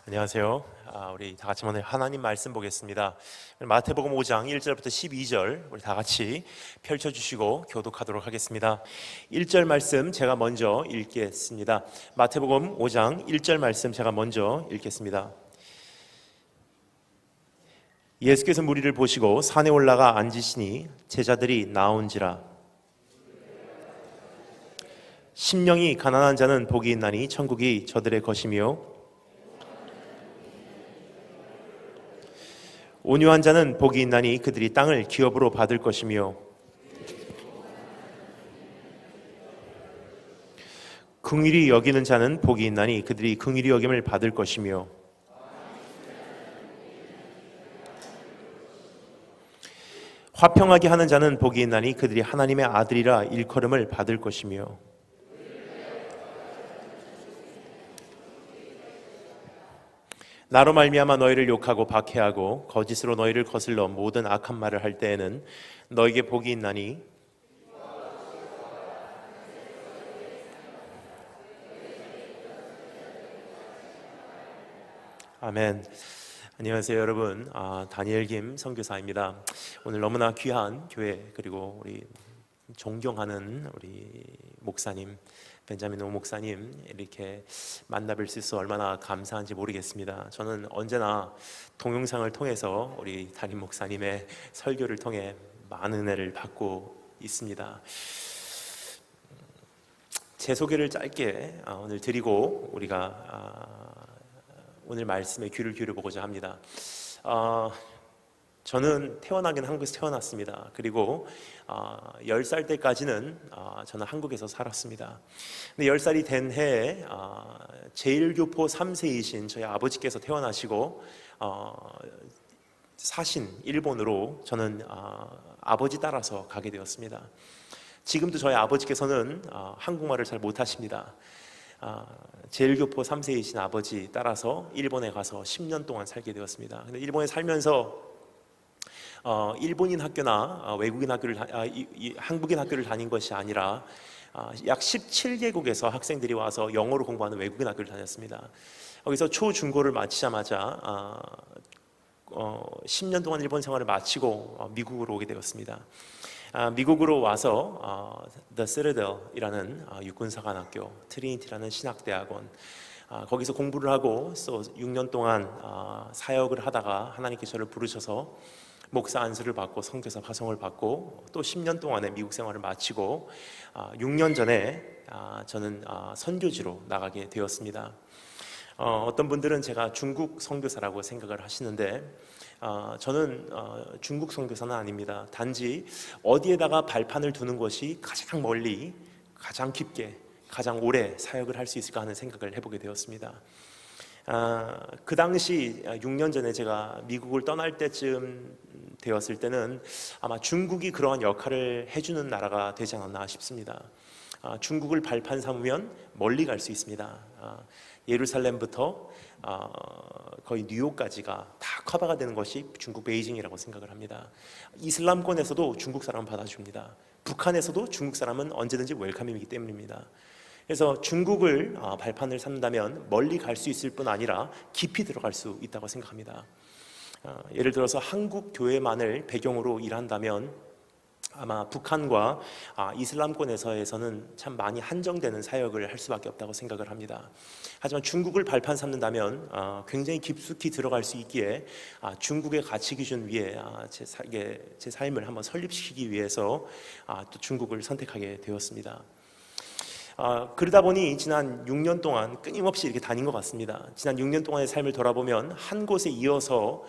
안녕하세요. 우리 다 같이 오늘 하나님 말씀 보겠습니다. 마태복음 5장 1절부터 12절 우리 다 같이 펼쳐주시고 교독하도록 하겠습니다. 1절 말씀 제가 먼저 읽겠습니다. 마태복음 5장 1절 말씀 제가 먼저 읽겠습니다. 예수께서 무리를 보시고 산에 올라가 앉으시니 제자들이 나온지라. 심령이 가난한 자는 복이 있나니 천국이 저들의 것이며 온유한 자는 복이 있나니 그들이 땅을 기업으로 받을 것이며 긍휼히 여기는 자는 복이 있나니 그들이 긍휼히 여김을 받을 것이며 화평하게 하는 자는 복이 있나니 그들이 하나님의 아들이라 일컬음을 받을 것이며 나로 말미암아 너희를 욕하고 박해하고 거짓으로 너희를 거슬러 모든 악한 말을 할 때에는 너희에게 복이 있나니 아멘. 안녕하세요 여러분. 다니엘 김 선교사입니다. 오늘 너무나 귀한 교회 그리고 우리 존경하는 우리 목사님 벤자민 오 목사님 이렇게 만나뵐 수 있어 얼마나 감사한지 모르겠습니다. 저는 언제나 동영상을 통해서 우리 담임 목사님의 설교를 통해 많은 은혜를 받고 있습니다. 제 소개를 짧게 오늘 드리고 우리가 오늘 말씀에 귀를 기울여보고자 합니다. 저는 태어나긴 한국에서 태어났습니다. 그리고 10살 때까지는 저는 한국에서 살았습니다. 근데 10살이 된 해에 제1교포 3세이신 저희 아버지께서 태어나시고 사신 일본으로 저는 아버지 따라서 가게 되었습니다. 지금도 저희 아버지께서는 한국말을 잘 못하십니다. 제1교포 3세이신 아버지 따라서 일본에 가서 10년 동안 살게 되었습니다. 근데 일본에 살면서 일본인 학교나 외국인 학교를 한국인 학교를 다닌 것이 아니라 약 17개국에서 학생들이 와서 영어로 공부하는 외국인 학교를 다녔습니다. 거기서 초중고를 마치자마자 10년 동안 일본 생활을 마치고 미국으로 오게 되었습니다. 미국으로 와서 The Citadel이라는 육군사관학교, 트리니티라는 신학대학원 거기서 공부를 하고 또 6년 동안 사역을 하다가 하나님께서 저를 부르셔서 목사 안수를 받고 선교사 파송을 받고 또 10년 동안의 미국 생활을 마치고 6년 전에 저는 선교지로 나가게 되었습니다. 어떤 분들은 제가 중국 선교사라고 생각을 하시는데 저는 중국 선교사는 아닙니다. 단지 어디에다가 발판을 두는 것이 가장 멀리, 가장 깊게, 가장 오래 사역을 할 수 있을까 하는 생각을 해보게 되었습니다. 그 당시 6년 전에 제가 미국을 떠날 때쯤 되었을 때는 아마 중국이 그러한 역할을 해주는 나라가 되지 않았나 싶습니다. 중국을 발판 삼으면 멀리 갈 수 있습니다. 예루살렘부터 거의 뉴욕까지가 다 커버가 되는 것이 중국 베이징이라고 생각을 합니다. 이슬람권에서도 중국 사람은 받아줍니다. 북한에서도 중국 사람은 언제든지 웰컴이기 때문입니다. 그래서 중국을 발판을 삼는다면 멀리 갈 수 있을 뿐 아니라 깊이 들어갈 수 있다고 생각합니다. 예를 들어서 한국 교회만을 배경으로 일한다면 아마 북한과 이슬람권에서는 참 많이 한정되는 사역을 할 수밖에 없다고 생각을 합니다. 하지만 중국을 발판 삼는다면 굉장히 깊숙이 들어갈 수 있기에 중국의 가치 기준 위에 제 삶을 한번 설립시키기 위해서 또 중국을 선택하게 되었습니다. 그러다 보니 지난 6년 동안 끊임없이 이렇게 다닌 것 같습니다. 지난 6년 동안의 삶을 돌아보면 한 곳에 이어서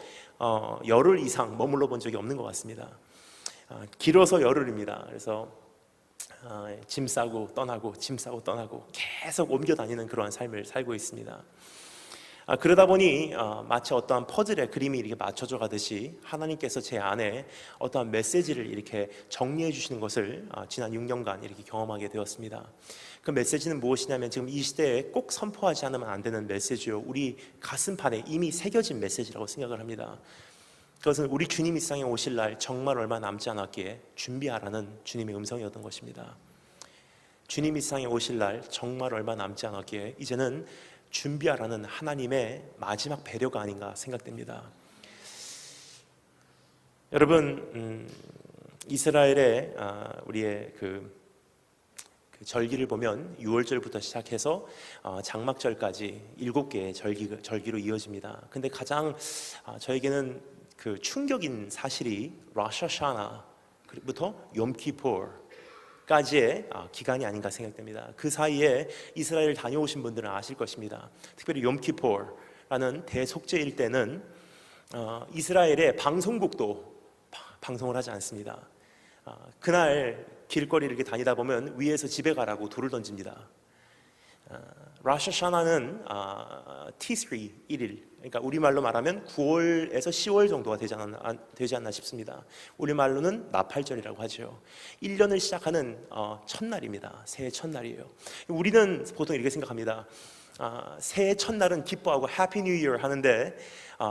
열흘 이상 머물러 본 적이 없는 것 같습니다. 길어서 열흘입니다. 그래서 짐 싸고 떠나고 짐 싸고 떠나고 계속 옮겨 다니는 그러한 삶을 살고 있습니다. 그러다 보니 마치 어떠한 퍼즐의 그림이 이렇게 맞춰져 가듯이 하나님께서 제 안에 어떠한 메시지를 이렇게 정리해 주시는 것을 지난 6년간 이렇게 경험하게 되었습니다. 그 메시지는 무엇이냐면 지금 이 시대에 꼭 선포하지 않으면 안 되는 메시지요. 우리 가슴판에 이미 새겨진 메시지라고 생각을 합니다. 그것은 우리 주님이 이 세상에 오실 날 정말 얼마 남지 않았기에 준비하라는 주님의 음성이었던 것입니다. 주님이 이 세상에 오실 날 정말 얼마 남지 않았기에 이제는 준비하라는 하나님의 마지막 배려가 아닌가 생각됩니다. 여러분, 이스라엘의 우리의 그 절기를 보면 6월절부터 시작해서 장막절까지 7개의 절기로 이어집니다. 근데 가장 저에게는 그 충격인 사실이 로시 하샤나부터 욤키포르까지의 기간이 아닌가 생각됩니다. 그 사이에 이스라엘 다녀오신 분들은 아실 것입니다. 특별히 욤키포르라는 대속죄일 때는 이스라엘의 방송국도 방송을 하지 않습니다. 그날 길거리를 이렇게 다니다 보면 위에서 집에 가라고 돌을 던집니다. 로시 하샤나는 T3 1일, 그러니까 우리말로 말하면 9월에서 10월 정도가 되지 않나 싶습니다. 우리말로는 나팔절이라고 하죠. 1년을 시작하는 첫날입니다. 새해 첫날이에요. 우리는 보통 이렇게 생각합니다. 새해 첫날은 기뻐하고 해피 뉴 이어 하는데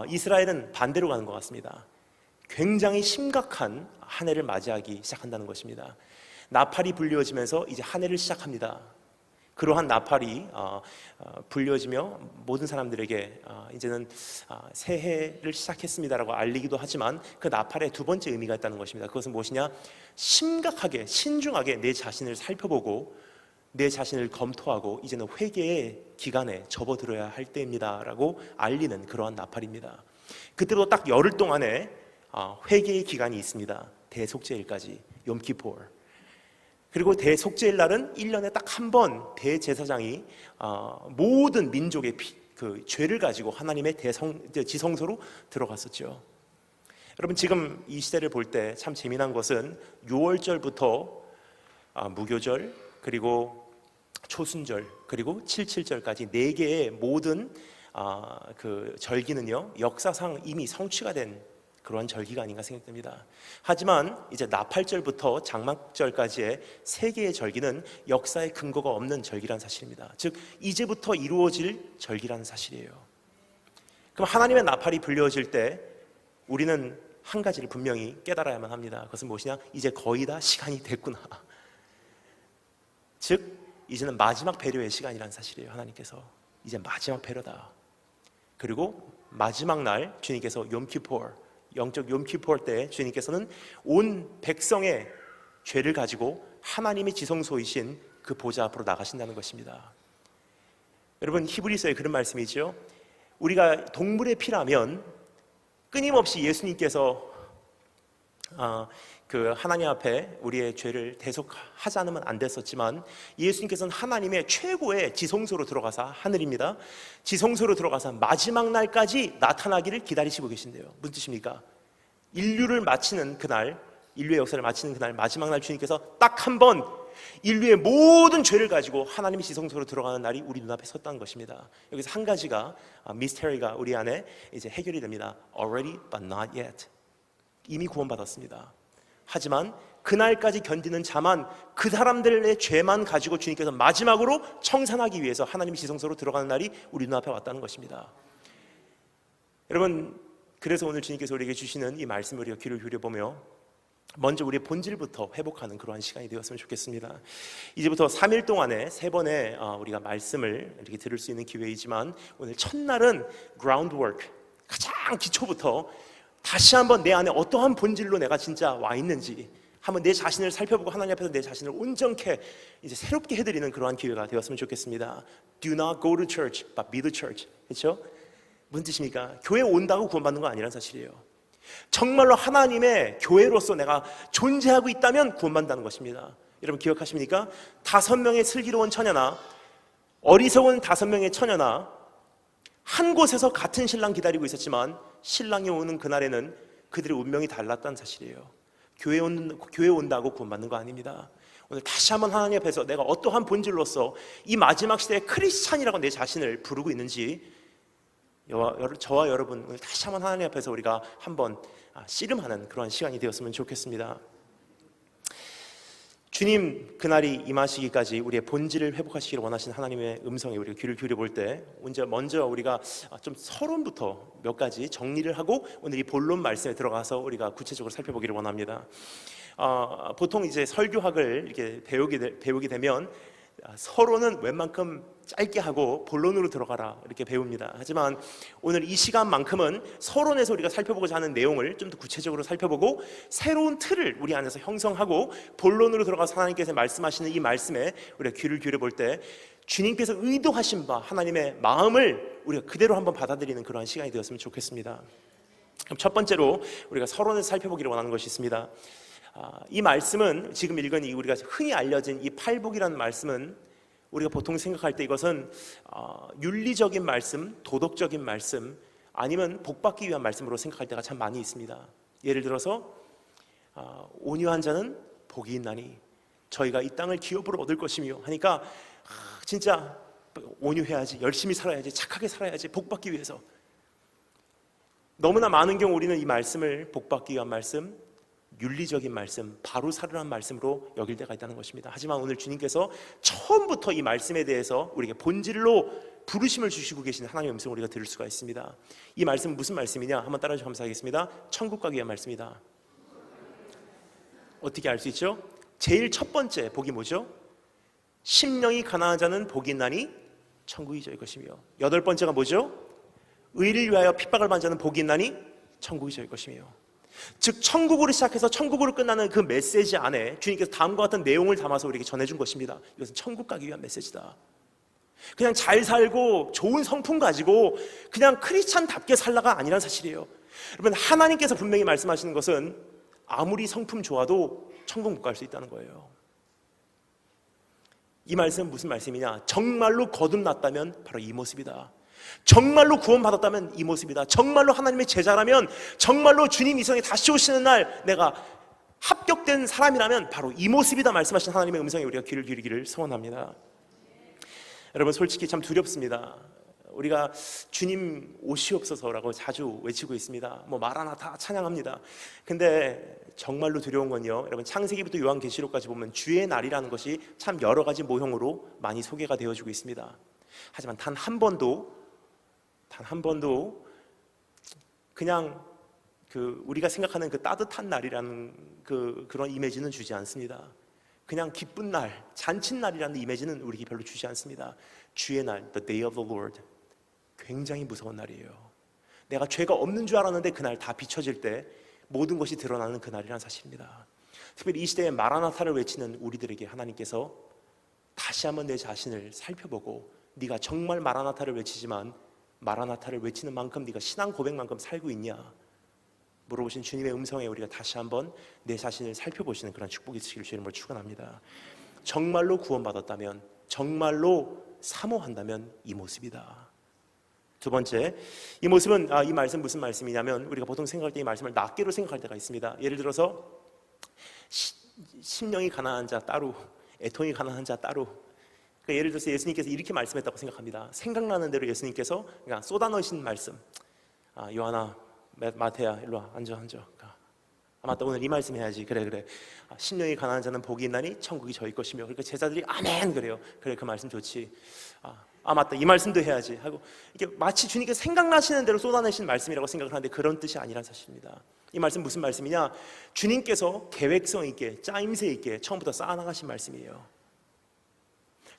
이스라엘은 반대로 가는 것 같습니다. 굉장히 심각한 한 해를 맞이하기 시작한다는 것입니다. 나팔이 불려지면서 이제 한 해를 시작합니다. 그러한 나팔이 불려지며 모든 사람들에게 이제는 새해를 시작했습니다라고 알리기도 하지만 그 나팔의 두 번째 의미가 있다는 것입니다. 그것은 무엇이냐? 심각하게 신중하게 내 자신을 살펴보고 내 자신을 검토하고 이제는 회개의 기간에 접어들어야 할 때입니다라고 알리는 그러한 나팔입니다. 그때도 딱 열흘 동안에 회개의 기간이 있습니다. 대속죄일까지, 욤키포르. 그리고 대속죄일 날은 1년에 딱 한 번 대제사장이 모든 민족의 그 죄를 가지고 하나님의 지성소로 들어갔었죠. 여러분, 지금 이 시대를 볼 때 참 재미난 것은 6월절부터 무교절, 그리고 초순절, 그리고 77절까지 4개의 모든 그 절기는요, 역사상 이미 성취가 된 그러한 절기가 아닌가 생각됩니다. 하지만 이제 나팔절부터 장막절까지의 3개의 절기는 역사의 근거가 없는 절기라는 사실입니다. 즉 이제부터 이루어질 절기라는 사실이에요. 그럼 하나님의 나팔이 불려질 때 우리는 한 가지를 분명히 깨달아야만 합니다. 그것은 무엇이냐? 이제 거의 다 시간이 됐구나. 즉 이제는 마지막 배려의 시간이라는 사실이에요. 하나님께서 이제 마지막 배려다. 그리고 마지막 날 주님께서 욤키포르, 영적 욤키포르 때 주님께서는 온 백성의 죄를 가지고 하나님의 지성소이신 그 보좌 앞으로 나가신다는 것입니다. 여러분, 히브리서에 그런 말씀이죠. 우리가 동물의 피라면 끊임없이 예수님께서 그 하나님 앞에 우리의 죄를 대속하지 않으면 안 됐었지만 예수님께서는 하나님의 최고의 지성소로 들어가서, 하늘입니다, 지성소로 들어가서 마지막 날까지 나타나기를 기다리시고 계신대요. 무슨 뜻입니까? 인류를 마치는 그날, 인류의 역사를 마치는 그날, 마지막 날 주님께서 딱 한 번 인류의 모든 죄를 가지고 하나님의 지성소로 들어가는 날이 우리 눈앞에 섰다는 것입니다. 여기서 한 가지가 미스테리가 우리 안에 이제 해결이 됩니다. Already but not yet. 이미 구원받았습니다. 하지만 그날까지 견디는 자만, 그 사람들의 죄만 가지고 주님께서 마지막으로 청산하기 위해서 하나님의 지성소로 들어가는 날이 우리 눈앞에 왔다는 것입니다. 여러분, 그래서 오늘 주님께서 우리에게 주시는 이 말씀을 우리가 귀를 기울여보며 먼저 우리의 본질부터 회복하는 그러한 시간이 되었으면 좋겠습니다. 이제부터 3일 동안에 3번의 우리가 말씀을 이렇게 들을 수 있는 기회이지만 오늘 첫날은 groundwork, 가장 기초부터 다시 한번 내 안에 어떠한 본질로 내가 진짜 와 있는지 한번 내 자신을 살펴보고 하나님 앞에서 내 자신을 온전케 이제 새롭게 해드리는 그러한 기회가 되었으면 좋겠습니다. Do not go to church, but be the church. 그렇죠? 무슨 뜻입니까? 교회 온다고 구원받는 건 아니라는 사실이에요. 정말로 하나님의 교회로서 내가 존재하고 있다면 구원받는다는 것입니다. 여러분 기억하십니까? 5명의 슬기로운 처녀나 어리석은 5명의 처녀나 한 곳에서 같은 신랑 기다리고 있었지만 신랑이 오는 그날에는 그들의 운명이 달랐다는 사실이에요. 교회 온다고 구원받는 거 아닙니다. 오늘 다시 한번 하나님 앞에서 내가 어떠한 본질로서 이 마지막 시대의 크리스찬이라고 내 자신을 부르고 있는지 저와 여러분 오늘 다시 한번 하나님 앞에서 우리가 한번 씨름하는 그런 시간이 되었으면 좋겠습니다. 주님 그날이 임하시기까지 우리의 본질을 회복하시기를 원하시는 하나님의 음성에 우리가 귀를 기울여 볼 때 먼저 우리가 좀 서론부터 몇 가지 정리를 하고 오늘 이 본론 말씀에 들어가서 우리가 구체적으로 살펴보기를 원합니다. 보통 이제 설교학을 이렇게 배우게 되면 서론은 웬만큼 짧게 하고 본론으로 들어가라 이렇게 배웁니다. 하지만 오늘 이 시간만큼은 서론에서 우리가 살펴보고자 하는 내용을 좀 더 구체적으로 살펴보고 새로운 틀을 우리 안에서 형성하고 본론으로 들어가서 하나님께서 말씀하시는 이 말씀에 우리가 귀를 기울여볼 때 주님께서 의도하신 바 하나님의 마음을 우리가 그대로 한번 받아들이는 그러한 시간이 되었으면 좋겠습니다. 그럼 첫 번째로 우리가 서론에서 살펴보기를 원하는 것이 있습니다. 이 말씀은 지금 읽은 이 우리가 흔히 알려진 이 팔복이라는 말씀은 우리가 보통 생각할 때 이것은 윤리적인 말씀, 도덕적인 말씀 아니면 복받기 위한 말씀으로 생각할 때가 참 많이 있습니다. 예를 들어서 온유한 자는 복이 있나니 저희가 이 땅을 기업으로 얻을 것이며 하니까 진짜 온유해야지, 열심히 살아야지, 착하게 살아야지, 복받기 위해서. 너무나 많은 경우 우리는 이 말씀을 복받기 위한 말씀, 윤리적인 말씀, 바로 살으라는 말씀으로 여길 때가 있다는 것입니다. 하지만 오늘 주님께서 처음부터 이 말씀에 대해서 우리에게 본질로 부르심을 주시고 계신 하나님의 음성을 우리가 들을 수가 있습니다. 이 말씀은 무슨 말씀이냐? 한번 따라주셔서 감사하겠습니다. 천국 가기 위한 말씀이다. 어떻게 알 수 있죠? 제일 첫 번째 복이 뭐죠? 심령이 가난한 자는 복이 있나니 천국이 저희 것이며, 여덟 번째가 뭐죠? 의를 위하여 핍박을 받는 자는 복이 있나니 천국이 저희 것이며. 즉 천국으로 시작해서 천국으로 끝나는 그 메시지 안에 주님께서 다음과 같은 내용을 담아서 우리에게 전해준 것입니다. 이것은 천국 가기 위한 메시지다. 그냥 잘 살고 좋은 성품 가지고 그냥 크리스찬답게 살라가 아니란 사실이에요. 여러분, 하나님께서 분명히 말씀하시는 것은 아무리 성품 좋아도 천국 못 갈 수 있다는 거예요. 이 말씀은 무슨 말씀이냐? 정말로 거듭났다면 바로 이 모습이다. 정말로 구원받았다면 이 모습이다. 정말로 하나님의 제자라면, 정말로 주님 이 세상에 다시 오시는 날 내가 합격된 사람이라면 바로 이 모습이다 말씀하신 하나님의 음성에 우리가 귀를 기울이기를 소원합니다. 여러분, 솔직히 참 두렵습니다. 우리가 주님 오시옵소서라고 자주 외치고 있습니다. 마라나타 찬양합니다. 근데 정말로 두려운 건요, 여러분, 창세기부터 요한계시록까지 보면 주의 날이라는 것이 참 여러 가지 모형으로 많이 소개가 되어지고 있습니다. 하지만 단 한 번도 그냥 우리가 생각하는 그 따뜻한 날이라는 그런 이미지는 주지 않습니다. 그냥 기쁜 날, 잔칫날이라는 이미지는 우리에게 별로 주지 않습니다. 주의 날, the day of the Lord, 굉장히 무서운 날이에요. 내가 죄가 없는 줄 알았는데 그날 다 비춰질 때 모든 것이 드러나는 그날이라는 사실입니다. 특별히 이 시대에 마라나타를 외치는 우리들에게 하나님께서 다시 한번 내 자신을 살펴보고, 네가 정말 마라나타를 외치지만 마라나타를 외치는 만큼 네가 신앙 고백만큼 살고 있냐 물어보신 주님의 음성에 우리가 다시 한번 내 자신을 살펴보시는 그런 축복이 있으시길 주님을 축원합니다. 정말로 구원받았다면, 정말로 사모한다면 이 모습이다. 두 번째, 이 모습은 이 말씀 무슨 말씀이냐면, 우리가 보통 생각할 때 이 말씀을 낱개로 생각할 때가 있습니다. 예를 들어서 심령이 가난한 자 따로, 애통이 가난한 자 따로. 그러니까 예를 들어서 예수님께서 이렇게 말씀했다고 생각합니다. 생각나는 대로 예수님께서 그냥 쏟아넣으신 말씀. 요한아, 마태야, 일로 와, 앉아. 맞다, 오늘 이 말씀 해야지. 그래. 심령이 가난한 자는 복이 있나니 천국이 저희 것이며. 그러니까 제자들이 아멘 그래요. 그래, 그 말씀 좋지. 맞다, 이 말씀도 해야지 하고, 이게 마치 주님께서 생각나시는 대로 쏟아내신 말씀이라고 생각을 하는데 그런 뜻이 아니란 사실입니다. 이 말씀 무슨 말씀이냐? 주님께서 계획성 있게, 짜임새 있게 처음부터 쌓아나가신 말씀이에요.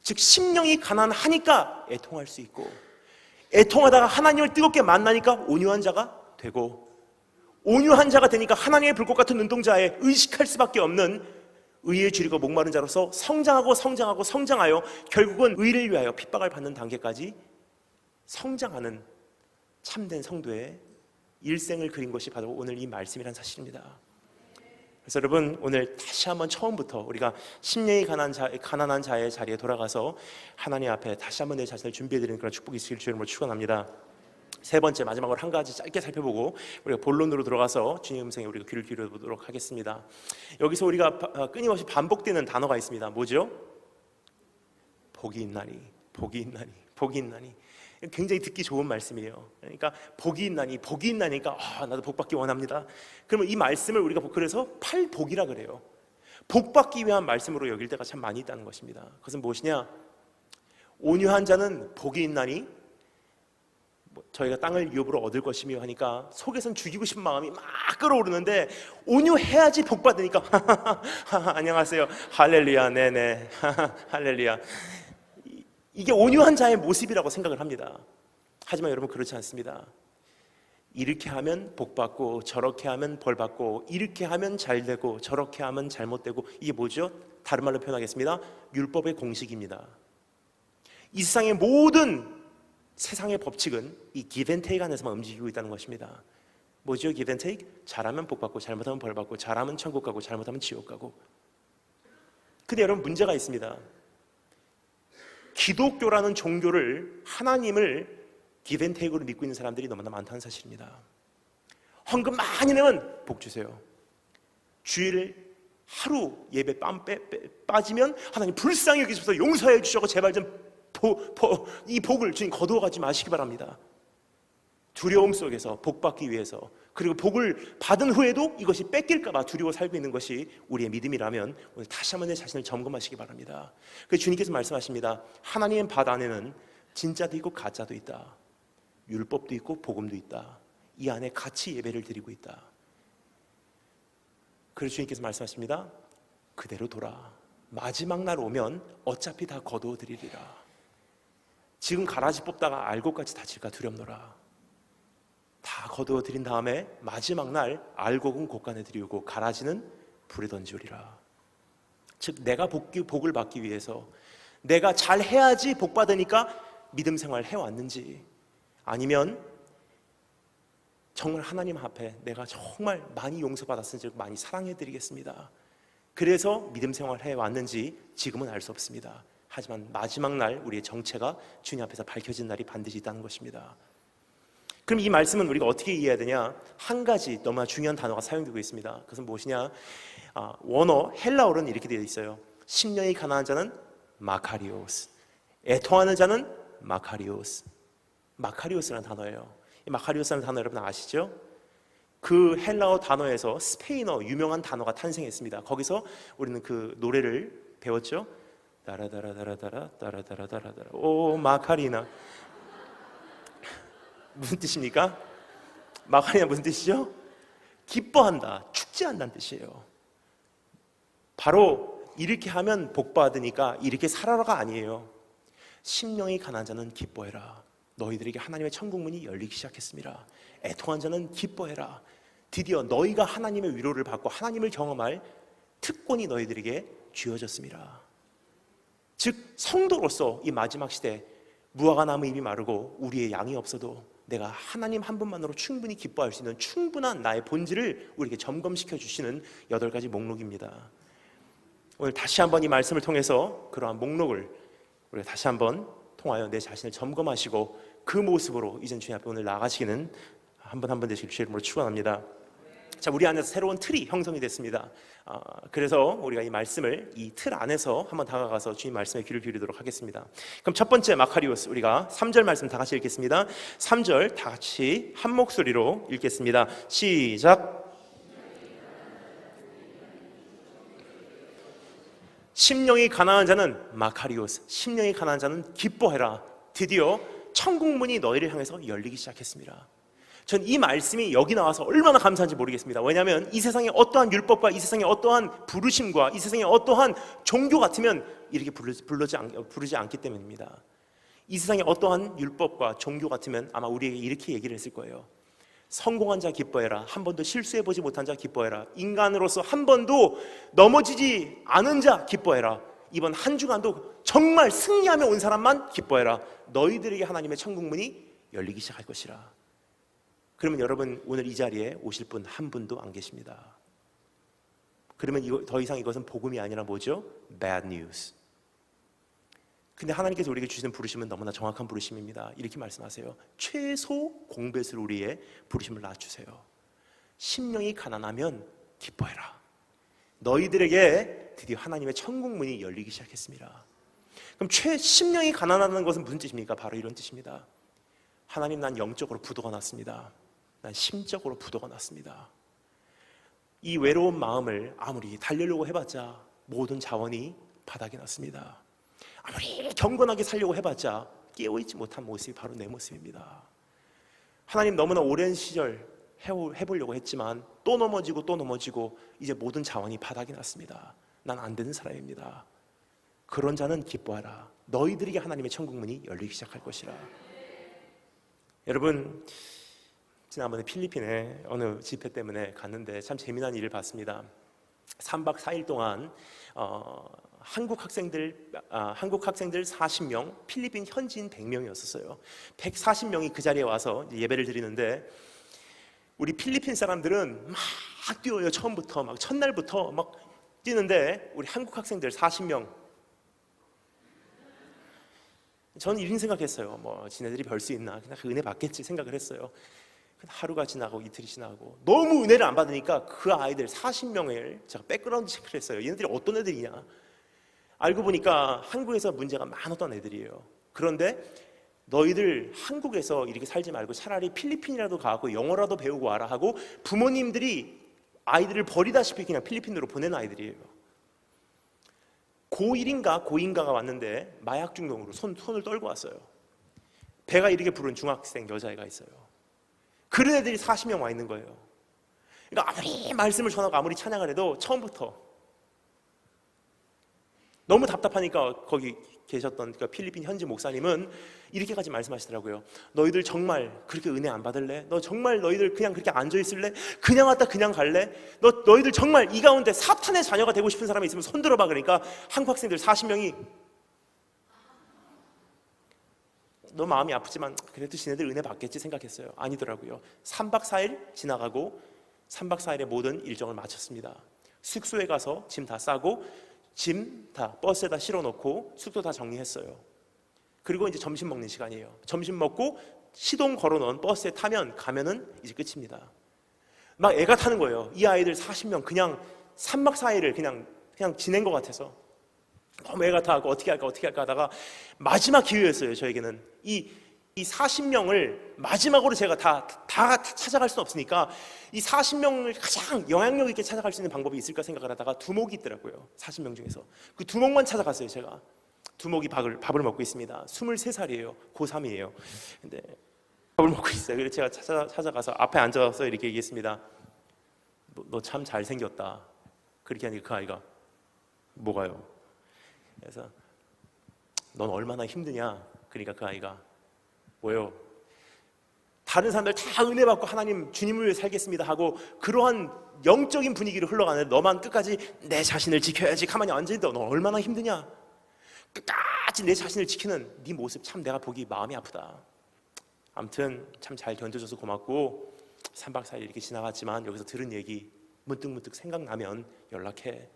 즉 심령이 가난하니까 애통할 수 있고, 애통하다가 하나님을 뜨겁게 만나니까 온유한 자가 되고, 온유한 자가 되니까 하나님의 불꽃 같은 눈동자에 의식할 수밖에 없는 의에 줄이고 목마른 자로서 성장하여 결국은 의를 위하여 핍박을 받는 단계까지 성장하는 참된 성도의 일생을 그린 것이 바로 오늘 이 말씀이란 사실입니다. 그래서 여러분, 오늘 다시 한번 처음부터 우리가 심령이 가난한 자의 자리에 돌아가서 하나님 앞에 다시 한번 내 자신을 준비해드리는 그런 축복이 있으길 주님으로 축원합니다. 세 번째, 마지막으로 한 가지 짧게 살펴보고 우리가 본론으로 들어가서 주님 음성에 우리가 귀를 기울여보도록 하겠습니다. 여기서 우리가 끊임없이 반복되는 단어가 있습니다. 뭐죠? 복이 있나니. 굉장히 듣기 좋은 말씀이에요. 그러니까 복이 있나니까 나도 복받기 원합니다. 그러면 이 말씀을 우리가 그래서 팔복이라 그래요. 복받기 위한 말씀으로 여길 때가 참 많이 있다는 것입니다. 그것은 무엇이냐? 온유한 자는 복이 있나니 저희가 땅을 유업으로 얻을 것이며 하니까 속에선 죽이고 싶은 마음이 막 끓어오르는데 온유해야지 복받으니까 안녕하세요, 할렐루야, 네네, 할렐루야. 이게 온유한 자의 모습이라고 생각을 합니다. 하지만 여러분 그렇지 않습니다. 이렇게 하면 복받고 저렇게 하면 벌받고 이렇게 하면 잘되고 저렇게 하면 잘못되고, 이게 뭐죠? 다른 말로 표현하겠습니다. 율법의 공식입니다. 이 세상의 모든 세상의 법칙은 이 give and take 안에서만 움직이고 있다는 것입니다. 뭐죠? give and take? 잘하면 복받고 잘못하면 벌받고, 잘하면 천국 가고 잘못하면 지옥 가고. 근데 여러분 문제가 있습니다. 기독교라는 종교를, 하나님을 give and take으로 믿고 있는 사람들이 너무나 많다는 사실입니다. 헌금 많이 내면 복 주세요. 주일 하루 예배 빠지면 하나님 불쌍히 여기셔서 용서해 주셔서 제발 좀 이 복을 주님 거두어가지 마시기 바랍니다. 두려움 속에서 복 받기 위해서, 그리고 복을 받은 후에도 이것이 뺏길까 봐 두려워 살고 있는 것이 우리의 믿음이라면 오늘 다시 한번 내 자신을 점검하시기 바랍니다. 그래서 주님께서 말씀하십니다. 하나님의 밭 안에는 진짜도 있고 가짜도 있다. 율법도 있고 복음도 있다. 이 안에 같이 예배를 드리고 있다. 그래서 주님께서 말씀하십니다. 그대로 돌아. 마지막 날 오면 어차피 다 거두어 드리리라. 지금 가라지 뽑다가 알곡같이 다칠까 두렵노라. 다 거두어 드린 다음에 마지막 날 알곡은 곳간에 드리우고 가라지는 불에 던지우리라. 즉 내가 복을 받기 위해서 내가 잘 해야지 복 받으니까 믿음 생활 해왔는지, 아니면 정말 하나님 앞에 내가 정말 많이 용서받았은지 많이 사랑해드리겠습니다, 그래서 믿음 생활 해왔는지 지금은 알 수 없습니다. 하지만 마지막 날 우리의 정체가 주님 앞에서 밝혀진 날이 반드시 있다는 것입니다. 그럼 이 말씀은 우리가 어떻게 이해해야 되냐? 한 가지 너무나 중요한 단어가 사용되고 있습니다. 그것은 무엇이냐? 원어 헬라어로는 이렇게 되어 있어요. 심령이 가난한 자는 마카리오스, 애통하는 자는 마카리오스. 마카리오스라는 단어예요. 이 마카리오스라는 단어 여러분 아시죠? 그 헬라어 단어에서 스페인어 유명한 단어가 탄생했습니다. 거기서 우리는 그 노래를 배웠죠. 따라따라따라따라 따라따라따라따라 오 마카리나. 무슨 뜻입니까? 마카리나 무슨 뜻이죠? 기뻐한다, 축제한다는 뜻이에요. 바로 이렇게 하면 복 받으니까 이렇게 살아라가 아니에요. 심령이 가난한 자는 기뻐해라. 너희들에게 하나님의 천국 문이 열리기 시작했습니다. 애통한 자는 기뻐해라. 드디어 너희가 하나님의 위로를 받고 하나님을 경험할 특권이 너희들에게 주어졌습니다. 즉 성도로서 이 마지막 시대 무화과 나무 잎이 마르고 우리의 양이 없어도 내가 하나님 한 분만으로 충분히 기뻐할 수 있는 충분한 나의 본질을 우리에게 점검시켜 주시는 8가지 목록입니다. 오늘 다시 한번 이 말씀을 통해서 그러한 목록을 우리가 다시 한번 통하여 내 자신을 점검하시고 그 모습으로 이젠 주님 앞에 오늘 나가시기는 한 분 한 분 되시길 주의 이름으로 축원합니다. 자, 우리 안에서 새로운 틀이 형성이 됐습니다. 그래서 우리가 이 말씀을 이 틀 안에서 한번 다가가서 주님 말씀에 귀를 기울이도록 하겠습니다. 그럼 첫 번째 마카리오스, 우리가 3절 말씀 다 같이 읽겠습니다. 3절 다 같이 한 목소리로 읽겠습니다. 시작. 심령이 가난한 자는 마카리오스, 심령이 가난한 자는 기뻐해라. 드디어 천국 문이 너희를 향해서 열리기 시작했습니다. 전 이 말씀이 여기 나와서 얼마나 감사한지 모르겠습니다. 왜냐하면 이 세상에 어떠한 율법과 이 세상에 어떠한 부르심과 이 세상에 어떠한 종교 같으면 이렇게 부르지 않기 때문입니다. 이 세상에 어떠한 율법과 종교 같으면 아마 우리에게 이렇게 얘기를 했을 거예요. 성공한 자 기뻐해라. 한 번도 실수해보지 못한 자 기뻐해라. 인간으로서 한 번도 넘어지지 않은 자 기뻐해라. 이번 한 주간도 정말 승리하며 온 사람만 기뻐해라. 너희들에게 하나님의 천국 문이 열리기 시작할 것이라. 그러면 여러분 오늘 이 자리에 오실 분 한 분도 안 계십니다. 그러면 더 이상 이것은 복음이 아니라 뭐죠? Bad news. 근데 하나님께서 우리에게 주시는 부르심은 너무나 정확한 부르심입니다. 이렇게 말씀하세요. 최소 공배수로 우리의 부르심을 낮추세요. 심령이 가난하면 기뻐해라. 너희들에게 드디어 하나님의 천국 문이 열리기 시작했습니다. 그럼 심령이 가난하다는 것은 무슨 뜻입니까? 바로 이런 뜻입니다. 하나님, 난 영적으로 부도가 났습니다. 난 심적으로 부도가 났습니다. 이 외로운 마음을 아무리 달래려고 해봤자 모든 자원이 바닥에 났습니다. 아무리 경건하게 살려고 해봤자 깨어있지 못한 모습이 바로 내 모습입니다. 하나님, 너무나 오랜 시절 해보려고 했지만 또 넘어지고 이제 모든 자원이 바닥이 났습니다. 난 안 되는 사람입니다. 그런 자는 기뻐하라. 너희들에게 하나님의 천국 문이 열리기 시작할 것이라. 여러분, 지난번에 필리핀에 어느 집회 때문에 갔는데 참 재미난 일을 봤습니다. 3박 4일 동안 한국 학생들 40명, 필리핀 현지인 100명이었어요. 140명이 그 자리에 와서 예배를 드리는데, 우리 필리핀 사람들은 막 뛰어요. 처음부터 막 첫날부터 막 뛰는데, 우리 한국 학생들 40명, 저는 이런 생각했어요. 뭐 지네들이 별 수 있나, 그냥 그 은혜 받겠지 생각을 했어요. 하루가 지나고 이틀이 지나고 너무 은혜를 안 받으니까 그 아이들 40명을 제가 백그라운드 체크를 했어요. 얘네들이 어떤 애들이냐. 알고 보니까 한국에서 문제가 많았던 애들이에요. 그런데 너희들 한국에서 이렇게 살지 말고 차라리 필리핀이라도 가고 영어라도 배우고 와라 하고 부모님들이 아이들을 버리다시피 그냥 필리핀으로 보낸 아이들이에요. 고1인가 고2인가가 왔는데 마약 중독으로 손을 떨고 왔어요. 배가 이렇게 부른 중학생 여자애가 있어요. 그런 애들이 40명 와 있는 거예요. 그러니까 아무리 말씀을 전하고 아무리 찬양을 해도 처음부터 너무 답답하니까 거기 계셨던 그 필리핀 현지 목사님은 이렇게까지 말씀하시더라고요. 너희들 정말 그렇게 은혜 안 받을래? 너 정말 너희들 그냥 그렇게 앉아있을래? 그냥 왔다 그냥 갈래? 너희들 정말 이 가운데 사탄의 자녀가 되고 싶은 사람이 있으면 손 들어봐. 그러니까 한국 학생들 40명이 너무 마음이 아프지만 그래도 지네들 은혜 받겠지 생각했어요. 아니더라고요. 3박 4일 지나가고 3박 4일의 모든 일정을 마쳤습니다. 숙소에 가서 짐 다 싸고 짐 다 버스에다 실어놓고 숙소 다 정리했어요. 그리고 이제 점심 먹는 시간이에요. 점심 먹고 시동 걸어놓은 버스에 가면은 이제 끝입니다. 막 애가 타는 거예요. 이 아이들 40명 그냥 3박 4일을 그냥 지낸 것 같아서 너무 애가 타고 어떻게 할까 하다가 마지막 기회였어요. 저에게는 이 40명을 마지막으로 제가 다 찾아갈 수는 없으니까 이 40명을 가장 영향력 있게 찾아갈 수 있는 방법이 있을까 생각을 하다가 두목이 있더라고요. 40명 중에서 그 두목만 찾아갔어요. 제가 두목이 밥을 먹고 있습니다. 23살이에요. 고3이에요. 근데 밥을 먹고 있어요. 그래서 제가 찾아가서 앞에 앉아서 이렇게 얘기했습니다. 너 참 잘생겼다. 그렇게 하니까 그 아이가 뭐가요? 그래서 넌 얼마나 힘드냐. 그러니까 그 아이가 뭐요? 다른 사람들 다 은혜 받고 하나님 주님을 위해 살겠습니다 하고 그러한 영적인 분위기로 흘러가는데 너만 끝까지 내 자신을 지켜야지 가만히 앉아있는데 너 얼마나 힘드냐. 끝까지 내 자신을 지키는 네 모습 참 내가 보기 마음이 아프다. 아무튼 참 잘 견뎌줘서 고맙고 3박 4일 이렇게 지나갔지만 여기서 들은 얘기 문득문득 생각나면 연락해.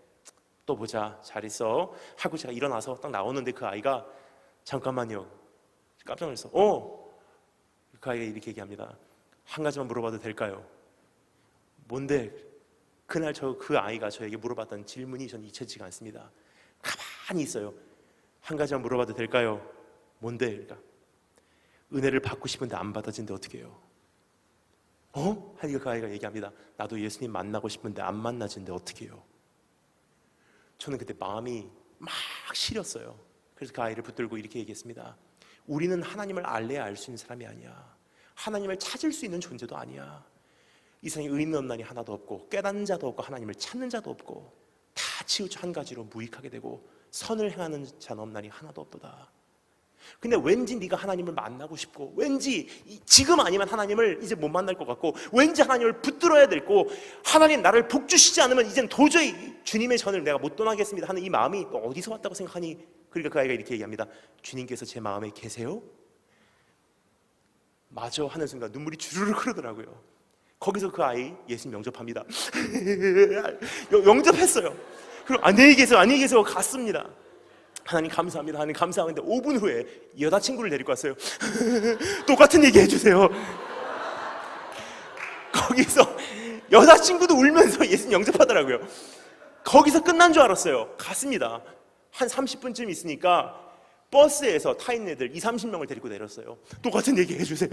또 보자. 잘 있어 하고 제가 일어나서 딱 나오는데 그 아이가 잠깐만요. 깜짝 놀랐어. 그 아이가 이렇게 얘기합니다. 한 가지만 물어봐도 될까요? 뭔데? 그날 그 아이가 저에게 물어봤던 질문이 전 잊혀지지가 않습니다. 가만히 있어요. 한 가지만 물어봐도 될까요? 뭔데? 그러니까 은혜를 받고 싶은데 안 받아진데 어떻게 해요? 하니까 그 아이가 얘기합니다. 나도 예수님 만나고 싶은데 안 만나진데 어떻게 해요? 저는 그때 마음이 막 시렸어요. 그래서 그 아이를 붙들고 이렇게 얘기했습니다. 우리는 하나님을 알래야 알 수 있는 사람이 아니야. 하나님을 찾을 수 있는 존재도 아니야. 이 세상에 의인 없는 날이 하나도 없고 깨닫는 자도 없고 하나님을 찾는 자도 없고 다 치우쳐 한 가지로 무익하게 되고 선을 행하는 자는 없나니 하나도 없도다. 근데 왠지 네가 하나님을 만나고 싶고 왠지 지금 아니면 하나님을 이제 못 만날 것 같고 왠지 하나님을 붙들어야 되고 하나님 나를 복주시지 않으면 이젠 도저히 주님의 전을 내가 못 떠나겠습니다 하는 이 마음이 너 어디서 왔다고 생각하니? 그러니까 그 아이가 이렇게 얘기합니다. 주님께서 제 마음에 계세요? 맞아 하는 순간 눈물이 주르륵 흐르더라고요. 거기서 그 아이 예수님 영접합니다. 영접했어요. 그리고 안녕히 계세요 갔습니다. 하나님 감사합니다. 하나님 감사하는데 5분 후에 여자친구를 데리고 왔어요. 똑같은 얘기 해주세요. 거기서 여자친구도 울면서 예수님 영접하더라고요. 거기서 끝난 줄 알았어요. 갔습니다. 한 30분쯤 있으니까 버스에서 타 있는 애들 20-30명을 데리고 내렸어요. 똑같은 얘기 해주세요.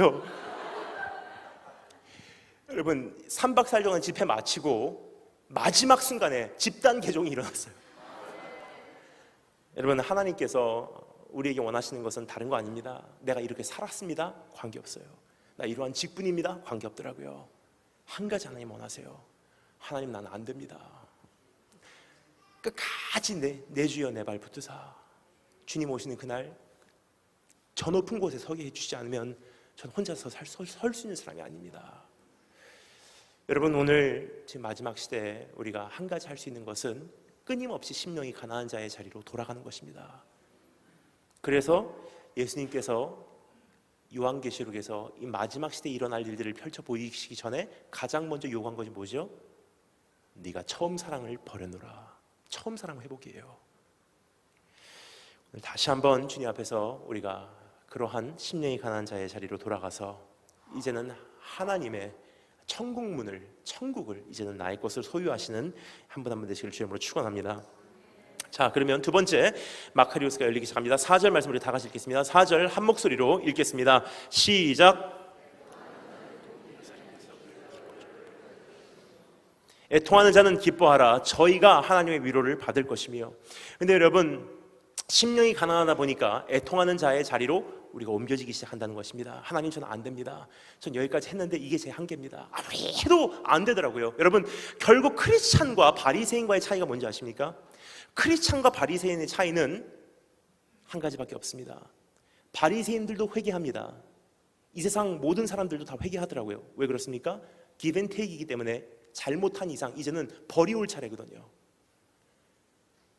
여러분 3박 4일 동안 집회 마치고 마지막 순간에 집단 개종이 일어났어요. 여러분 하나님께서 우리에게 원하시는 것은 다른 거 아닙니다. 내가 이렇게 살았습니다. 관계없어요. 나 이러한 직분입니다. 관계없더라고요. 한 가지 하나님 원하세요. 하나님 나는 안 됩니다. 끝까지 내 주여 내 발 붙드사 주님 오시는 그날 저 높은 곳에 서게 해주시지 않으면 저는 혼자서 설 수 있는 사람이 아닙니다. 여러분, 오늘 지금 마지막 시대에 우리가 한 가지 할 수 있는 것은 끊임없이 심령이 가난한 자의 자리로 돌아가는 것입니다. 그래서 예수님께서 요한계시록에서 이 마지막 시대에 일어날 일들을 펼쳐 보이시기 전에 가장 먼저 요구한 것이 뭐죠? 네가 처음 사랑을 버려놓으라. 처음 사랑을 회복이에요. 오늘 다시 한번 주님 앞에서 우리가 그러한 심령이 가난한 자의 자리로 돌아가서 이제는 하나님의 천국을 이제는 나의 것을 소유하시는 한 분 한 분 되시길 주님으로 축원합니다. 자, 그러면 두 번째 마카리오스가 열리기 시작합니다. 4절 말씀 우리 다 같이 읽겠습니다. 4절 한 목소리로 읽겠습니다. 시작. 애통하는 자는 기뻐하라. 저희가 하나님의 위로를 받을 것이며. 근데 여러분, 심령이 가난하다 보니까 애통하는 자의 자리로 우리가 옮겨지기 시작한다는 것입니다. 하나님, 저는 안 됩니다. 전 여기까지 했는데 이게 제 한계입니다. 아무리 해도 안 되더라고요. 여러분, 결국 크리스찬과 바리새인과의 차이가 뭔지 아십니까? 크리스찬과 바리새인의 차이는 한 가지밖에 없습니다. 바리새인들도 회개합니다. 이 세상 모든 사람들도 다 회개하더라고요. 왜 그렇습니까? give and take이기 때문에 잘못한 이상 이제는 버리올 차례거든요.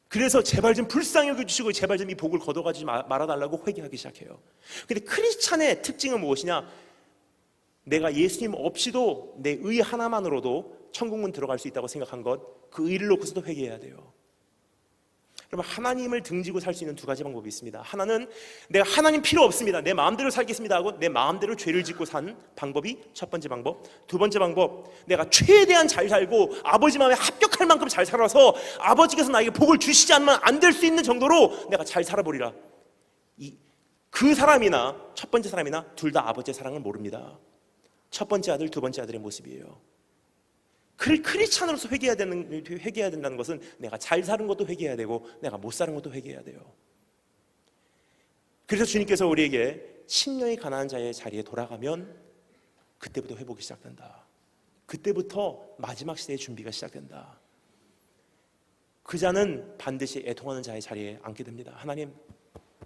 그래서 제발 좀 불쌍히 여겨주시고 제발 좀 이 복을 걷어가지 말아달라고 회개하기 시작해요. 근데 크리스찬의 특징은 무엇이냐? 내가 예수님 없이도 내 의 하나만으로도 천국문 들어갈 수 있다고 생각한 것, 그 의를 놓고서도 회개해야 돼요. 그러면 하나님을 등지고 살 수 있는 두 가지 방법이 있습니다. 하나는 내가 하나님 필요 없습니다, 내 마음대로 살겠습니다 하고 내 마음대로 죄를 짓고 산 방법이 첫 번째 방법. 두 번째 방법, 내가 최대한 잘 살고 아버지 마음에 합격할 만큼 잘 살아서 아버지께서 나에게 복을 주시지 않으면 안 될 수 있는 정도로 내가 잘 살아버리라. 그 사람이나 첫 번째 사람이나 둘 다 아버지의 사랑을 모릅니다. 첫 번째 아들, 두 번째 아들의 모습이에요. 크리스찬으로서 회개해야 된다는 것은 내가 잘 사는 것도 회개해야 되고 내가 못 사는 것도 회개해야 돼요. 그래서 주님께서 우리에게 심령이 가난한 자의 자리에 돌아가면 그때부터 회복이 시작된다. 그때부터 마지막 시대의 준비가 시작된다. 그 자는 반드시 애통하는 자의 자리에 앉게 됩니다. 하나님,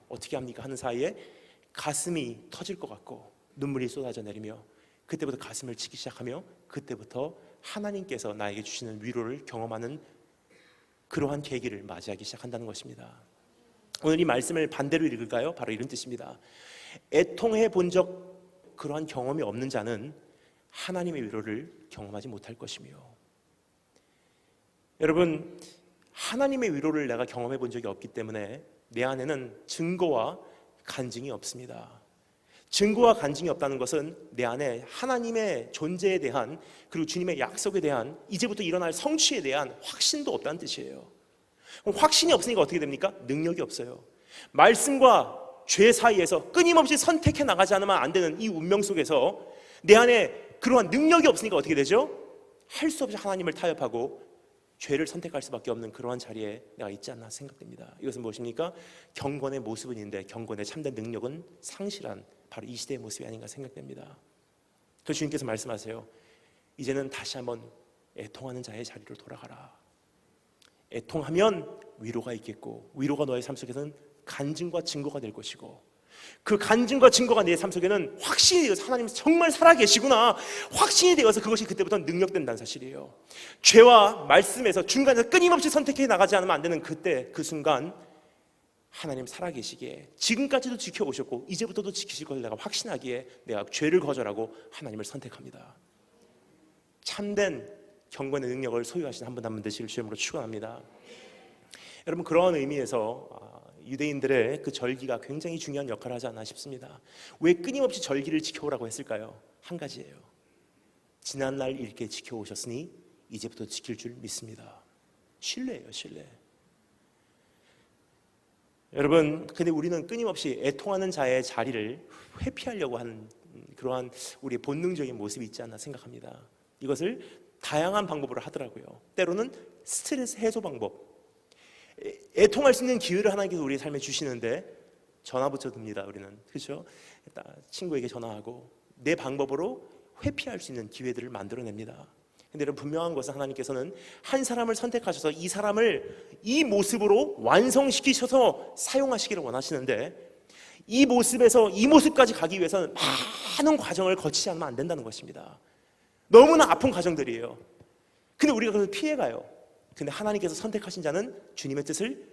어떻게 합니까? 하는 사이에 가슴이 터질 것 같고 눈물이 쏟아져 내리며 그때부터 가슴을 치기 시작하며 그때부터 하나님께서 나에게 주시는 위로를 경험하는 그러한 계기를 맞이하기 시작한다는 것입니다. 오늘 이 말씀을 반대로 읽을까요? 바로 이런 뜻입니다. 애통해 본 적 그러한 경험이 없는 자는 하나님의 위로를 경험하지 못할 것이며. 여러분, 하나님의 위로를 내가 경험해 본 적이 없기 때문에 내 안에는 증거와 간증이 없습니다. 증거와 간증이 없다는 것은 내 안에 하나님의 존재에 대한, 그리고 주님의 약속에 대한, 이제부터 일어날 성취에 대한 확신도 없다는 뜻이에요. 그럼 확신이 없으니까 어떻게 됩니까? 능력이 없어요. 말씀과 죄 사이에서 끊임없이 선택해 나가지 않으면 안 되는 이 운명 속에서 내 안에 그러한 능력이 없으니까 어떻게 되죠? 할 수 없이 하나님을 타협하고 죄를 선택할 수밖에 없는 그러한 자리에 내가 있지 않나 생각됩니다. 이것은 무엇입니까? 경건의 모습은 있는데 경건의 참된 능력은 상실한 바로 이 시대의 모습이 아닌가 생각됩니다. 그래서 주님께서 말씀하세요. 이제는 다시 한번 애통하는 자의 자리로 돌아가라. 애통하면 위로가 있겠고 위로가 너의 삶 속에서는 간증과 증거가 될 것이고 그 간증과 증거가 내 삶 속에는 확신이 되어서 하나님 정말 살아계시구나 확신이 되어서 그것이 그때부터 능력된다는 사실이에요. 죄와 말씀에서 중간에서 끊임없이 선택해 나가지 않으면 안 되는 그때 그 순간 하나님 살아계시기에 지금까지도 지켜오셨고 이제부터도 지키실 것을 내가 확신하기에 내가 죄를 거절하고 하나님을 선택합니다. 참된 경건의 능력을 소유하시는 한 분 한 분 되시길 주님으로 축원합니다. 여러분, 그러한 의미에서 유대인들의 그 절기가 굉장히 중요한 역할을 하지 않나 싶습니다. 왜 끊임없이 절기를 지켜오라고 했을까요? 한 가지예요. 지난날 이렇게 지켜오셨으니 이제부터 지킬 줄 믿습니다. 신뢰예요, 신뢰. 여러분, 근데 우리는 끊임없이 애통하는 자의 자리를 회피하려고 하는 그러한 우리의 본능적인 모습이 있지 않나 생각합니다. 이것을 다양한 방법으로 하더라고요. 때로는 스트레스 해소 방법, 애통할 수 있는 기회를 하나님께서 우리의 삶에 주시는데 전화부터 듭니다. 우리는, 그렇죠? 친구에게 전화하고 내 방법으로 회피할 수 있는 기회들을 만들어냅니다. 근데 여러분, 분명한 것은 하나님께서는 한 사람을 선택하셔서 이 사람을 이 모습으로 완성시키셔서 사용하시기를 원하시는데, 이 모습에서 이 모습까지 가기 위해서는 많은 과정을 거치지 않으면 안 된다는 것입니다. 너무나 아픈 과정들이에요. 근데 우리가 그래서 피해가요. 근데 하나님께서 선택하신 자는 주님의 뜻을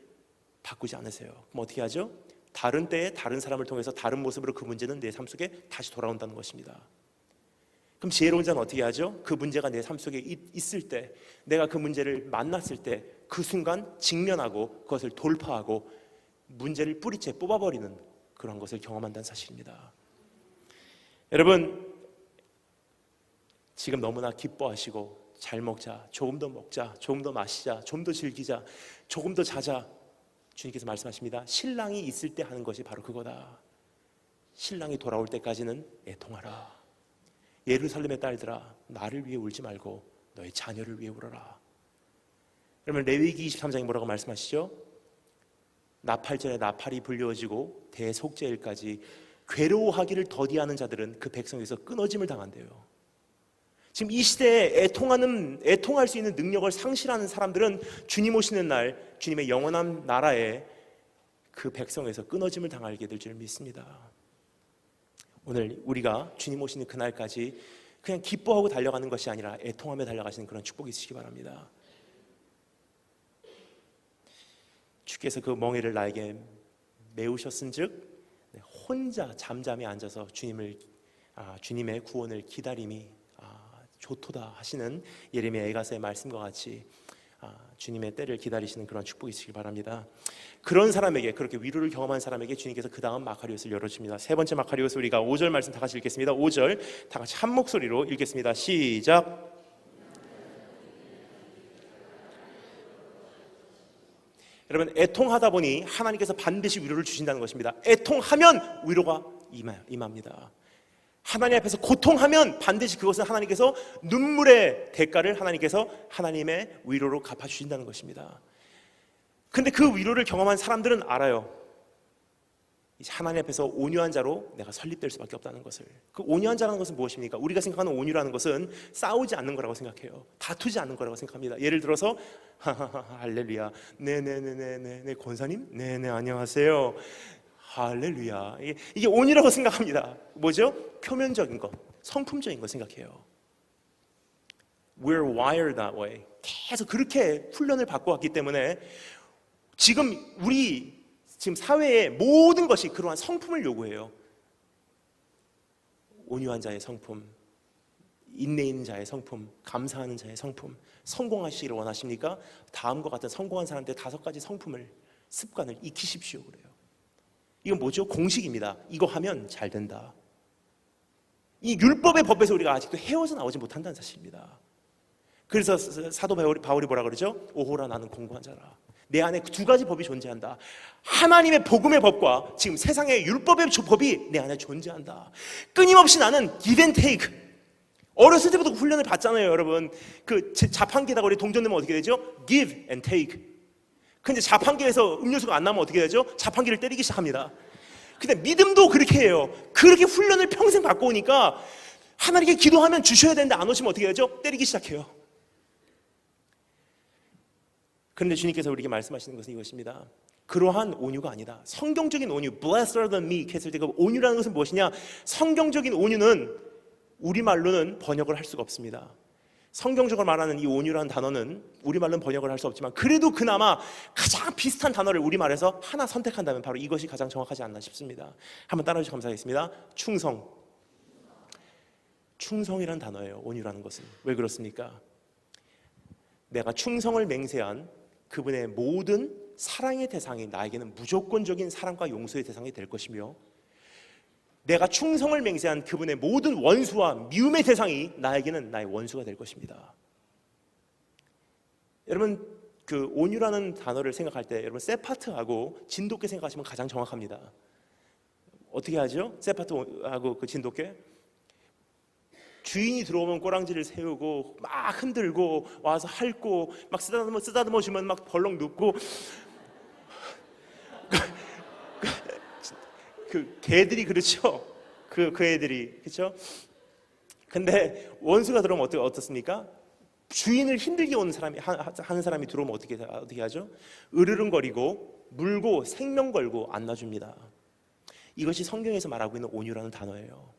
바꾸지 않으세요. 그럼 어떻게 하죠? 다른 때에 다른 사람을 통해서 다른 모습으로 그 문제는 내 삶 속에 다시 돌아온다는 것입니다. 그럼 지혜로운 자는 어떻게 하죠? 그 문제가 내 삶 속에 있을 때, 내가 그 문제를 만났을 때 그 순간 직면하고 그것을 돌파하고 문제를 뿌리째 뽑아버리는 그런 것을 경험한다는 사실입니다. 여러분, 지금 너무나 기뻐하시고 잘 먹자, 조금 더 먹자, 조금 더 마시자, 좀 더 즐기자, 조금 더 자자, 주님께서 말씀하십니다. 신랑이 있을 때 하는 것이 바로 그거다. 신랑이 돌아올 때까지는 애통하라. 예루살렘의 딸들아, 나를 위해 울지 말고 너의 자녀를 위해 울어라. 그러면 레위기 23장이 뭐라고 말씀하시죠? 나팔절에 나팔이 불려지고 대속죄일까지 괴로워하기를 더디하는 자들은 그 백성에서 끊어짐을 당한대요. 지금 이 시대에 애통할 수 있는 능력을 상실하는 사람들은 주님 오시는 날 주님의 영원한 나라에 그 백성에서 끊어짐을 당하게 될 줄 믿습니다. 오늘 우리가 주님 오시는 그날까지 그냥 기뻐하고 달려가는 것이 아니라 애통하며 달려가시는 그런 축복이 있으시기 바랍니다. 주께서 그 멍에를 나에게 메우셨은즉 혼자 잠잠히 앉아서 주님의 구원을 기다림이 좋도다 하시는 예레미야 에가서의 말씀과 같이 주님의 때를 기다리시는 그런 축복이 있으시기 바랍니다. 그런 사람에게, 그렇게 위로를 경험한 사람에게 주님께서 그 다음 마카리오스를 열어주십니다. 세 번째 마카리오스, 우리가 5절 말씀 다 같이 읽겠습니다. 5절 다 같이 한 목소리로 읽겠습니다. 시작. 여러분, 애통하다 보니 하나님께서 반드시 위로를 주신다는 것입니다. 애통하면 위로가 임합니다. 하나님 앞에서 고통하면 반드시 그것은 하나님께서 눈물의 대가를 하나님께서 하나님의 위로로 갚아주신다는 것입니다. 근데 그 위로를 경험한 사람들은 알아요. 이제 하나님 앞에서 온유한 자로 내가 설립될 수밖에 없다는 것을. 그 온유한 자라는 것은 무엇입니까? 우리가 생각하는 온유라는 것은 싸우지 않는 거라고 생각해요. 다투지 않는 거라고 생각합니다. 예를 들어서 할렐루야, 네네네네네, 권사님, 네네, 안녕하세요, 할렐루야. 이게 온유라고 생각합니다. 뭐죠? 표면적인 것, 성품적인 것 생각해요. We're wired that way. 계속 그렇게 훈련을 받고 왔기 때문에 지금 사회의 모든 것이 그러한 성품을 요구해요. 온유한 자의 성품, 인내 있는 자의 성품, 감사하는 자의 성품. 성공하시기를 원하십니까? 다음과 같은 성공한 사람한테 5가지 성품을, 습관을 익히십시오 그래요. 이건 뭐죠? 공식입니다. 이거 하면 잘 된다. 이 율법의 법에서 우리가 아직도 헤어져 나오지 못한다는 사실입니다. 그래서 사도 바울이 뭐라 그러죠? 오호라, 나는 공고한 자라. 내 안에 2가지 법이 존재한다. 하나님의 복음의 법과 지금 세상의 율법의 법이 내 안에 존재한다. 끊임없이 나는 give and take. 어렸을 때부터 훈련을 받잖아요, 여러분. 그 자판기에다가 우리 동전 넣으면 어떻게 되죠? give and take. 근데 자판기에서 음료수가 안 나면 어떻게 되죠? 자판기를 때리기 시작합니다. 근데 믿음도 그렇게 해요. 그렇게 훈련을 평생 받고 오니까 하나님께 기도하면 주셔야 되는데 안 오시면 어떻게 되죠? 때리기 시작해요. 그런데 주님께서 우리에게 말씀하시는 것은 이것입니다. 그러한 온유가 아니다. 성경적인 온유, blessed are the meek 했을 때 그 온유라는 것은 무엇이냐? 성경적인 온유는 우리말로는 번역을 할 수가 없습니다. 성경적으로 말하는 이 온유라는 단어는 우리말로는 번역을 할 수 없지만 그래도 그나마 가장 비슷한 단어를 우리말에서 하나 선택한다면 바로 이것이 가장 정확하지 않나 싶습니다. 한번 따라해 주시면 감사하겠습니다. 충성. 충성이라는 단어예요. 온유라는 것은. 왜 그렇습니까? 내가 충성을 맹세한 그분의 모든 사랑의 대상이 나에게는 무조건적인 사랑과 용서의 대상이 될 것이며, 내가 충성을 맹세한 그분의 모든 원수와 미움의 대상이 나에게는 나의 원수가 될 것입니다. 여러분, 그 온유라는 단어를 생각할 때 여러분 세파트하고 진돗개 생각하시면 가장 정확합니다. 어떻게 하죠? 세파트하고 그 진돗개? 주인이 들어오면 꼬랑지를 세우고 막 흔들고 와서 핥고 막 쓰다듬어 주면 막 벌렁 눕고 그 개들이 그렇죠. 그 애들이 그렇죠. 근데 원수가 들어오면 어떻습니까? 주인을 힘들게 오는 사람이 하는 사람이 들어오면 어떻게 하죠? 으르렁거리고 물고 생명 걸고 안 놔줍니다. 이것이 성경에서 말하고 있는 온유라는 단어예요.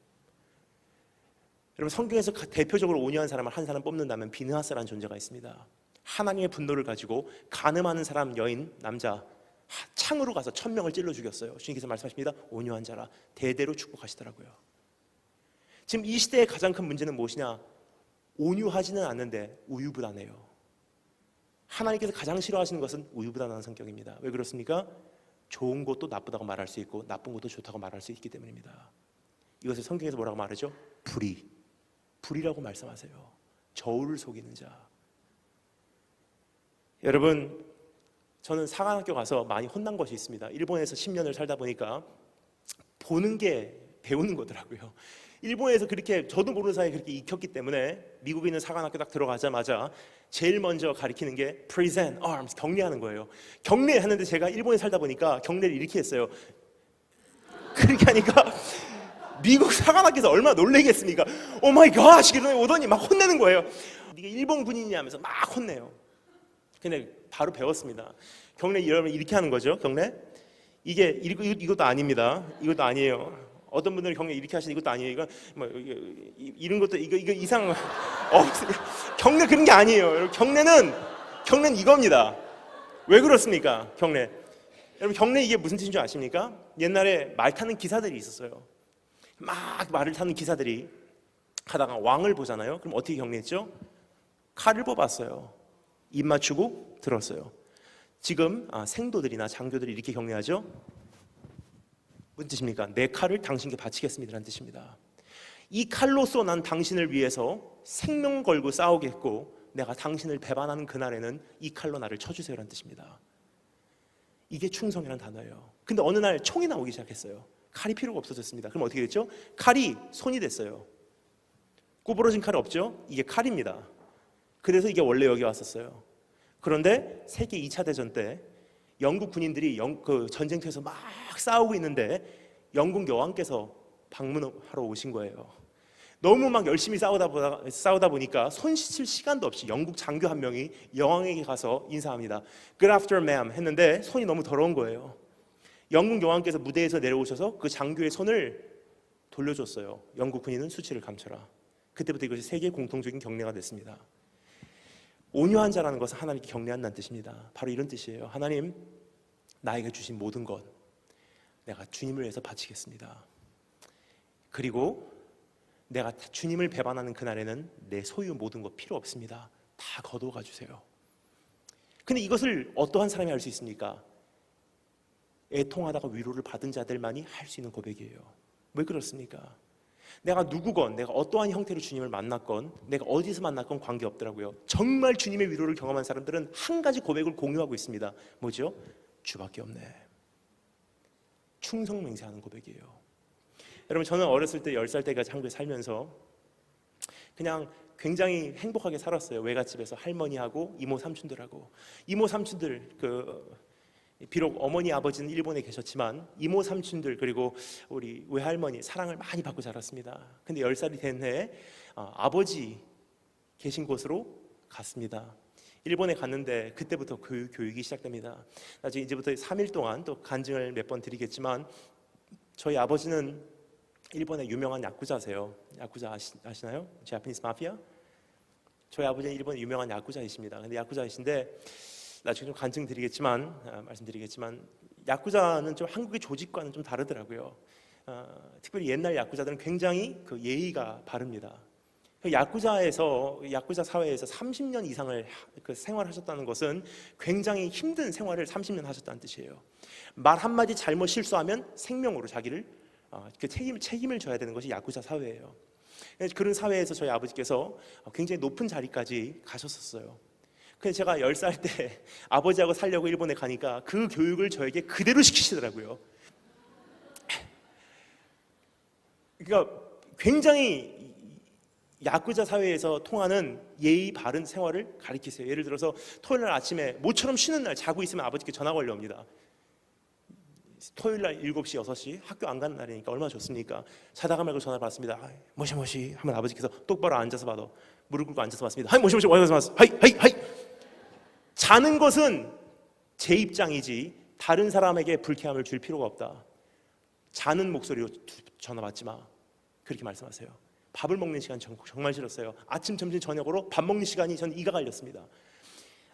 여러분, 성경에서 대표적으로 온유한 사람을 한 사람 뽑는다면 비느하스라는 존재가 있습니다. 하나님의 분노를 가지고 간음하는 사람, 여인, 남자 창으로 가서 1000명을 찔러 죽였어요. 주님께서 말씀하십니다. 온유한 자라. 대대로 축복하시더라고요. 지금 이 시대의 가장 큰 문제는 무엇이냐? 온유하지는 않는데 우유부단해요. 하나님께서 가장 싫어하시는 것은 우유부단한 성격입니다. 왜 그렇습니까? 좋은 것도 나쁘다고 말할 수 있고 나쁜 것도 좋다고 말할 수 있기 때문입니다. 이것을 성경에서 뭐라고 말하죠? 불이라고 말씀하세요. 저울을 속이는 자. 여러분, 저는 사관학교 가서 많이 혼난 것이 있습니다. 일본에서 10년을 살다 보니까 보는 게 배우는 거더라고요. 일본에서 그렇게 저도 모르는 사이에 그렇게 익혔기 때문에 미국에 있는 사관학교 딱 들어가자마자 제일 먼저 가리키는 게 present arms, 경례하는 거예요. 경례하는데 제가 일본에 살다 보니까 경례를 이렇게 했어요. 그렇게 하니까 미국 사관학교에서 얼마나 놀래겠습니까? 오 마이 갓! 이러더니 오더니 막 혼내는 거예요. 네가 일본 군인이냐 하면서 막 혼내요. 근데 바로 배웠습니다. 경례 여러분 이렇게 하는 거죠. 경례 이것도 아닙니다. 이것도 아니에요. 어떤 분들은 경례 이렇게 하시는 이것도 아니에요. 이거 뭐 이런 것도 이거 이상 경례 그런 게 아니에요. 경례는 이겁니다. 왜 그렇습니까? 경례. 여러분 경례 이게 무슨 뜻인 줄 아십니까? 옛날에 말 타는 기사들이 있었어요. 막 말을 타는 기사들이 하다가 왕을 보잖아요. 그럼 어떻게 경례했죠? 칼을 뽑았어요. 입 맞추고 들었어요. 지금 생도들이나 장교들이 이렇게 경례하죠. 무슨 뜻입니까? 내 칼을 당신께 바치겠습니다라는 뜻입니다. 이 칼로써 난 당신을 위해서 생명 걸고 싸우겠고 내가 당신을 배반하는 그날에는 이 칼로 나를 쳐주세요라는 뜻입니다. 이게 충성이라는 단어예요. 근데 어느 날 총이 나오기 시작했어요. 칼이 필요가 없어졌습니다. 그럼 어떻게 됐죠? 칼이 손이 됐어요. 구부러진 칼이 없죠? 이게 칼입니다. 그래서 이게 원래 여기 왔었어요. 그런데 세계 2차 대전 때 영국 군인들이 그 전쟁터에서 막 싸우고 있는데 영국 여왕께서 방문하러 오신 거예요. 너무 막 열심히 싸우다 보니까 손 씻을 시간도 없이 영국 장교 한 명이 여왕에게 가서 인사합니다. Good afternoon, ma'am 했는데 손이 너무 더러운 거예요. 영국 여왕께서 무대에서 내려오셔서 그 장교의 손을 돌려줬어요. 영국 군인은 수치를 감춰라. 그때부터 이것이 세계 공통적인 경례가 됐습니다. 온유한 자라는 것은 하나님께 경례한다는 뜻입니다. 바로 이런 뜻이에요. 하나님, 나에게 주신 모든 것 내가 주님을 위해서 바치겠습니다. 그리고 내가 주님을 배반하는 그날에는 내 소유 모든 것 필요 없습니다. 다 거두어가 주세요. 근데 이것을 어떠한 사람이 할 수 있습니까? 애통하다가 위로를 받은 자들만이 할 수 있는 고백이에요. 왜 그렇습니까? 내가 누구건 내가 어떠한 형태로 주님을 만났건 내가 어디서 만났건 관계없더라고요. 정말 주님의 위로를 경험한 사람들은 한 가지 고백을 공유하고 있습니다. 뭐죠? 주밖에 없네. 충성 맹세하는 고백이에요. 여러분, 저는 어렸을 때 10살 때까지 한국에 살면서 그냥 굉장히 행복하게 살았어요. 외갓집에서 할머니하고 이모 삼촌들하고. 이모 삼촌들 비록 어머니 아버지는 일본에 계셨지만 이모 삼촌들 그리고 우리 외할머니 사랑을 많이 받고 자랐습니다. 근데 10살이 된 해에 아버지 계신 곳으로 갔습니다. 일본에 갔는데 그때부터 교육이 시작됩니다. 나중에 이제부터 3일 동안 또 간증을 몇 번 드리겠지만 저희 아버지는 일본의 유명한 야쿠자세요. 야쿠자 아시나요? 자파니스 마피아? 저희 아버지는 일본의 유명한 야쿠자이십니다. 근데 야쿠자이신데 나중에 좀 말씀드리겠지만 야쿠자는 좀 한국의 조직과는 좀 다르더라고요. 특별히 옛날 야쿠자들은 굉장히 그 예의가 바릅니다. 야쿠자 사회에서 30년 이상을 생활하셨다는 것은 굉장히 힘든 생활을 30년 하셨다는 뜻이에요. 말 한마디 잘못 실수하면 생명으로 자기를 책임을 져야 되는 것이 야쿠자 사회예요. 그런 사회에서 저희 아버지께서 굉장히 높은 자리까지 가셨었어요. 그래서 제가 10살 때 아버지하고 살려고 일본에 가니까 그 교육을 저에게 그대로 시키시더라고요. 그러니까 굉장히 야쿠자 사회에서 통하는 예의 바른 생활을 가르치세요. 예를 들어서 토요일 날 아침에 모처럼 쉬는 날 자고 있으면 아버지께 전화가 걸려옵니다. 토요일날 7시, 6시 학교 안 가는 날이니까 얼마나 좋습니까? 자다가 말고 전화 받습니다. 모시모시 하면 아버지께서 똑바로 앉아서 받아. 무릎 꿇고 앉아서 받습니다. 하이 모시모시 하이 하이 하이. 자는 것은 제 입장이지 다른 사람에게 불쾌함을 줄 필요가 없다. 자는 목소리로 전화 받지 마. 그렇게 말씀하세요. 밥을 먹는 시간 정말 싫었어요. 아침, 점심, 저녁으로 밥 먹는 시간이 전 이가 갈렸습니다.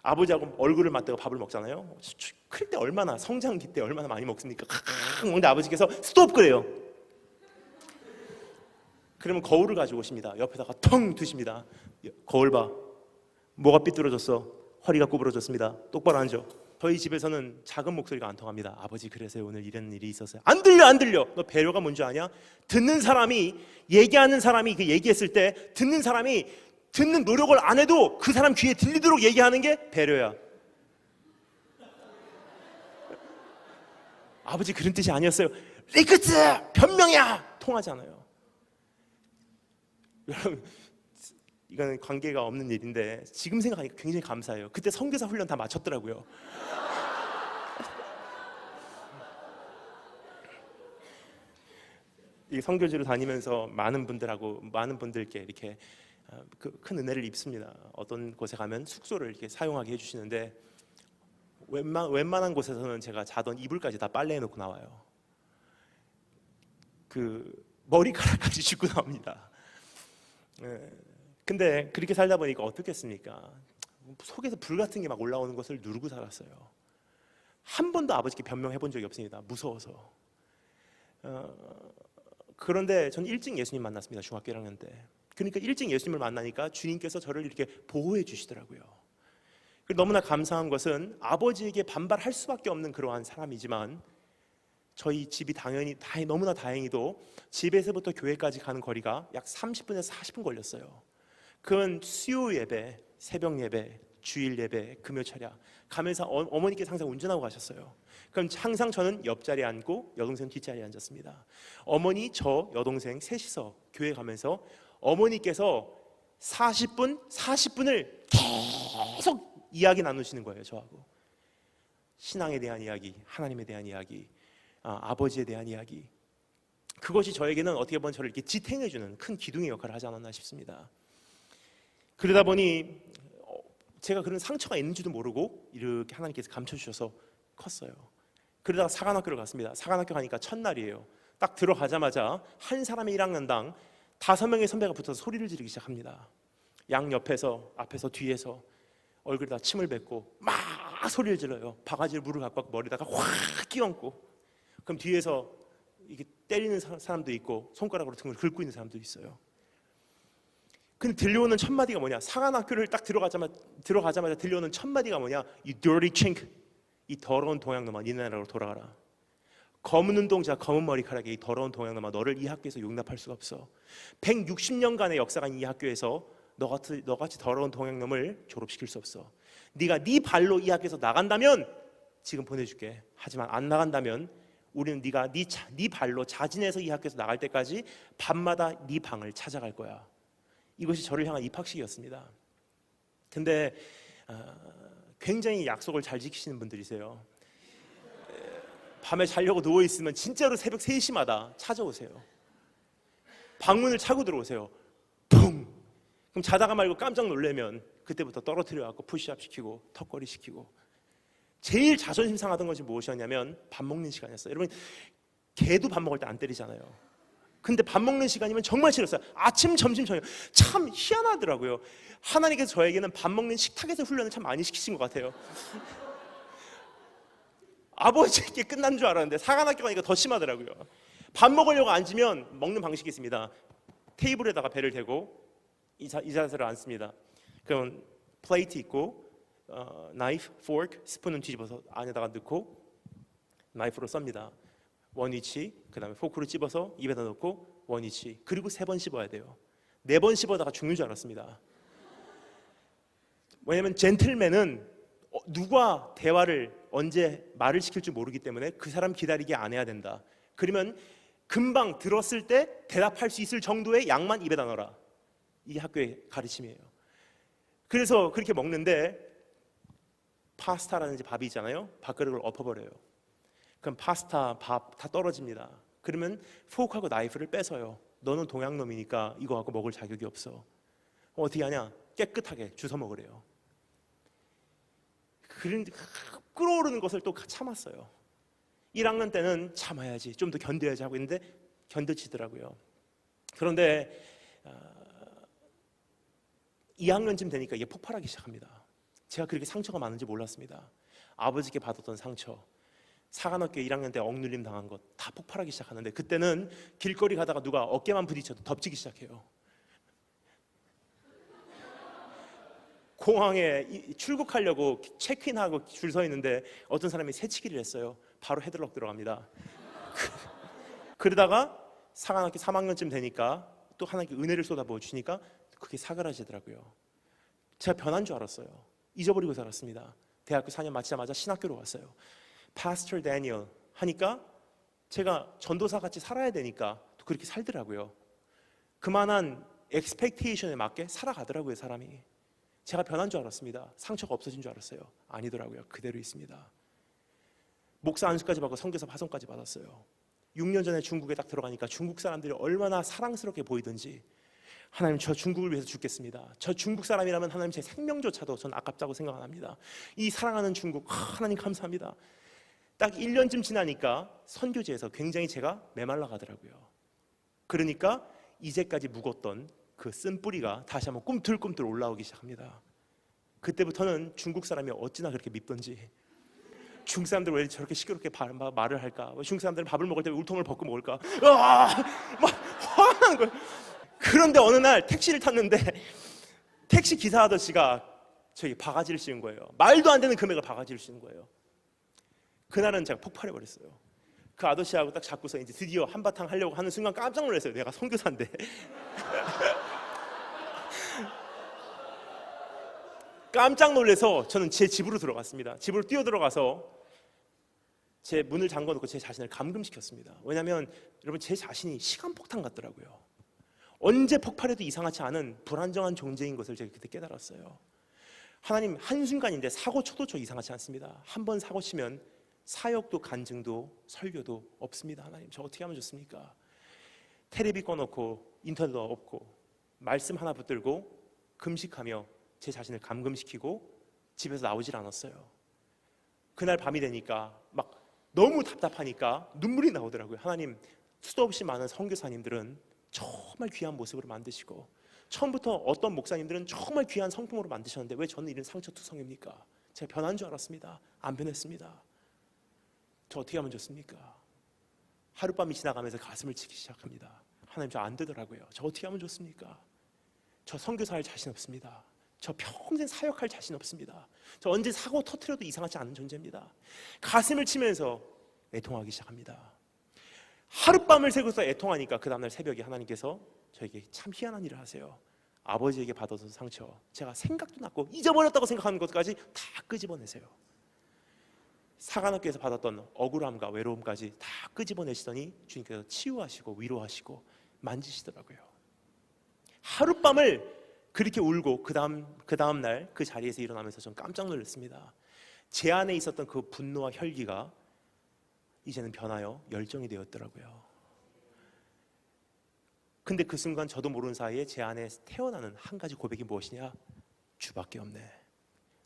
아버지하고 얼굴을 맞대고 밥을 먹잖아요. 클 때 얼마나, 성장기 때 얼마나 많이 먹습니까? 먹는데 아버지께서 스톱 그래요. 그러면 거울을 가지고 오십니다. 옆에다가 텅 두십니다. 거울 봐. 뭐가 삐뚤어졌어? 허리가 구부러졌습니다. 똑바로 앉아. 저희 집에서는 작은 목소리가 안 통합니다. 아버지 그래서요 오늘 이런 일이 있었어요. 안 들려 안 들려. 너 배려가 뭔지 아냐? 듣는 사람이, 얘기하는 사람이 그 얘기했을 때 듣는 사람이 듣는 노력을 안 해도 그 사람 귀에 들리도록 얘기하는 게 배려야. 아버지 그런 뜻이 아니었어요. 리크트 변명이야. 통하잖아요. 여러분 이거는 관계가 없는 일인데 지금 생각하니까 굉장히 감사해요. 그때 선교사 훈련 다 마쳤더라고요. 이 선교지로 다니면서 많은 분들께 이렇게 큰 은혜를 입습니다. 어떤 곳에 가면 숙소를 이렇게 사용하게 해주시는데 웬만한 곳에서는 제가 자던 이불까지 다 빨래해 놓고 나와요. 그 머리카락까지 짚고 나옵니다. 근데 그렇게 살다 보니까 어떻겠습니까? 속에서 불 같은 게 막 올라오는 것을 누르고 살았어요. 한 번도 아버지께 변명해 본 적이 없습니다. 무서워서. 그런데 전 일찍 예수님 만났습니다. 중학교 1학년 때. 그러니까 일찍 예수님을 만나니까 주님께서 저를 이렇게 보호해 주시더라고요. 그리고 너무나 감사한 것은 아버지에게 반발할 수밖에 없는 그러한 사람이지만 저희 집이 당연히 너무나 다행히도 집에서부터 교회까지 가는 거리가 약 30분에서 40분 걸렸어요. 그건 수요 예배, 새벽 예배, 주일 예배, 금요 차량 가면서 어머니께서 항상 운전하고 가셨어요. 그럼 항상 저는 옆자리에 앉고 여동생 뒷자리에 앉았습니다. 어머니, 저, 여동생 셋이서 교회 가면서 어머니께서 40분을 계속 이야기 나누시는 거예요. 저하고 신앙에 대한 이야기, 하나님에 대한 이야기, 아버지에 대한 이야기. 그것이 저에게는 어떻게 보면 저를 이렇게 지탱해주는 큰 기둥의 역할을 하지 않았나 싶습니다. 그러다 보니 제가 그런 상처가 있는지도 모르고 이렇게 하나님께서 감춰주셔서 컸어요. 그러다가 사관학교를 갔습니다. 사관학교 가니까 첫날이에요. 딱 들어가자마자 한 사람의 1학년당 5명의 선배가 붙어서 소리를 지르기 시작합니다. 양 옆에서, 앞에서, 뒤에서 얼굴에다 침을 뱉고 막 소리를 질러요. 바가지를 물을 갖고 머리다가 확 끼얹고. 그럼 뒤에서 이렇게 때리는 사람도 있고 손가락으로 등을 긁고 있는 사람도 있어요. 근데 들려오는 첫 마디가 뭐냐? 사관학교를 딱 들어가자마자 들려오는 첫 마디가 뭐냐? You dirty chink, 이 더러운 동양놈아, 네 나라로 돌아가라. 검은 눈동자, 검은 머리카락에 이 더러운 동양놈아, 너를 이 학교에서 용납할 수가 없어. 160년간의 역사가 이 학교에서 너같이 더러운 동양놈을 졸업시킬 수 없어. 네가 네 발로 이 학교에서 나간다면 지금 보내줄게. 하지만 안 나간다면 우리는 네가 네 발로 자진해서 이 학교에서 나갈 때까지 밤마다 네 방을 찾아갈 거야. 이것이 저를 향한 입학식이었습니다. 근데 굉장히 약속을 잘 지키시는 분들이세요. 밤에 자려고 누워있으면 진짜로 새벽 3시마다 찾아오세요. 방문을 차고 들어오세요. 붕! 그럼 자다가 말고 깜짝 놀라면 그때부터 떨어뜨려갖고 푸시업 시키고 턱걸이 시키고. 제일 자존심 상하던 것이 무엇이었냐면 밥 먹는 시간이었어요. 여러분 개도 밥 먹을 때 안 때리잖아요. 근데 밥 먹는 시간이면 정말 싫었어요. 아침, 점심, 저녁. 참 희한하더라고요. 하나님께서 저에게는 밥 먹는 식탁에서 훈련을 참 많이 시키신 것 같아요. 아버지께 끝난 줄 알았는데 사관학교 가니까 더 심하더라고요. 밥 먹으려고 앉으면 먹는 방식이 있습니다. 테이블에다가 배를 대고 이 자세로 앉습니다. 그럼 플레이트 있고 나이프, 포크, 스푼은 뒤집어서 안에다가 넣고 나이프로 썹니다. 원위치, 그 다음에 포크로 찝어서 입에다 넣고 원위치, 그리고 3번 씹어야 돼요. 4번 씹어다가 죽는 줄 알았습니다. 왜냐하면 젠틀맨은 누가 대화를 언제 말을 시킬지 모르기 때문에 그 사람 기다리게 안 해야 된다. 그러면 금방 들었을 때 대답할 수 있을 정도의 양만 입에다 넣어라. 이게 학교의 가르침이에요. 그래서 그렇게 먹는데 파스타라든지 밥이 있잖아요. 밥그릇을 엎어버려요. 그럼 파스타, 밥 다 떨어집니다. 그러면 포크하고 나이프를 뺏어요. 너는 동양 놈이니까 이거 갖고 먹을 자격이 없어. 어떻게 하냐? 깨끗하게 주워 먹으래요. 그런데 끓어오르는 것을 또 참았어요. 1학년 때는 참아야지, 좀 더 견뎌야지 하고 있는데 견뎌지더라고요. 그런데 2학년쯤 되니까 이게 폭발하기 시작합니다. 제가 그렇게 상처가 많은지 몰랐습니다. 아버지께 받았던 상처, 사관학교 1학년 때 억눌림 당한 것 다 폭발하기 시작하는데, 그때는 길거리 가다가 누가 어깨만 부딪혀도 덮치기 시작해요. 공항에 출국하려고 체크인하고 줄 서 있는데 어떤 사람이 새치기를 했어요. 바로 헤드럭 들어갑니다. 그러다가 사관학교 3학년쯤 되니까 또 하나님께 은혜를 쏟아부어 주니까 그게 사그라지더라고요. 제가 변한 줄 알았어요. 잊어버리고 살았습니다. 대학교 4년 마치자마자 신학교로 왔어요. 파스터 데니얼 하니까 제가 전도사 같이 살아야 되니까 또 그렇게 살더라고요. 그만한 expectation에 맞게 살아가더라고요, 사람이. 제가 변한 줄 알았습니다. 상처가 없어진 줄 알았어요. 아니더라고요. 그대로 있습니다. 목사 안수까지 받고 선교사 파송까지 받았어요. 6년 전에 중국에 딱 들어가니까 중국 사람들이 얼마나 사랑스럽게 보이든지, 하나님 저 중국을 위해서 죽겠습니다. 저 중국 사람이라면 하나님 제 생명조차도 전 아깝다고 생각 안 합니다. 이 사랑하는 중국, 하나님 감사합니다. 딱 1년쯤 지나니까 선교지에서 굉장히 제가 메말라 가더라고요. 그러니까 이제까지 묵었던 그 쓴뿌리가 다시 한번 꿈틀꿈틀 올라오기 시작합니다. 그때부터는 중국 사람이 어찌나 그렇게 밉던지, 중국 사람들 왜 저렇게 시끄럽게 말을 할까? 중국 사람들은 밥을 먹을 때 울통을 벗고 먹을까? 막 화나는 거예요. 그런데 어느 날 택시를 탔는데 택시 기사 아저씨가 저기 바가지를 씌운 거예요. 말도 안 되는 금액을 바가지를 씌운 거예요. 그날은 제가 폭발해 버렸어요. 그 아저씨하고 딱 잡고서 이제 드디어 한바탕 하려고 하는 순간 깜짝 놀랐어요. 내가 선교사인데. 깜짝 놀라서 저는 제 집으로 들어갔습니다. 집으로 뛰어 들어가서 제 문을 잠궈놓고 제 자신을 감금시켰습니다. 왜냐하면 여러분, 제 자신이 시간폭탄 같더라고요. 언제 폭발해도 이상하지 않은 불안정한 존재인 것을 제가 그때 깨달았어요. 하나님, 한순간인데 사고 쳐도 저 이상하지 않습니다. 한 번 사고 치면 사역도 간증도 설교도 없습니다. 하나님, 저 어떻게 하면 좋습니까? 테레비 꺼놓고 인터넷도 없고 말씀 하나 붙들고 금식하며 제 자신을 감금시키고 집에서 나오질 않았어요. 그날 밤이 되니까 막 너무 답답하니까 눈물이 나오더라고요. 하나님, 수도 없이 많은 선교사님들은 정말 귀한 모습으로 만드시고, 처음부터 어떤 목사님들은 정말 귀한 성품으로 만드셨는데 왜 저는 이런 상처투성입니까? 제가 변한 줄 알았습니다. 안 변했습니다. 저 어떻게 하면 좋습니까? 하룻밤이 지나가면서 가슴을 치기 시작합니다. 하나님, 저 안 되더라고요. 저 어떻게 하면 좋습니까? 저 선교사할 자신 없습니다. 저 평생 사역할 자신 없습니다. 저 언제 사고 터트려도 이상하지 않은 존재입니다. 가슴을 치면서 애통하기 시작합니다. 하룻밤을 새고서 애통하니까 그 다음날 새벽에 하나님께서 저에게 참 희한한 일을 하세요. 아버지에게 받아서 상처, 제가 생각도 났고 잊어버렸다고 생각하는 것까지 다 끄집어내세요. 사관학교에서 받았던 억울함과 외로움까지 다 끄집어내시더니 주님께서 치유하시고 위로하시고 만지시더라고요. 하룻밤을 그렇게 울고 그 다음 날 그 자리에서 일어나면서 전 깜짝 놀랐습니다. 제 안에 있었던 그 분노와 혈기가 이제는 변하여 열정이 되었더라고요. 근데 그 순간 저도 모르는 사이에 제 안에 태어나는 한 가지 고백이 무엇이냐? 주밖에 없네.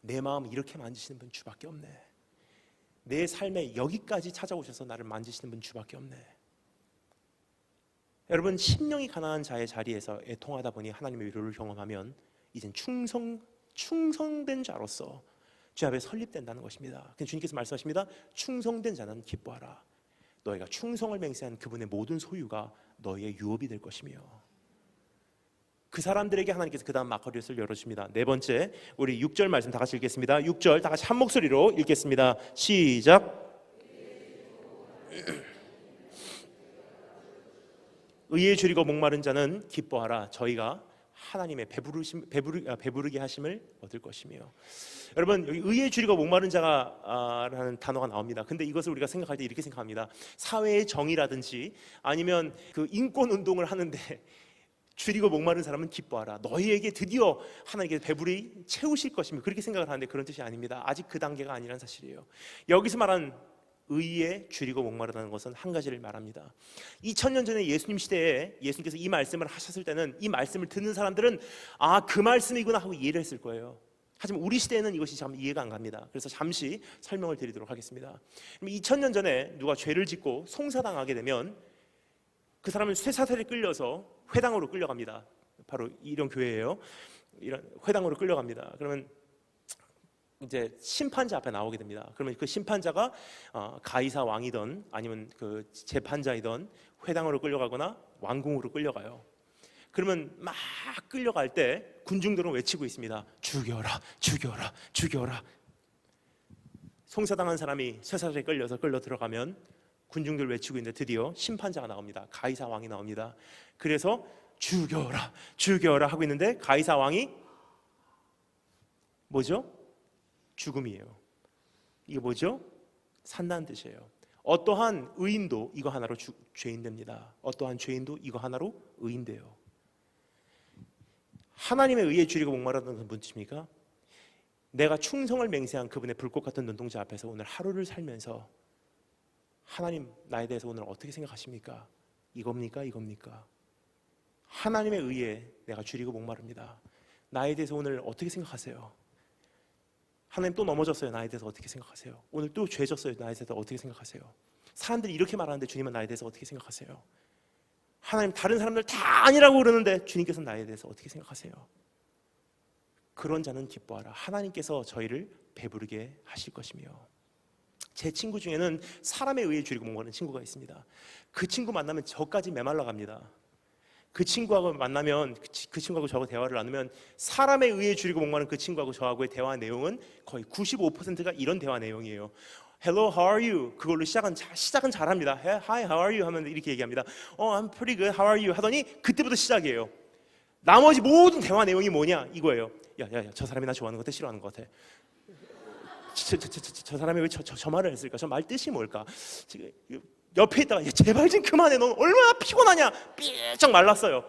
내 마음 이렇게 만지시는 분 주밖에 없네. 내 삶에 여기까지 찾아오셔서 나를 만지시는 분 주밖에 없네. 여러분, 심령이 가난한 자의 자리에서 애통하다 보니 하나님의 위로를 경험하면 이젠 충성된 자로서 주 앞에 설립된다는 것입니다. 근데 주님께서 말씀하십니다. 충성된 자는 기뻐하라. 너희가 충성을 맹세한 그분의 모든 소유가 너희의 유업이 될 것이며. 그 사람들에게 하나님께서 그 다음 막걸리를 열어줍니다. 네 번째, 우리 6절 말씀 다 같이 읽겠습니다. 6절 다 같이 한 목소리로 읽겠습니다. 시작. 의에 줄이고 목마른 자는 기뻐하라. 저희가 하나님의 배부르게 하심을 얻을 것이며. 여러분, 여기 의에 줄이고 목마른 자라는 단어가 나옵니다. 근데 이것을 우리가 생각할 때 이렇게 생각합니다. 사회의 정의라든지 아니면 그 인권 운동을 하는데 줄이고 목마른 사람은 기뻐하라. 너희에게 드디어 하나님께서 배부리 채우실 것이며, 그렇게 생각을 하는데 그런 뜻이 아닙니다. 아직 그 단계가 아니라는 사실이에요. 여기서 말한 의에 줄이고 목마르다는 것은 한 가지를 말합니다. 2000년 전에 예수님 시대에 예수님께서 이 말씀을 하셨을 때는 이 말씀을 듣는 사람들은 그 말씀이구나 하고 이해를 했을 거예요. 하지만 우리 시대에는 이것이 참 이해가 안 갑니다. 그래서 잠시 설명을 드리도록 하겠습니다. 2000년 전에 누가 죄를 짓고 송사당하게 되면 그 사람은 쇠사슬에 끌려서 회당으로 끌려갑니다. 바로 이런 교회예요. 이런 회당으로 끌려갑니다. 그러면 이제 심판자 앞에 나오게 됩니다. 그러면 그 심판자가 가이사 왕이든 아니면 그 재판자이든 회당으로 끌려가거나 왕궁으로 끌려가요. 그러면 막 끌려갈 때 군중들은 외치고 있습니다. 죽여라, 죽여라, 죽여라. 송사당한 사람이 쇠사슬에 끌려서 끌려 들어가면 군중들 외치고 있는데 드디어 심판자가 나옵니다. 가이사 왕이 나옵니다. 그래서 죽여라, 죽여라 하고 있는데 가이사 왕이 뭐죠? 죽음이에요. 이게 뭐죠? 산다는 뜻이에요. 어떠한 의인도 이거 하나로 죄인 됩니다. 어떠한 죄인도 이거 하나로 의인 돼요. 하나님의 의에 줄이고 목마르다는 것은 무슨 뜻입니까? 내가 충성을 맹세한 그분의 불꽃 같은 눈동자 앞에서 오늘 하루를 살면서 하나님 나에 대해서 오늘 어떻게 생각하십니까? 이겁니까? 이겁니까? 하나님의 의에 내가 줄이고 목마릅니다. 나에 대해서 오늘 어떻게 생각하세요? 하나님 또 넘어졌어요. 나에 대해서 어떻게 생각하세요? 오늘 또 죄졌어요. 나에 대해서 어떻게 생각하세요? 사람들이 이렇게 말하는데 주님은 나에 대해서 어떻게 생각하세요? 하나님 다른 사람들 다 아니라고 그러는데 주님께서는 나에 대해서 어떻게 생각하세요? 그런 자는 기뻐하라. 하나님께서 저희를 배부르게 하실 것이며. 제 친구 중에는 사람에 의해 줄이고 목마르는 친구가 있습니다. 그 친구 만나면 저까지 메말라 갑니다. 그 친구하고 만나면 그 친구하고 저하고 대화를 나누면 사람에 의해 줄이고 목마른 그 친구하고 저하고의 대화 내용은 거의 95%가 이런 대화 내용이에요. Hello, how are you? 그걸로 시작은 잘합니다. Hi, how are you? 하면 이렇게 얘기합니다. I'm pretty good. How are you? 하더니 그때부터 시작이에요. 나머지 모든 대화 내용이 뭐냐? 이거예요. 야, 저 사람이 나 좋아하는 것 같아? 싫어하는 것 같아? 저 사람이 왜 저 말을 했을까? 저 말 뜻이 뭘까? 지금 옆에 있다가 제발 좀 그만해. 넌 얼마나 피곤하냐? 삐쩍 말랐어요.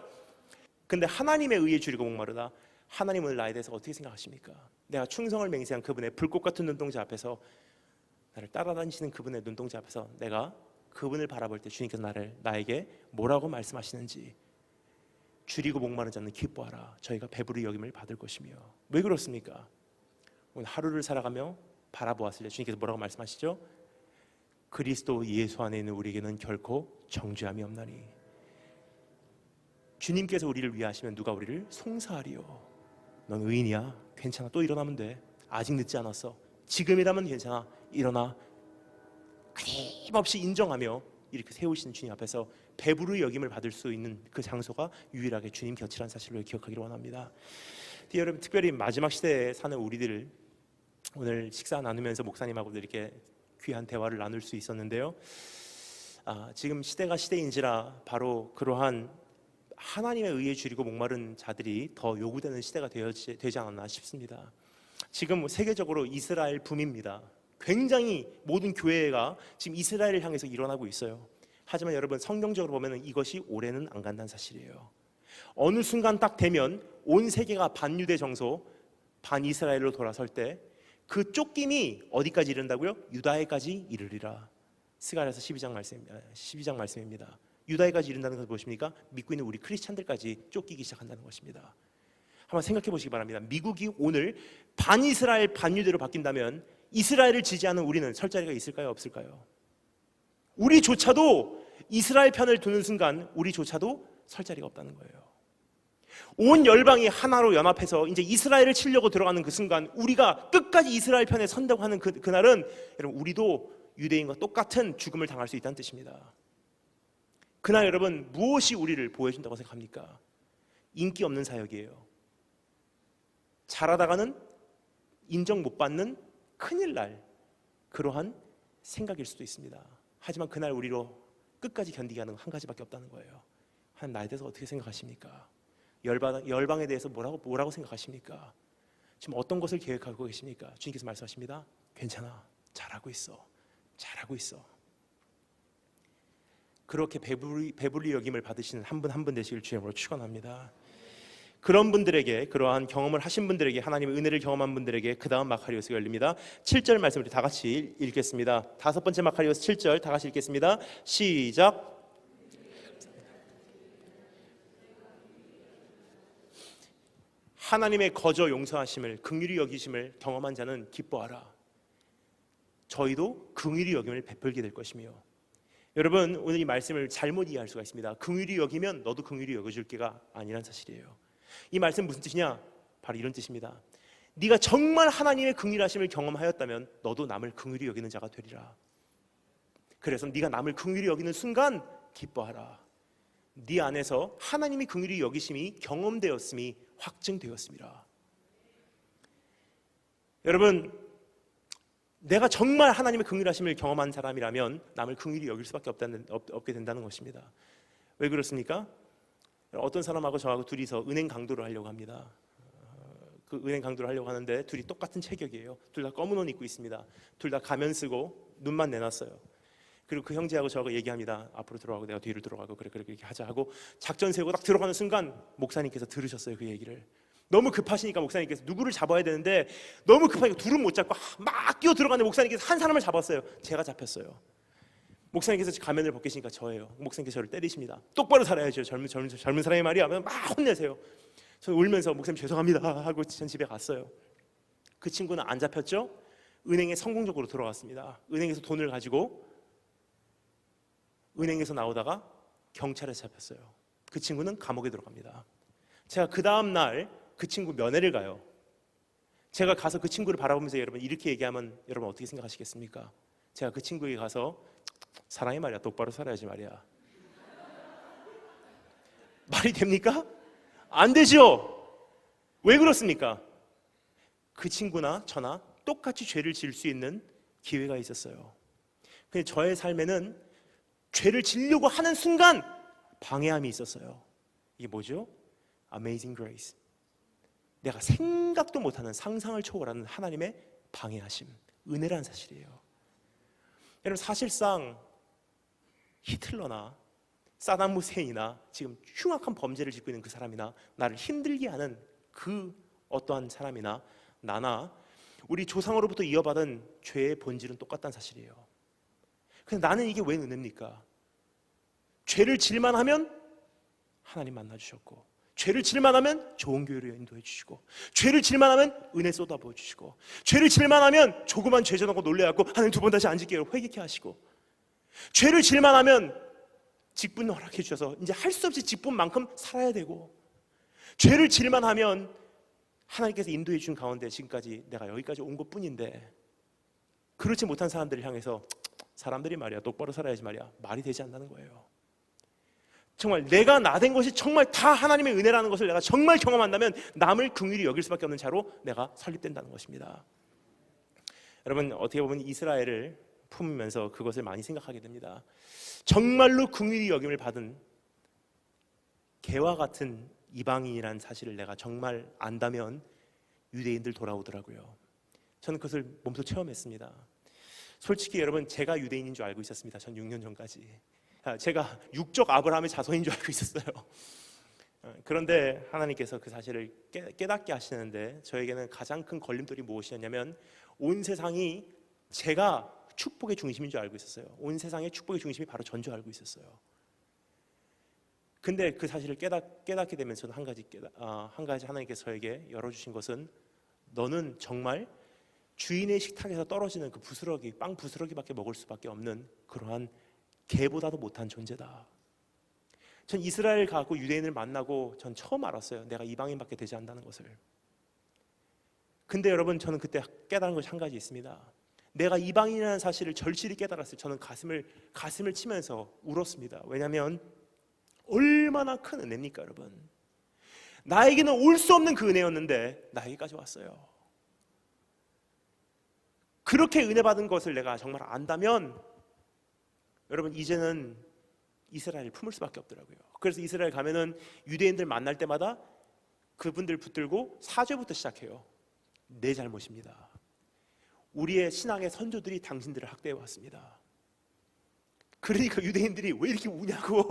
근데 하나님의 의에 줄이고 목마르다. 하나님은 나에 대해서 어떻게 생각하십니까? 내가 충성을 맹세한 그분의 불꽃 같은 눈동자 앞에서 나를 따라다니시는 그분의 눈동자 앞에서 내가 그분을 바라볼 때 주님께서 나에게 뭐라고 말씀하시는지 줄이고 목마른 자는 기뻐하라. 저희가 배부르게 여김을 받을 것이며. 왜 그렇습니까? 오늘 하루를 살아가며 바라보았을 때 주님께서 뭐라고 말씀하시죠? 그리스도 예수 안에 있는 우리에게는 결코 정죄함이 없나니. 주님께서 우리를 위하시면 누가 우리를 송사하리요. 넌 의인이야. 괜찮아. 또 일어나면 돼. 아직 늦지 않았어. 지금이라면 괜찮아. 일어나. 끊임없이 인정하며 이렇게 세우신 주님 앞에서 배부르게 여김을 받을 수 있는 그 장소가 유일하게 주님 곁이라는 사실을 기억하기를 원합니다. 여러분, 특별히 마지막 시대에 사는 우리들 오늘 식사 나누면서 목사님하고도 이렇게 귀한 대화를 나눌 수 있었는데요. 지금 시대가 시대인지라 바로 그러한 하나님의 의에 줄이고 목마른 자들이 더 요구되는 시대가 되지 않았나 싶습니다. 지금 세계적으로 이스라엘 붐입니다. 굉장히 모든 교회가 지금 이스라엘을 향해서 일어나고 있어요. 하지만 여러분, 성경적으로 보면 이것이 오래는 안 간다는 사실이에요. 어느 순간 딱 되면 온 세계가 반유대 정서, 반이스라엘로 돌아설 때 그 쫓김이 어디까지 이른다고요? 유다에까지 이르리라. 스가랴서 12장 말씀입니다. 유다에까지 이른다는 것은 무엇입니까? 믿고 있는 우리 크리스찬들까지 쫓기기 시작한다는 것입니다. 한번 생각해 보시기 바랍니다. 미국이 오늘 반이스라엘 반유대로 바뀐다면 이스라엘을 지지하는 우리는 설 자리가 있을까요? 없을까요? 우리조차도 이스라엘 편을 두는 순간 우리조차도 설 자리가 없다는 거예요. 온 열방이 하나로 연합해서 이제 이스라엘을 치려고 들어가는 그 순간 우리가 끝까지 이스라엘 편에 선다고 하는 그날은 여러분, 우리도 유대인과 똑같은 죽음을 당할 수 있다는 뜻입니다. 그날 여러분, 무엇이 우리를 보호해준다고 생각합니까? 인기 없는 사역이에요. 잘하다가는 인정 못 받는 큰일 날 그러한 생각일 수도 있습니다. 하지만 그날 우리로 끝까지 견디게 하는 한 가지밖에 없다는 거예요. 하나님 나에 대해서 어떻게 생각하십니까? 열방에 대해서 뭐라고 생각하십니까? 지금 어떤 것을 계획하고 계십니까? 주님께서 말씀하십니다. 괜찮아. 잘하고 있어. 잘하고 있어. 그렇게 배불리 여김을 받으시는 한 분 한 분 되시길 주님으로 축원합니다. 그런 분들에게, 그러한 경험을 하신 분들에게, 하나님의 은혜를 경험한 분들에게 그 다음 마카리오스가 열립니다. 7절 말씀 우리 다 같이 읽겠습니다. 다섯 번째 마카리오스 7절 다 같이 읽겠습니다. 시작. 하나님의 거저 용서하심을, 긍휼히 여기심을 경험한 자는 기뻐하라. 저희도 긍휼히 여김을 베풀게 될 것이며. 여러분, 오늘 이 말씀을 잘못 이해할 수가 있습니다. 긍휼히 여기면 너도 긍휼히 여겨줄 게가 아니란 사실이에요. 이 말씀 무슨 뜻이냐? 바로 이런 뜻입니다. 네가 정말 하나님의 긍휼하심을 경험하였다면 너도 남을 긍휼히 여기는 자가 되리라. 그래서 네가 남을 긍휼히 여기는 순간 기뻐하라. 네 안에서 하나님의 긍휼히 여기심이 경험되었음이 확증되었습니다. 여러분, 내가 정말 하나님의 긍휼하심을 경험한 사람이라면 남을 긍휼히 여길 수밖에 없게 된다는 것입니다. 왜 그렇습니까? 어떤 사람하고 저하고 둘이서 은행 강도를 하려고 합니다. 그 은행 강도를 하려고 하는데 둘이 똑같은 체격이에요. 둘 다 검은 옷 입고 있습니다. 둘 다 가면 쓰고 눈만 내놨어요. 그리고 그 형제하고 저하고 얘기합니다. 앞으로 들어가고 내가 뒤로 들어가고 그래 이렇게 하자 하고 작전 세우고 딱 들어가는 순간 목사님께서 들으셨어요. 그 얘기를. 너무 급하시니까 목사님께서 누구를 잡아야 되는데 너무 급하니까 둘은 못 잡고 막 뛰어 들어가는데 목사님께서 한 사람을 잡았어요. 제가 잡혔어요. 목사님께서 가면을 벗기시니까 저예요. 목사님께서 저를 때리십니다. 똑바로 살아야죠. 젊은 사람이 말이야. 막 혼내세요. 저 울면서 목사님 죄송합니다 하고 전 집에 갔어요. 그 친구는 안 잡혔죠. 은행에 성공적으로 들어갔습니다. 은행에서 돈을 가지고 은행에서 나오다가 경찰에 잡혔어요. 그 친구는 감옥에 들어갑니다. 제가 그 다음 날 그 친구 면회를 가요. 제가 가서 그 친구를 바라보면서 여러분 이렇게 얘기하면 여러분 어떻게 생각하시겠습니까? 제가 그 친구에게 가서 사랑이 말이야 똑바로 살아야지 말이야. 말이 됩니까? 안 되죠. 왜 그렇습니까? 그 친구나 저나 똑같이 죄를 지을 수 있는 기회가 있었어요. 근데 저의 삶에는 죄를 지으려고 하는 순간 방해함이 있었어요. 이게 뭐죠? Amazing Grace. 내가 생각도 못하는 상상을 초월하는 하나님의 방해하심, 은혜라는 사실이에요. 여러분 사실상 히틀러나 사담 후세인이나 지금 흉악한 범죄를 짓고 있는 그 사람이나 나를 힘들게 하는 그 어떠한 사람이나 나나 우리 조상으로부터 이어받은 죄의 본질은 똑같다는 사실이에요. 근데 나는 이게 왜 은혜입니까? 죄를 질만 하면 하나님 만나주셨고, 죄를 질만 하면 좋은 교회로 인도해 주시고, 죄를 질만 하면 은혜 쏟아부어 주시고, 죄를 질만 하면 조그만 죄 전하고 놀래갖고 하나님 두 번 다시 안 짓게요 회개케 하시고, 죄를 질만 하면 직분 허락해 주셔서 이제 할 수 없이 직분만큼 살아야 되고, 죄를 질만 하면 하나님께서 인도해 주신 가운데 지금까지 내가 여기까지 온 것뿐인데, 그렇지 못한 사람들을 향해서 사람들이 말이야 똑바로 살아야지 말이야 말이 되지 않는다는 거예요. 정말 내가 나 된 것이 정말 다 하나님의 은혜라는 것을 내가 정말 경험한다면 남을 긍휼히 여길 수밖에 없는 자로 내가 설립된다는 것입니다. 여러분 어떻게 보면 이스라엘을 품으면서 그것을 많이 생각하게 됩니다. 정말로 긍휼히 여김을 받은 개와 같은 이방인이라는 사실을 내가 정말 안다면 유대인들 돌아오더라고요. 저는 그것을 몸소 체험했습니다. 솔직히 여러분 제가 유대인인 줄 알고 있었습니다. 전 6년 전까지. 제가 육적 아브라함의 자손인 줄 알고 있었어요. 그런데 하나님께서 그 사실을 깨닫게 하시는데 저에게는 가장 큰 걸림돌이 무엇이었냐면 온 세상이 제가 축복의 중심인 줄 알고 있었어요. 온 세상의 축복의 중심이 바로 전 줄 알고 있었어요. 근데 그 사실을 깨닫게 되면서 한 가지 하나님께서 저에게 열어주신 것은 너는 정말 주인의 식탁에서 떨어지는 그 부스러기, 빵 부스러기밖에 먹을 수밖에 없는 그러한 개보다도 못한 존재다. 전 이스라엘 가고 유대인을 만나고 전 처음 알았어요. 내가 이방인밖에 되지 않는다는 것을. 근데 여러분 저는 그때 깨달은 것이 한 가지 있습니다. 내가 이방인이라는 사실을 절실히 깨달았어요. 저는 가슴을 치면서 울었습니다. 왜냐하면 얼마나 큰 은혜입니까 여러분. 나에게는 올 수 없는 그 은혜였는데 나에게까지 왔어요. 그렇게 은혜 받은 것을 내가 정말 안다면 여러분 이제는 이스라엘을 품을 수밖에 없더라고요. 그래서 이스라엘 가면은 유대인들 만날 때마다 그분들 붙들고 사죄부터 시작해요. 내 잘못입니다. 우리의 신앙의 선조들이 당신들을 학대해 왔습니다. 그러니까 유대인들이 왜 이렇게 우냐고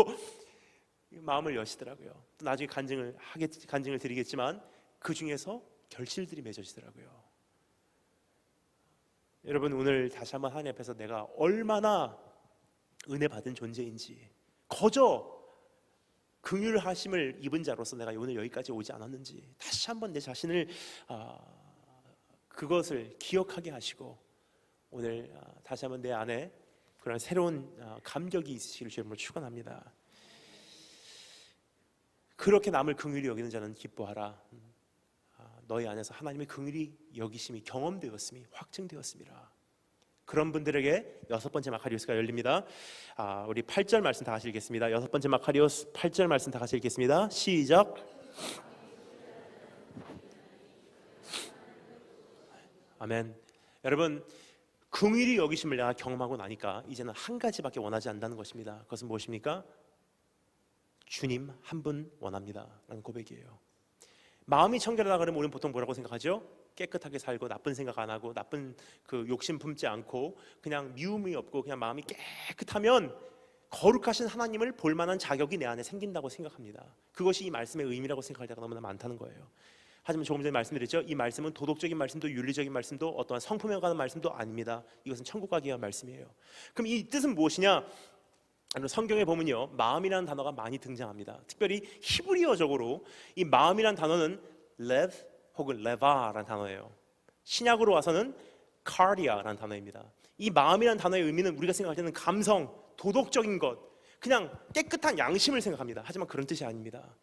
마음을 여시더라고요. 또 나중에 간증을 드리겠지만 그 중에서 결실들이 맺어지더라고요. 여러분, 오늘 다시 한번 하나님 앞에서 내가 얼마나 은혜 받은 존재인지, 거저 긍휼하심을 입은 자로서 내가 오늘 여기까지 오지 않았는지 다시 한번 내 자신을 그것을 기억하게 하시고 오늘 다시 한번 내 안에 그런 새로운 감격이 있으시기를 주님으로 축원합니다. 그렇게 남을 긍휼히 여기는 자는 기뻐하라. 너희 안에서 하나님의 긍휼히 여기심이 경험되었음이 확증되었습니다. 그런 분들에게 여섯 번째 마카리오스가 열립니다. 우리 8절 말씀 다 같이 읽겠습니다. 여섯 번째 마카리오스 8절 말씀 다 같이 읽겠습니다. 시작. 아멘. 여러분, 긍휼히 여기심을 내가 경험하고 나니까 이제는 한 가지밖에 원하지 않는다는 것입니다. 그것은 무엇입니까? 주님 한 분 원합니다 라는 고백이에요. 마음이 청결하다 그러면 우리는 보통 뭐라고 생각하죠? 깨끗하게 살고 나쁜 생각 안 하고 나쁜 그 욕심 품지 않고 그냥 미움이 없고 그냥 마음이 깨끗하면 거룩하신 하나님을 볼 만한 자격이 내 안에 생긴다고 생각합니다. 그것이 이 말씀의 의미라고 생각할 때가 너무나 많다는 거예요. 하지만 조금 전에 말씀드렸죠. 이 말씀은 도덕적인 말씀도 윤리적인 말씀도 어떠한 성품에 관한 말씀도 아닙니다. 이것은 천국 가기 위한 말씀이에요. 그럼 이 뜻은 무엇이냐? 성경에 보면요, 마음이라는 단어가 많이 등장합니다. 특별히 히브리어적으로 이 마음이라는 단어는 lev 혹은 leva라는 단어예요. 신약으로 와서는 cardia라는 단어입니다. 이 마음이라는 단어의 의미는 우리가 생각할 때는 감성, 도덕적인 것, 그냥 깨끗한 양심을 생각합니다. 하지만 그런 뜻이 아닙니다.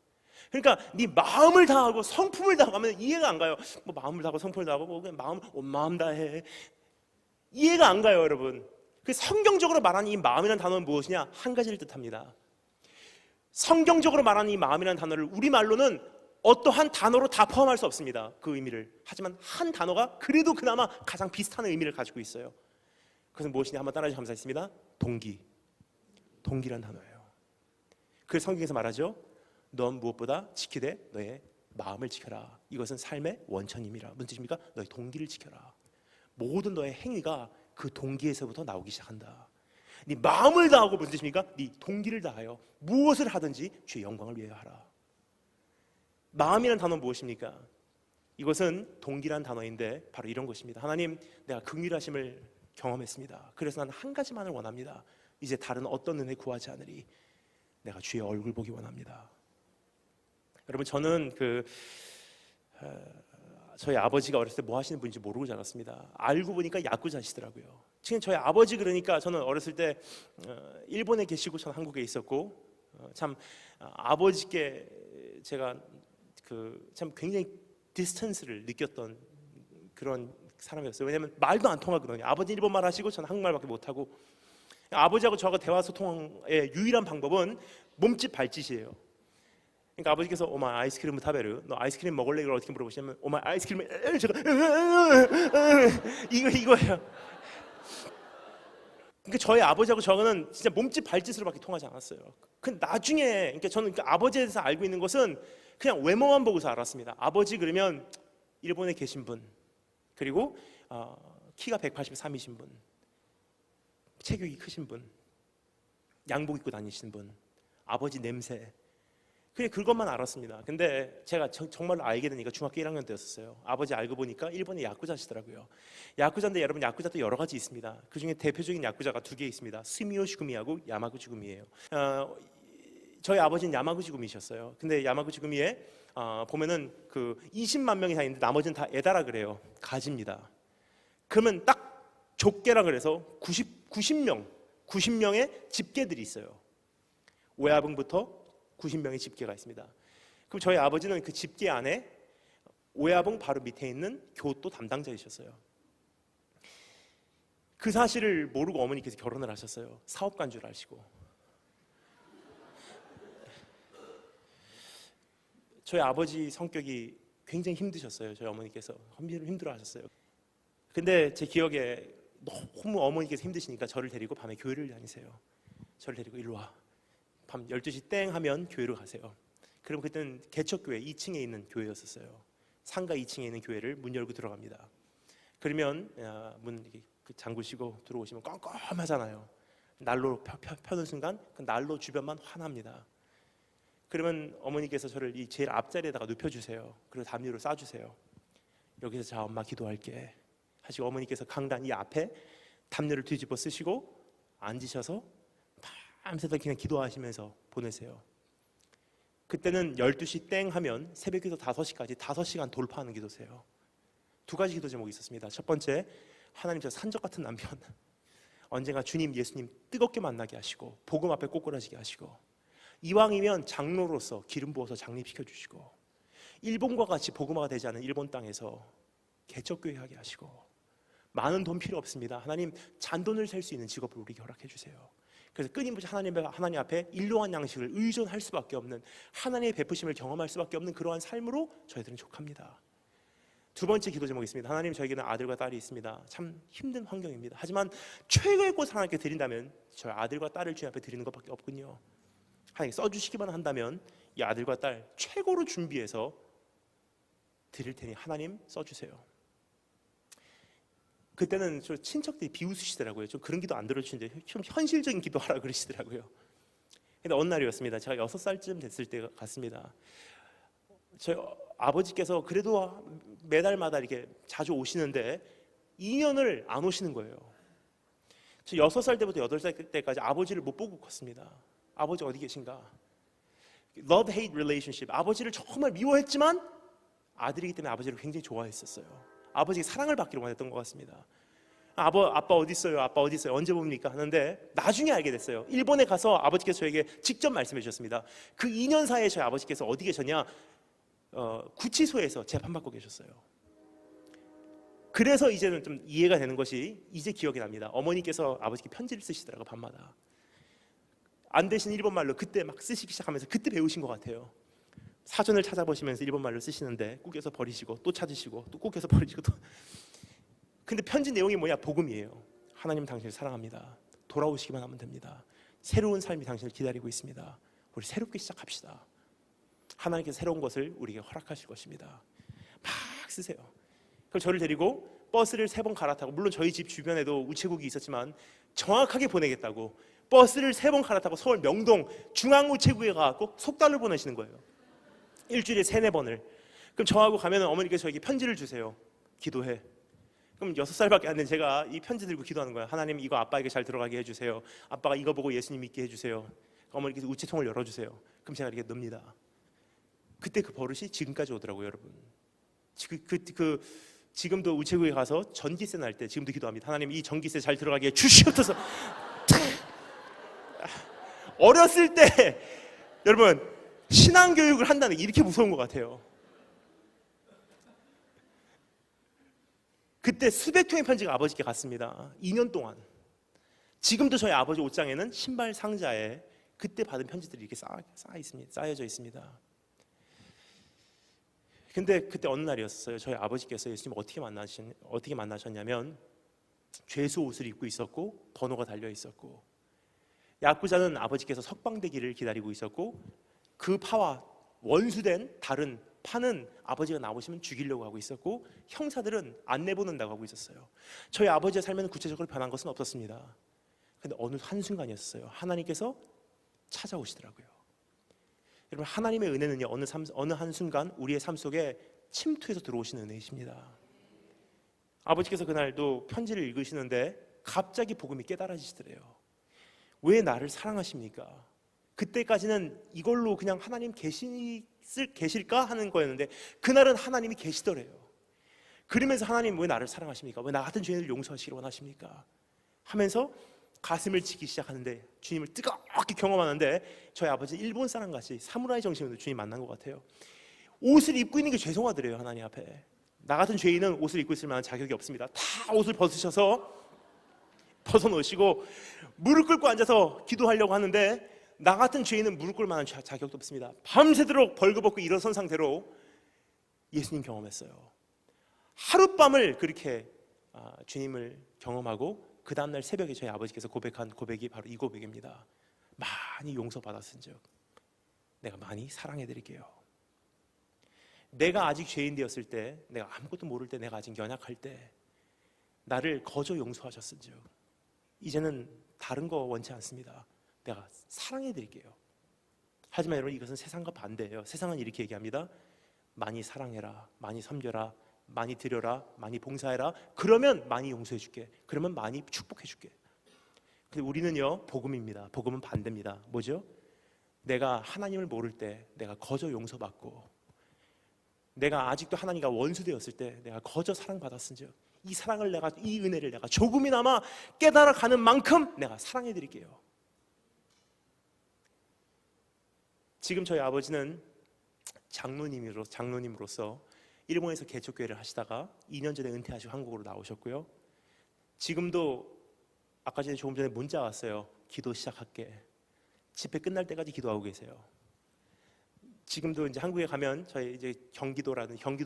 그러니까 네 마음을 다하고 성품을 다하면 이해가 안 가요. 뭐 마음을 다하고 성품을 다하고 뭐 그냥 마음 온 마음 다해, 이해가 안 가요, 여러분. 그 성경적으로 말하는 이 마음이라는 단어는 무엇이냐? 한 가지를 뜻합니다. 성경적으로 말하는 이 마음이라는 단어를 우리말로는 어떠한 단어로 다 포함할 수 없습니다. 그 의미를. 하지만 한 단어가 그래도 그나마 가장 비슷한 의미를 가지고 있어요. 그것은 무엇이냐? 한번 따라해 주시면 감사하겠습니다. 동기란 단어예요. 그래서 성경에서 말하죠. 넌 무엇보다 지키되 너의 마음을 지켜라. 이것은 삶의 원천임이라. 무슨 뜻입니까? 너의 동기를 지켜라. 모든 너의 행위가 그 동기에서부터 나오기 시작한다. 네 마음을 다하고 무슨 뜻입니까? 네 동기를 다하여 무엇을 하든지 주의 영광을 위하여 하라. 마음이라는 단어는 무엇입니까? 이것은 동기란 단어인데 바로 이런 것입니다. 하나님, 내가 긍휼하심을 경험했습니다. 그래서 나는 한 가지만을 원합니다. 이제 다른 어떤 은혜 구하지 않으리. 내가 주의 얼굴 보기 원합니다. 여러분, 저는 저희 아버지가 어렸을 때 뭐 하시는 분인지 모르고 자랐습니다. 알고 보니까 야구자시더라고요. 지금 저희 아버지, 그러니까 저는 어렸을 때 일본에 계시고 저는 한국에 있었고 참 아버지께 제가 참 굉장히 디스턴스를 느꼈던 그런 사람이었어요. 왜냐하면 말도 안 통하거든요. 아버지 일본말 하시고 저는 한국말밖에 못하고, 아버지하고 저하고 대화 소통의 유일한 방법은 몸짓 발짓이에요. 그러니까 아버지께서 오마 아이스크림 타베르, 너 아이스크림 먹을래? 이걸 어떻게 물어보시냐면 오마 아이스크림, 제가 이거예요. 그러니까 저희 아버지하고 저는 진짜 몸짓 발짓으로밖에 통하지 않았어요. 그 나중에, 그러니까 저는 그 아버지에 대해서 알고 있는 것은 그냥 외모만 보고서 알았습니다. 아버지 그러면 일본에 계신 분, 그리고 키가 183이신 분, 체격이 크신 분, 양복 입고 다니시는 분, 아버지 냄새, 그냥 그것만 알았습니다. 근데 제가 정말로 알게 되니까 중학교 1학년 때였어요. 아버지 알고 보니까 일본의 야쿠자시더라고요. 야쿠자인데 여러분, 야쿠자도 여러 가지 있습니다. 그 중에 대표적인 야쿠자가 두 개 있습니다. 스미오시구미하고 야마구치구미예요. 저희 아버지는 야마구치구미셨어요. 근데 야마구치구미에 보면은 그 20만 명이 다 있는데 나머지는 다 에다라 그래요. 가지입니다. 그러면 딱 족계라 그래서 90명의 집계들이 있어요. 오야붕부터 90명의 집계가 있습니다. 그럼 저희 아버지는 그 집계 안에 오야붕 바로 밑에 있는 교토 담당자이셨어요. 그 사실을 모르고 어머니께서 결혼을 하셨어요. 사업가인 줄 아시고. 저희 아버지 성격이 굉장히 힘드셨어요. 저희 어머니께서 힘들어 하셨어요. 근데 제 기억에 너무 어머니께서 힘드시니까 저를 데리고 밤에 교회를 다니세요. 저를 데리고 일로 와. 밤 12시 땡 하면 교회로 가세요. 그럼 그때는 개척교회 2층에 있는 교회였었어요. 상가 2층에 있는 교회를 문 열고 들어갑니다. 그러면 문 이렇게 잠그시고 들어오시면 껌껌하잖아요. 난로 펴는 순간 그 난로 주변만 환합니다. 그러면 어머니께서 저를 이 제일 앞자리에다가 눕혀주세요. 그리고 담요를 싸주세요. 여기서 자 엄마 기도할게 하시고 어머니께서 강단 이 앞에 담요를 뒤집어 쓰시고 앉으셔서 밤새도록 그냥 기도하시면서 보내세요. 그때는 12시 땡 하면 새벽 기도 5시까지 5시간 돌파하는 기도세요. 두 가지 기도 제목이 있었습니다. 첫 번째, 하나님 저 산적 같은 남편 언젠가 주님 예수님 뜨겁게 만나게 하시고 복음 앞에 꼬꾸라지게 하시고 이왕이면 장로로서 기름 부어서 장립시켜 주시고 일본과 같이 복음화가 되지 않은 일본 땅에서 개척교회 하게 하시고 많은 돈 필요 없습니다. 하나님 잔돈을 셀 수 있는 직업을 우리에게 허락해 주세요. 그래서 끊임없이 하나님 앞에 일용한 양식을 의존할 수밖에 없는 하나님의 베푸심을 경험할 수밖에 없는 그러한 삶으로 저희들은 족합니다. 두 번째 기도 제목이 있습니다. 하나님 저에게는 아들과 딸이 있습니다. 참 힘든 환경입니다. 하지만 최고의 꽃을 하나님께 드린다면 저희 아들과 딸을 주님 앞에 드리는 것밖에 없군요. 하나님 써주시기만 한다면 이 아들과 딸 최고로 준비해서 드릴 테니 하나님 써주세요. 그때는 저 친척들이 비웃으시더라고요. 좀 그런 기도 안 들어주시는데 좀 현실적인 기도하라 그러시더라고요. 근데 어느 날이었습니다. 제가 6살쯤 됐을 때 같습니다. 저희 아버지께서 그래도 매달마다 이렇게 자주 오시는데 2년을 안 오시는 거예요. 저 6살 때부터 8살 때까지 아버지를 못 보고 컸습니다. 아버지 어디 계신가? Love-hate relationship. 아버지를 정말 미워했지만 아들이기 때문에 아버지를 굉장히 좋아했었어요. 아버지에게 사랑을 받기로만 했던 것 같습니다. 아빠 어디 있어요? 아빠 어디 있어요? 언제 봅니까? 하는데 나중에 알게 됐어요. 일본에 가서 아버지께서 저에게 직접 말씀해 주셨습니다. 그 2년 사이에 저희 아버지께서 어디 계셨냐? 구치소에서 재판받고 계셨어요. 그래서 이제는 좀 이해가 되는 것이 이제 기억이 납니다. 어머니께서 아버지께 편지를 쓰시더라고요. 밤마다. 안 되신 일본말로 그때 막 쓰시기 시작하면서 그때 배우신 것 같아요. 사전을 찾아보시면서 일본말로 쓰시는데 꾸겨서 버리시고 또 찾으시고 또 꾸겨서 버리시고 또. 근데 편지 내용이 뭐냐? 복음이에요. 하나님 당신을 사랑합니다. 돌아오시기만 하면 됩니다. 새로운 삶이 당신을 기다리고 있습니다. 우리 새롭게 시작합시다. 하나님께서 새로운 것을 우리에게 허락하실 것입니다. 막 쓰세요. 그럼 저를 데리고 버스를 3번 갈아타고, 물론 저희 집 주변에도 우체국이 있었지만 정확하게 보내겠다고 버스를 3번 갈아타고 서울 명동 중앙우체국에 가서 속달을 보내시는 거예요. 일주일에 3-4번을. 그럼 저하고 가면 어머니께서 저에게 편지를 주세요. 기도해. 그럼 6살밖에 안 된 제가 이 편지 들고 기도하는 거예요. 하나님 이거 아빠에게 잘 들어가게 해주세요. 아빠가 이거 보고 예수님 믿게 해주세요. 어머니께서 우체통을 열어주세요. 그럼 제가 이렇게 넣습니다. 그때 그 버릇이 지금까지 오더라고요, 여러분. 지금도 우체국에 가서 전기세 날 때 지금도 기도합니다. 하나님 이 전기세 잘 들어가게 해주시옵소서. 어렸을 때 여러분 신앙교육을 한다는 게 이렇게 무서운 것 같아요. 그때 수백 통의 편지가 아버지께 갔습니다. 2년 동안. 지금도 저희 아버지 옷장에는 신발 상자에 그때 받은 편지들이 이렇게 쌓여져 있습니다. 근데 그때 어느 날이었어요. 저희 아버지께서 예수님 어떻게 만나셨냐면 죄수 옷을 입고 있었고 번호가 달려 있었고, 야쿠자는 아버지께서 석방되기를 기다리고 있었고, 그 파와 원수된 다른 파는 아버지가 나오시면 죽이려고 하고 있었고, 형사들은 안 내보낸다고 하고 있었어요. 저희 아버지의 삶에는 구체적으로 변한 것은 없었습니다. 근데 어느 한순간이었어요. 하나님께서 찾아오시더라고요. 여러분, 하나님의 은혜는요, 어느 한순간 우리의 삶 속에 침투해서 들어오시는 은혜이십니다. 아버지께서 그날도 편지를 읽으시는데 갑자기 복음이 깨달아지시더래요. 왜 나를 사랑하십니까? 그때까지는 이걸로 그냥 하나님 계실까 하는 거였는데 그날은 하나님이 계시더래요. 그러면서 하나님 왜 나를 사랑하십니까? 왜 나 같은 죄인을 용서하시기를 원하십니까? 하면서 가슴을 치기 시작하는데 주님을 뜨겁게 경험하는데 저희 아버지 일본 사람같이 사무라이 정신으로 주님 만난 것 같아요. 옷을 입고 있는 게 죄송하더래요. 하나님 앞에 나 같은 죄인은 옷을 입고 있을 만한 자격이 없습니다. 다 옷을 벗어놓으시고 무릎 꿇고 앉아서 기도하려고 하는데 나 같은 죄인은 무릎 꿇을 만한 자격도 없습니다. 밤새도록 벌거벗고 일어선 상태로 예수님 경험했어요. 하룻밤을 그렇게 주님을 경험하고 그 다음날 새벽에 저희 아버지께서 고백한 고백이 바로 이 고백입니다. 많이 용서받았은즉 내가 많이 사랑해드릴게요. 내가 아직 죄인 되었을 때, 내가 아무것도 모를 때, 내가 아직 연약할 때 나를 거저 용서하셨은즉 이제는 다른 거 원치 않습니다. 내가 사랑해드릴게요. 하지만 여러분, 이것은 세상과 반대예요. 세상은 이렇게 얘기합니다. 많이 사랑해라, 많이 섬겨라, 많이 드려라, 많이 봉사해라. 그러면 많이 용서해 줄게. 그러면 많이 축복해 줄게. 근데 우리는요, 복음입니다. 복음은 반대입니다. 뭐죠? 내가 하나님을 모를 때 내가 거저 용서받고, 내가 아직도 하나님과 원수되었을 때 내가 거저 사랑받았은즉 이 사랑을 내가, 이 은혜를 내가 조금이나마 깨달아가는 만큼 내가 사랑해 드릴게요. 지금 저희 아버지는 장로님으로서 일본에서 개척교회를 하시다가 2년 전에 은퇴하시고 한국으로 나오셨고요. 지금도 아까 전에 조금 전에 문자 왔어요. 기도 시작할게. 집회 끝날 때까지 기도하고 계세요. 지금도 이제 한국에 가면 저희 이제 경기도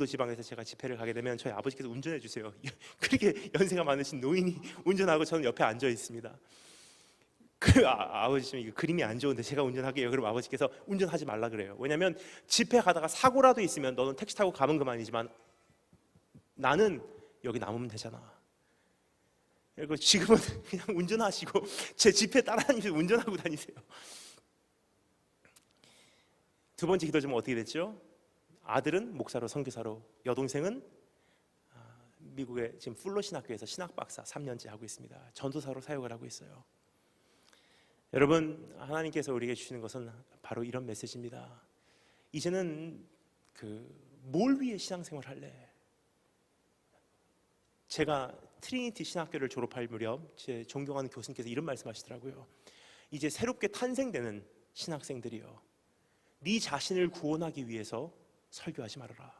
지방에서 제가 집회를 가게 되면 저희 아버지께서 운전해 주세요. 그렇게 연세가 많으신 노인이 운전하고 저는 옆에 앉아 있습니다. 아버지 지금 그림이 안 좋은데 제가 운전하게요. 그럼 아버지께서 운전하지 말라 그래요. 왜냐하면 집회 가다가 사고라도 있으면 너는 택시 타고 가면 그만이지만 나는 여기 남으면 되잖아. 그리고 지금은 그냥 운전하시고 제 집회 따라다니면서 운전하고 다니세요. 두 번째 기도 제목은 어떻게 됐죠? 아들은 목사로 선교사로, 여동생은 미국의 지금 풀러 신학교에서 신학박사 3년째 하고 있습니다. 전도사로 사역을 하고 있어요. 여러분, 하나님께서 우리에게 주시는 것은 바로 이런 메시지입니다. 이제는 뭘 위해 신앙생활 할래? 제가 트리니티 신학교를 졸업할 무렵 제 존경하는 교수님께서 이런 말씀하시더라고요. 이제 새롭게 탄생되는 신학생들이요, 네 자신을 구원하기 위해서 설교하지 말아라.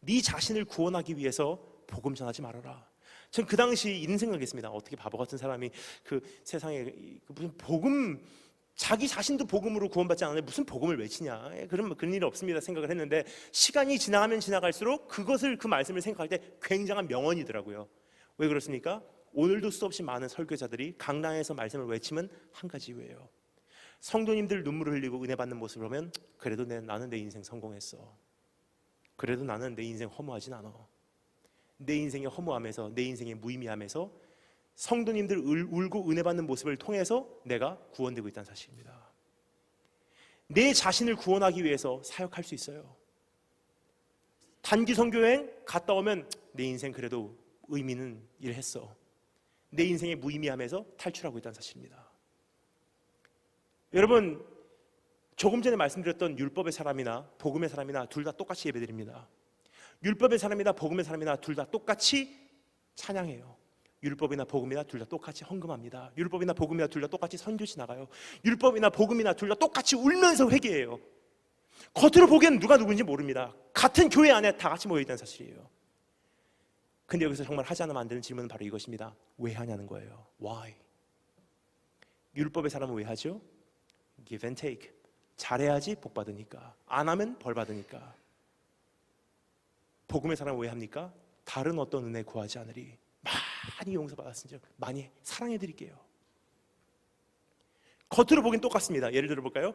네 자신을 구원하기 위해서 복음 전하지 말아라. 전 그 당시 이런 생각했습니다. 어떻게 바보 같은 사람이 그 세상에 무슨 복음, 자기 자신도 복음으로 구원받지 않았는데 무슨 복음을 외치냐, 그런 일 없습니다 생각을 했는데, 시간이 지나가면 지나갈수록 그 말씀을 생각할 때 굉장한 명언이더라고요. 왜 그렇습니까? 오늘도 수없이 많은 설교자들이 강당에서 말씀을 외치면 한 가지 이유예요. 성도님들 눈물을 흘리고 은혜 받는 모습을 보면 그래도 나는 내 인생 성공했어. 그래도 나는 내 인생 허무하진 않아. 내 인생의 허무함에서, 내 인생의 무의미함에서 성도님들 울고 은혜 받는 모습을 통해서 내가 구원되고 있다는 사실입니다. 내 자신을 구원하기 위해서 사역할 수 있어요. 단기 선교여행 갔다 오면 내 인생 그래도 의미는 일했어. 내 인생의 무의미함에서 탈출하고 있다는 사실입니다. 여러분, 조금 전에 말씀드렸던 율법의 사람이나 복음의 사람이나 둘 다 똑같이 예배드립니다. 율법의 사람이나 복음의 사람이나 둘 다 똑같이 찬양해요. 율법이나 복음이나 둘 다 똑같이 헌금합니다. 율법이나 복음이나 둘 다 똑같이 선교지 나가요. 율법이나 복음이나 둘 다 똑같이 울면서 회개해요. 겉으로 보기에는 누가 누군지 모릅니다. 같은 교회 안에 다 같이 모여있다는 사실이에요. 근데 여기서 정말 하지 않으면 안 되는 질문은 바로 이것입니다. 왜 하냐는 거예요. Why? 율법의 사람은 왜 하죠? Give and take. 잘해야지 복 받으니까, 안 하면 벌 받으니까. 복음의 사람은 왜 합니까? 다른 어떤 은혜 구하지 않으리. 많이 용서받았은즉 많이 사랑해 드릴게요. 겉으로 보기엔 똑같습니다. 예를 들어 볼까요?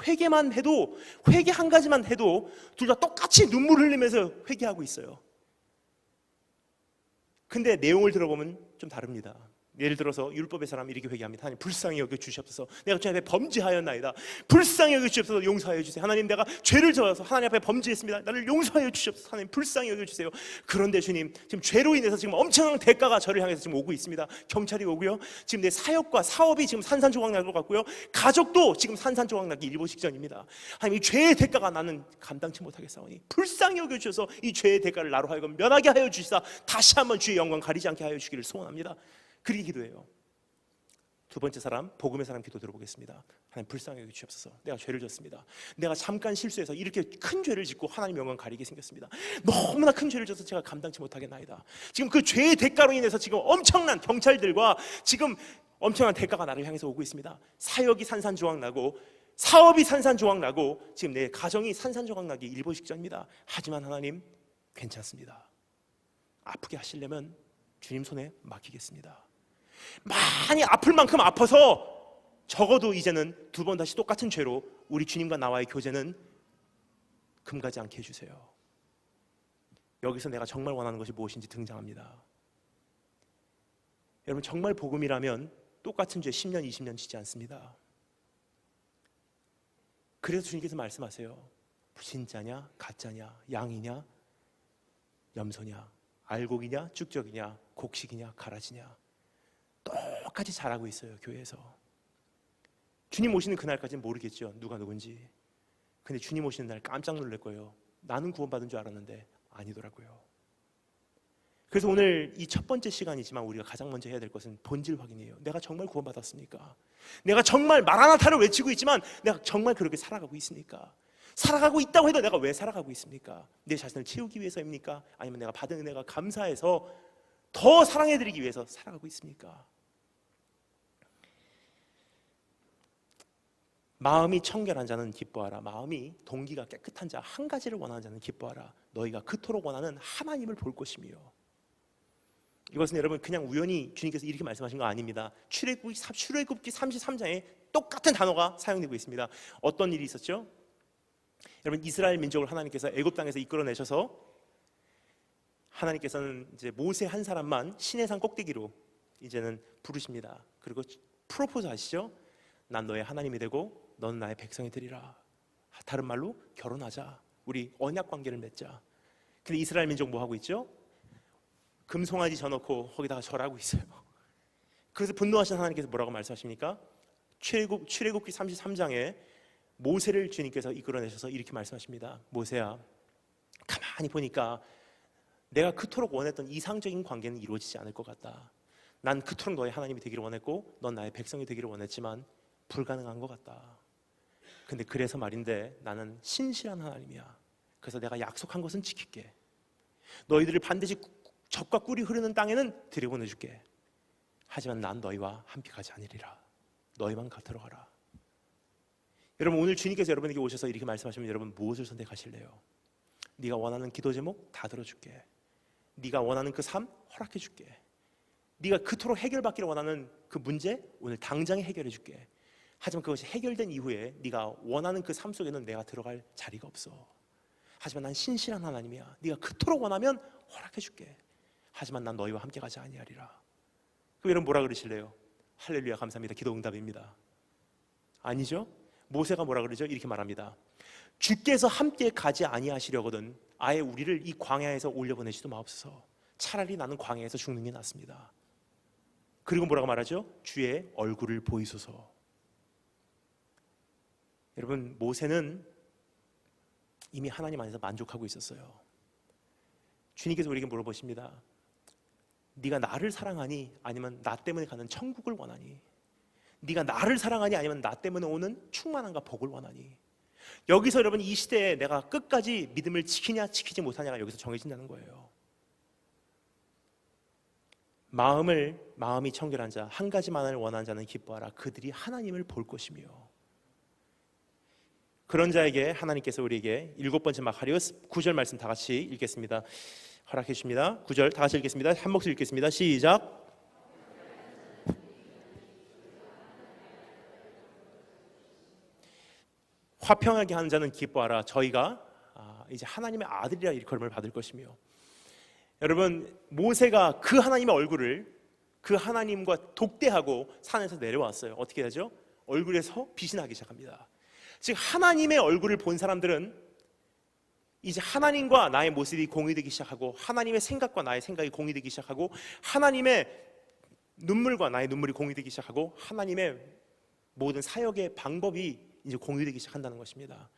회개만 해도, 회개 한 가지만 해도 둘 다 똑같이 눈물 흘리면서 회개하고 있어요. 근데 내용을 들어보면 좀 다릅니다. 예를 들어서 율법의 사람이 이렇게 회개합니다. 하나님 불쌍히 여겨 주시옵소서. 내가 주님 앞에 범죄하였나이다. 불쌍히 여겨 주시옵소서. 용서하여 주세요. 하나님, 내가 죄를 저어서 하나님 앞에 범죄했습니다. 나를 용서하여 주시옵소서. 하나님 불쌍히 여겨 주세요. 그런데 주님, 지금 죄로 인해서 지금 엄청난 대가가 저를 향해서 지금 오고 있습니다. 경찰이 오고요, 지금 내 사역과 사업이 지금 산산조각 날 것 같고요, 가족도 지금 산산조각 나기 일보 직전입니다. 하나님, 이 죄의 대가가 나는 감당치 못하겠사오니 불쌍히 여겨 주셔서 이 죄의 대가를 나로 하여금 면하게 하여 주시사 다시 한번 주의 영광 가리지 않게 하여 주기를 소원합니다. 그렇게 기도해요. 두 번째 사람, 복음의 사람 기도 들어보겠습니다. 하나님 불쌍히 여겨 주옵소서. 내가 죄를 졌습니다. 내가 잠깐 실수해서 이렇게 큰 죄를 짓고 하나님 영광 가리게 생겼습니다. 너무나 큰 죄를 져서 제가 감당치 못하겠나이다. 지금 그 죄의 대가로 인해서 지금 엄청난 경찰들과 지금 엄청난 대가가 나를 향해서 오고 있습니다. 사역이 산산조각 나고 사업이 산산조각 나고 지금 내 가정이 산산조각 나기 일보 직전입니다. 하지만 하나님 괜찮습니다. 아프게 하시려면 주님 손에 맡기겠습니다. 많이 아플 만큼 아파서 적어도 이제는 두 번 다시 똑같은 죄로 우리 주님과 나와의 교제는 금가지 않게 해주세요. 여기서 내가 정말 원하는 것이 무엇인지 등장합니다. 여러분, 정말 복음이라면 똑같은 죄 10년, 20년 지지 않습니다. 그래서 주님께서 말씀하세요. 진짜냐 가짜냐, 양이냐 염소냐, 알곡이냐 쭉적이냐, 곡식이냐 가라지냐, 똑같이 잘하고 있어요. 교회에서 주님 오시는 그날까지는 모르겠죠, 누가 누군지. 근데 주님 오시는 날 깜짝 놀랄 거예요. 나는 구원받은 줄 알았는데 아니더라고요. 그래서 오늘 이 첫 번째 시간이지만 우리가 가장 먼저 해야 될 것은 본질 확인이에요. 내가 정말 구원받았습니까? 내가 정말 마라나타를 외치고 있지만 내가 정말 그렇게 살아가고 있습니까? 살아가고 있다고 해도 내가 왜 살아가고 있습니까? 내 자신을 채우기 위해서입니까? 아니면 내가 받은 은혜가 감사해서 더 사랑해드리기 위해서 살아가고 있습니까? 마음이 청결한 자는 기뻐하라. 마음이 동기가 깨끗한 자, 한 가지를 원하는 자는 기뻐하라. 너희가 그토록 원하는 하나님을 볼 것이며. 이것은 여러분 그냥 우연히 주님께서 이렇게 말씀하신 거 아닙니다. 출애굽기 33장에 똑같은 단어가 사용되고 있습니다. 어떤 일이 있었죠? 여러분 이스라엘 민족을 하나님께서 애굽 땅에서 이끌어내셔서 하나님께서는 이제 모세 한 사람만 시내산 꼭대기로 이제는 부르십니다. 그리고 프로포즈 하시죠. 난 너의 하나님이 되고 너는 나의 백성이 되리라. 다른 말로 결혼하자. 우리 언약 관계를 맺자. 근데 이스라엘 민족 뭐 하고 있죠? 금송아지 져놓고 거기다가 절하고 있어요. 그래서 분노하신 하나님께서 뭐라고 말씀하십니까? 출애굽기 33장에 모세를 주님께서 이끌어내셔서 이렇게 말씀하십니다. 모세야, 가만히 보니까 내가 그토록 원했던 이상적인 관계는 이루어지지 않을 것 같다. 난 그토록 너의 하나님이 되기를 원했고 넌 나의 백성이 되기를 원했지만 불가능한 것 같다. 근데 그래서 말인데 나는 신실한 하나님이야. 그래서 내가 약속한 것은 지킬게. 너희들을 반드시 젖과 꿀이 흐르는 땅에는 들여보내줄게. 하지만 난 너희와 함께 가지 않으리라. 너희만 곁으로 가라. 여러분 오늘 주님께서 여러분에게 오셔서 이렇게 말씀하시면 여러분 무엇을 선택하실래요? 네가 원하는 기도 제목 다 들어줄게. 네가 원하는 그 삶 허락해줄게. 네가 그토록 해결받기를 원하는 그 문제 오늘 당장에 해결해줄게. 하지만 그것이 해결된 이후에 네가 원하는 그 삶 속에는 내가 들어갈 자리가 없어. 하지만 난 신실한 하나님이야. 네가 그토록 원하면 허락해줄게. 하지만 난 너희와 함께 가지 아니하리라. 그럼 여러분 뭐라 그러실래요? 할렐루야 감사합니다. 기도 응답입니다. 아니죠? 모세가 뭐라 그러죠? 이렇게 말합니다. 주께서 함께 가지 아니하시려거든 아예 우리를 이 광야에서 올려보내지도 마옵소서. 차라리 나는 광야에서 죽는 게 낫습니다. 그리고 뭐라고 말하죠? 주의 얼굴을 보이소서. 여러분 모세는 이미 하나님 안에서 만족하고 있었어요. 주님께서 우리에게 물어보십니다. 네가 나를 사랑하니 아니면 나 때문에 가는 천국을 원하니? 네가 나를 사랑하니 아니면 나 때문에 오는 충만함과 복을 원하니? 여기서 여러분 이 시대에 내가 끝까지 믿음을 지키냐 지키지 못하냐가 여기서 정해진다는 거예요. 마음이 청결한 자, 한 가지만을 원하는 자는 기뻐하라. 그들이 하나님을 볼 것이며. 그런 자에게 하나님께서 우리에게 7번째 마카리오스 9절 말씀 다 같이 읽겠습니다. 허락해 주십니다. 9절 다 같이 읽겠습니다. 한 목소리 읽겠습니다. 시작. 화평하게 하는 자는 기뻐하라. 저희가 이제 하나님의 아들이라 일컬음을 받을 것이며. 여러분 모세가 그 하나님의 얼굴을 그 하나님과 독대하고 산에서 내려왔어요. 어떻게 하죠? 얼굴에서 빛이 나기 시작합니다. 즉 하나님의 얼굴을 본 사람들은 이제 하나님과 나의 모습이 공유되기 시작하고 하나님의 생각과 나의 생각이 공유되기 시작하고 하나님의 눈물과 나의 눈물이 공유되기 시작하고 하나님의 모든 사역의 방법이 이제 공유되기 시작한다는 것입니다.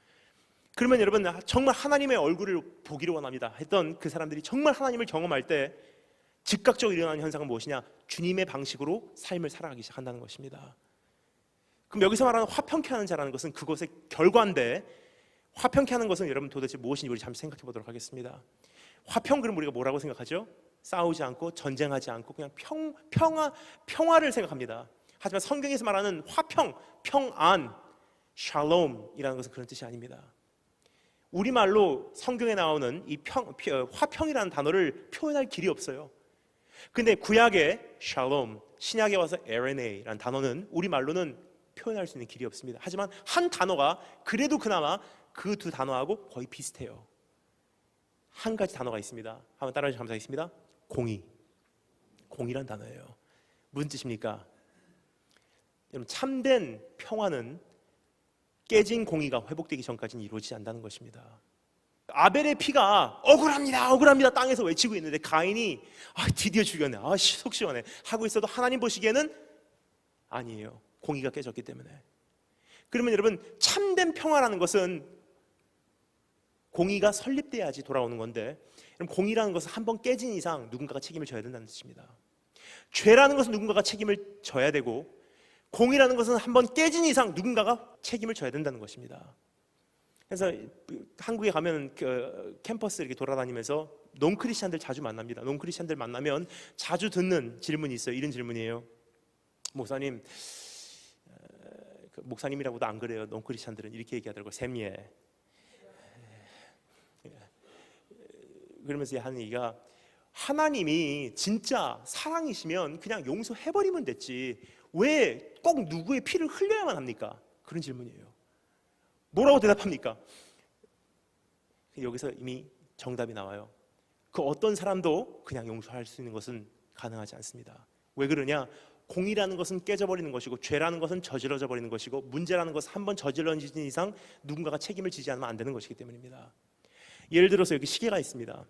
그러면 여러분 정말 하나님의 얼굴을 보기를 원합니다 했던 그 사람들이 정말 하나님을 경험할 때 즉각적으로 일어나는 현상은 무엇이냐? 주님의 방식으로 삶을 살아가기 시작한다는 것입니다. 그럼 여기서 말하는 화평케 하는 자라는 것은 그것의 결과인데, 화평케 하는 것은 여러분 도대체 무엇인지 우리 잠시 생각해 보도록 하겠습니다. 화평 그럼 우리가 뭐라고 생각하죠? 싸우지 않고 전쟁하지 않고 그냥 평화를 생각합니다. 하지만 성경에서 말하는 화평, 평안, 샬롬이라는 것은 그런 뜻이 아닙니다. 우리말로 성경에 나오는 이 화평이라는 단어를 표현할 길이 없어요. 근데 구약의 샬롬, 신약에 와서 에레네라는 단어는 우리말로는 표현할 수 있는 길이 없습니다. 하지만 한 단어가 그래도 그나마 그 두 단어하고 거의 비슷해요. 한 가지 단어가 있습니다. 한번 따라해 주시면 감사하겠습니다. 공의란 단어예요. 무슨 뜻입니까? 여러분 참된 평화는 깨진 공의가 회복되기 전까지는 이루어지지 않는다는 것입니다. 아벨의 피가 억울합니다, 억울합니다 땅에서 외치고 있는데 가인이 드디어 죽였네, 속 시원해 하고 있어도 하나님 보시기에는 아니에요. 공의가 깨졌기 때문에. 그러면 여러분, 참된 평화라는 것은 공의가 설립돼야지 돌아오는 건데, 그럼 공의라는 것은 한번 깨진 이상 누군가가 책임을 져야 된다는 뜻입니다. 죄라는 것은 누군가가 책임을 져야 되고, 공의라는 것은 한번 깨진 이상 누군가가 책임을 져야 된다는 것입니다. 그래서 한국에 가면 그 캠퍼스 이렇게 돌아다니면서 논크리스찬들 자주 만납니다. 논크리스찬들 만나면 자주 듣는 질문이 있어요. 이런 질문이에요. 목사님, 목사님이라고도 안 그래요. 논크리스찬들은 이렇게 얘기하더라고요. 샘예. 그러면서 하는 얘기가, 하나님이 진짜 사랑이시면 그냥 용서해버리면 됐지 왜 꼭 누구의 피를 흘려야만 합니까? 그런 질문이에요. 뭐라고 대답합니까? 여기서 이미 정답이 나와요. 그 어떤 사람도 그냥 용서할 수 있는 것은 가능하지 않습니다. 왜 그러냐? 공의라는 것은 깨져버리는 것이고, 죄라는 것은 저질러져 버리는 것이고, 문제라는 것은 한번 저질러진 이상 누군가가 책임을 지지 않으면 안 되는 것이기 때문입니다. 예를 들어서 여기 시계가 있습니다.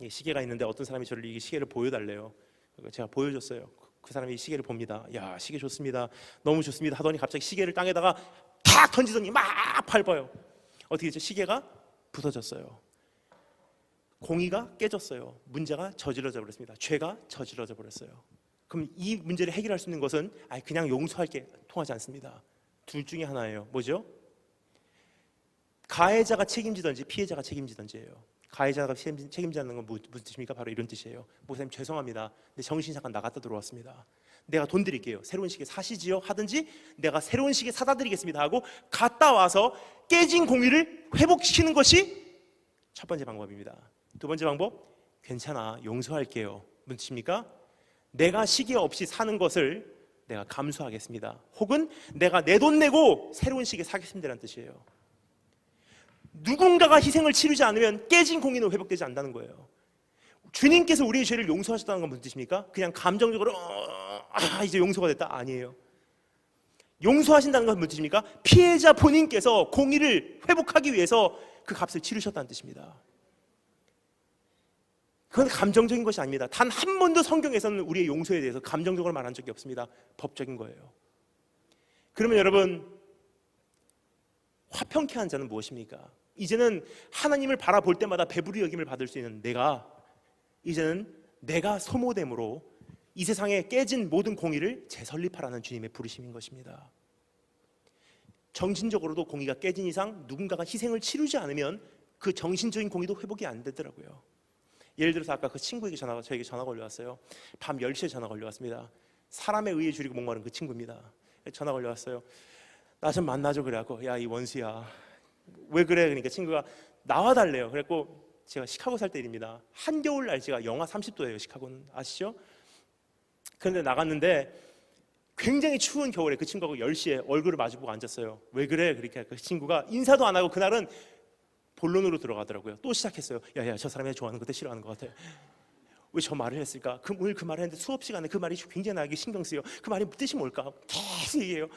시계가 있는데 어떤 사람이 저를 이 시계를 보여달래요. 제가 보여줬어요. 그 사람이 시계를 봅니다. 야, 시계 좋습니다, 너무 좋습니다 하더니 갑자기 시계를 땅에다가 탁 던지더니 막 밟아요. 어떻게 됐죠? 시계가 부서졌어요. 공의가 깨졌어요. 문제가 저질러져 버렸습니다. 죄가 저질러져 버렸어요. 그럼 이 문제를 해결할 수 있는 것은 그냥 용서할게 통하지 않습니다. 둘 중에 하나예요. 뭐죠? 가해자가 책임지든지 피해자가 책임지든지예요. 가해자가 책임지는 건 무슨 뜻입니까? 바로 이런 뜻이에요. 목사님 죄송합니다, 근데 정신 잠깐 나갔다 들어왔습니다. 내가 돈 드릴게요. 새로운 시계 사시지요? 하든지 내가 새로운 시계 사다 드리겠습니다 하고 갔다 와서 깨진 공의를 회복시키는 것이 첫 번째 방법입니다. 두 번째 방법, 괜찮아 용서할게요. 무슨 뜻입니까? 내가 시계 없이 사는 것을 내가 감수하겠습니다. 혹은 내가 내 돈 내고 새로운 시계 사겠습니다라는 뜻이에요. 누군가가 희생을 치르지 않으면 깨진 공의는 회복되지 않는다는 거예요. 주님께서 우리의 죄를 용서하셨다는 건 무슨 뜻입니까? 그냥 감정적으로 이제 용서가 됐다? 아니에요. 용서하신다는 건 무슨 뜻입니까? 피해자 본인께서 공의를 회복하기 위해서 그 값을 치르셨다는 뜻입니다. 그건 감정적인 것이 아닙니다. 단 한 번도 성경에서는 우리의 용서에 대해서 감정적으로 말한 적이 없습니다. 법적인 거예요. 그러면 여러분, 화평케 한 자는 무엇입니까? 이제는 하나님을 바라볼 때마다 배부리 여김을 받을 수 있는 이제는 내가 소모됨으로 이 세상에 깨진 모든 공의를 재설립하라는 주님의 부르심인 것입니다. 정신적으로도 공의가 깨진 이상 누군가가 희생을 치르지 않으면 그 정신적인 공의도 회복이 안 되더라고요. 예를 들어서 아까 그 친구에게 저에게 전화가 걸려왔어요. 밤 10시에 전화가 걸려왔습니다. 사람에 의해 줄이고 목마른 그 친구입니다. 전화가 걸려왔어요. 나 좀 만나줘. 그래갖고, 야, 이 원수야, 왜 그래? 그러니까 친구가 나와달래요. 그래갖고 제가 시카고 살 때 일입니다. 한겨울 날씨가 영하 30도예요 시카고는. 아시죠? 그런데 나갔는데 굉장히 추운 겨울에 그 친구하고 10시에 얼굴을 마주보고 앉았어요. 왜 그래? 그러니까 그 친구가 인사도 안 하고 그날은 본론으로 들어가더라고요. 또 시작했어요. 야야, 저 사람이 좋아하는 것도 싫어하는 것 같아. 왜 저 말을 했을까? 오늘 그 말을 했는데 수업 시간에 그 말이 굉장히 나에게 신경 쓰여. 그 말이 뜻이 뭘까? 계속 얘기해요.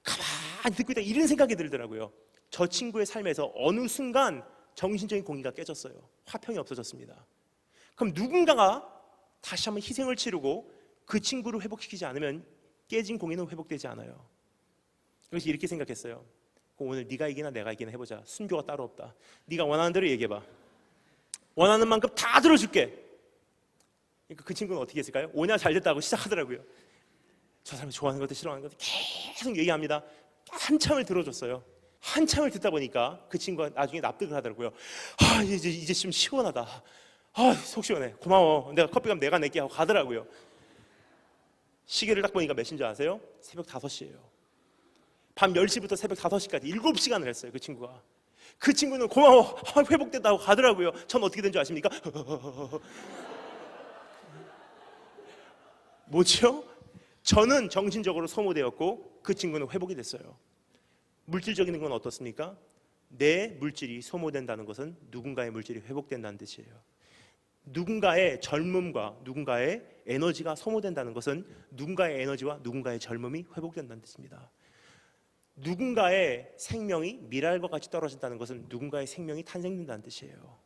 가만히 듣고 있다 이런 생각이 들더라고요. 저 친구의 삶에서 어느 순간 정신적인 공의가 깨졌어요. 화평이 없어졌습니다. 그럼 누군가가 다시 한번 희생을 치르고 그 친구를 회복시키지 않으면 깨진 공의는 회복되지 않아요. 그래서 이렇게 생각했어요. 오늘 네가 이기나 내가 이기나 해보자. 순교가 따로 없다. 네가 원하는 대로 얘기해봐. 원하는 만큼 다 들어줄게. 그러니까 그 친구는 어떻게 했을까요? 오냐 잘됐다고 시작하더라고요. 저 사람이 좋아하는 것도 싫어하는 것도 계속 얘기합니다. 한참을 들어줬어요. 한참을 듣다 보니까 그 친구가 나중에 납득을 하더라고요. 이제 좀 시원하다. 속 시원해. 고마워. 내가 커피값 내가 낼게 하고 가더라고요. 시계를 딱 보니까 몇 시인 줄 아세요? 새벽 5시예요. 밤 10시부터 새벽 5시까지 7시간을 했어요. 그 친구가. 그 친구는 고마워. 회복됐다고 가더라고요. 전 어떻게 된 줄 아십니까? 뭐죠? 저는 정신적으로 소모되었고 그 친구는 회복이 됐어요. 물질적인 건 어떻습니까? 내 물질이 소모된다는 것은 누군가의 물질이 회복된다는 뜻이에요. 누군가의 젊음과 누군가의 에너지가 소모된다는 것은 누군가의 에너지와 누군가의 젊음이 회복된다는 뜻입니다. 누군가의 생명이 미랄과 같이 떨어진다는 것은 누군가의 생명이 탄생된다는 뜻이에요.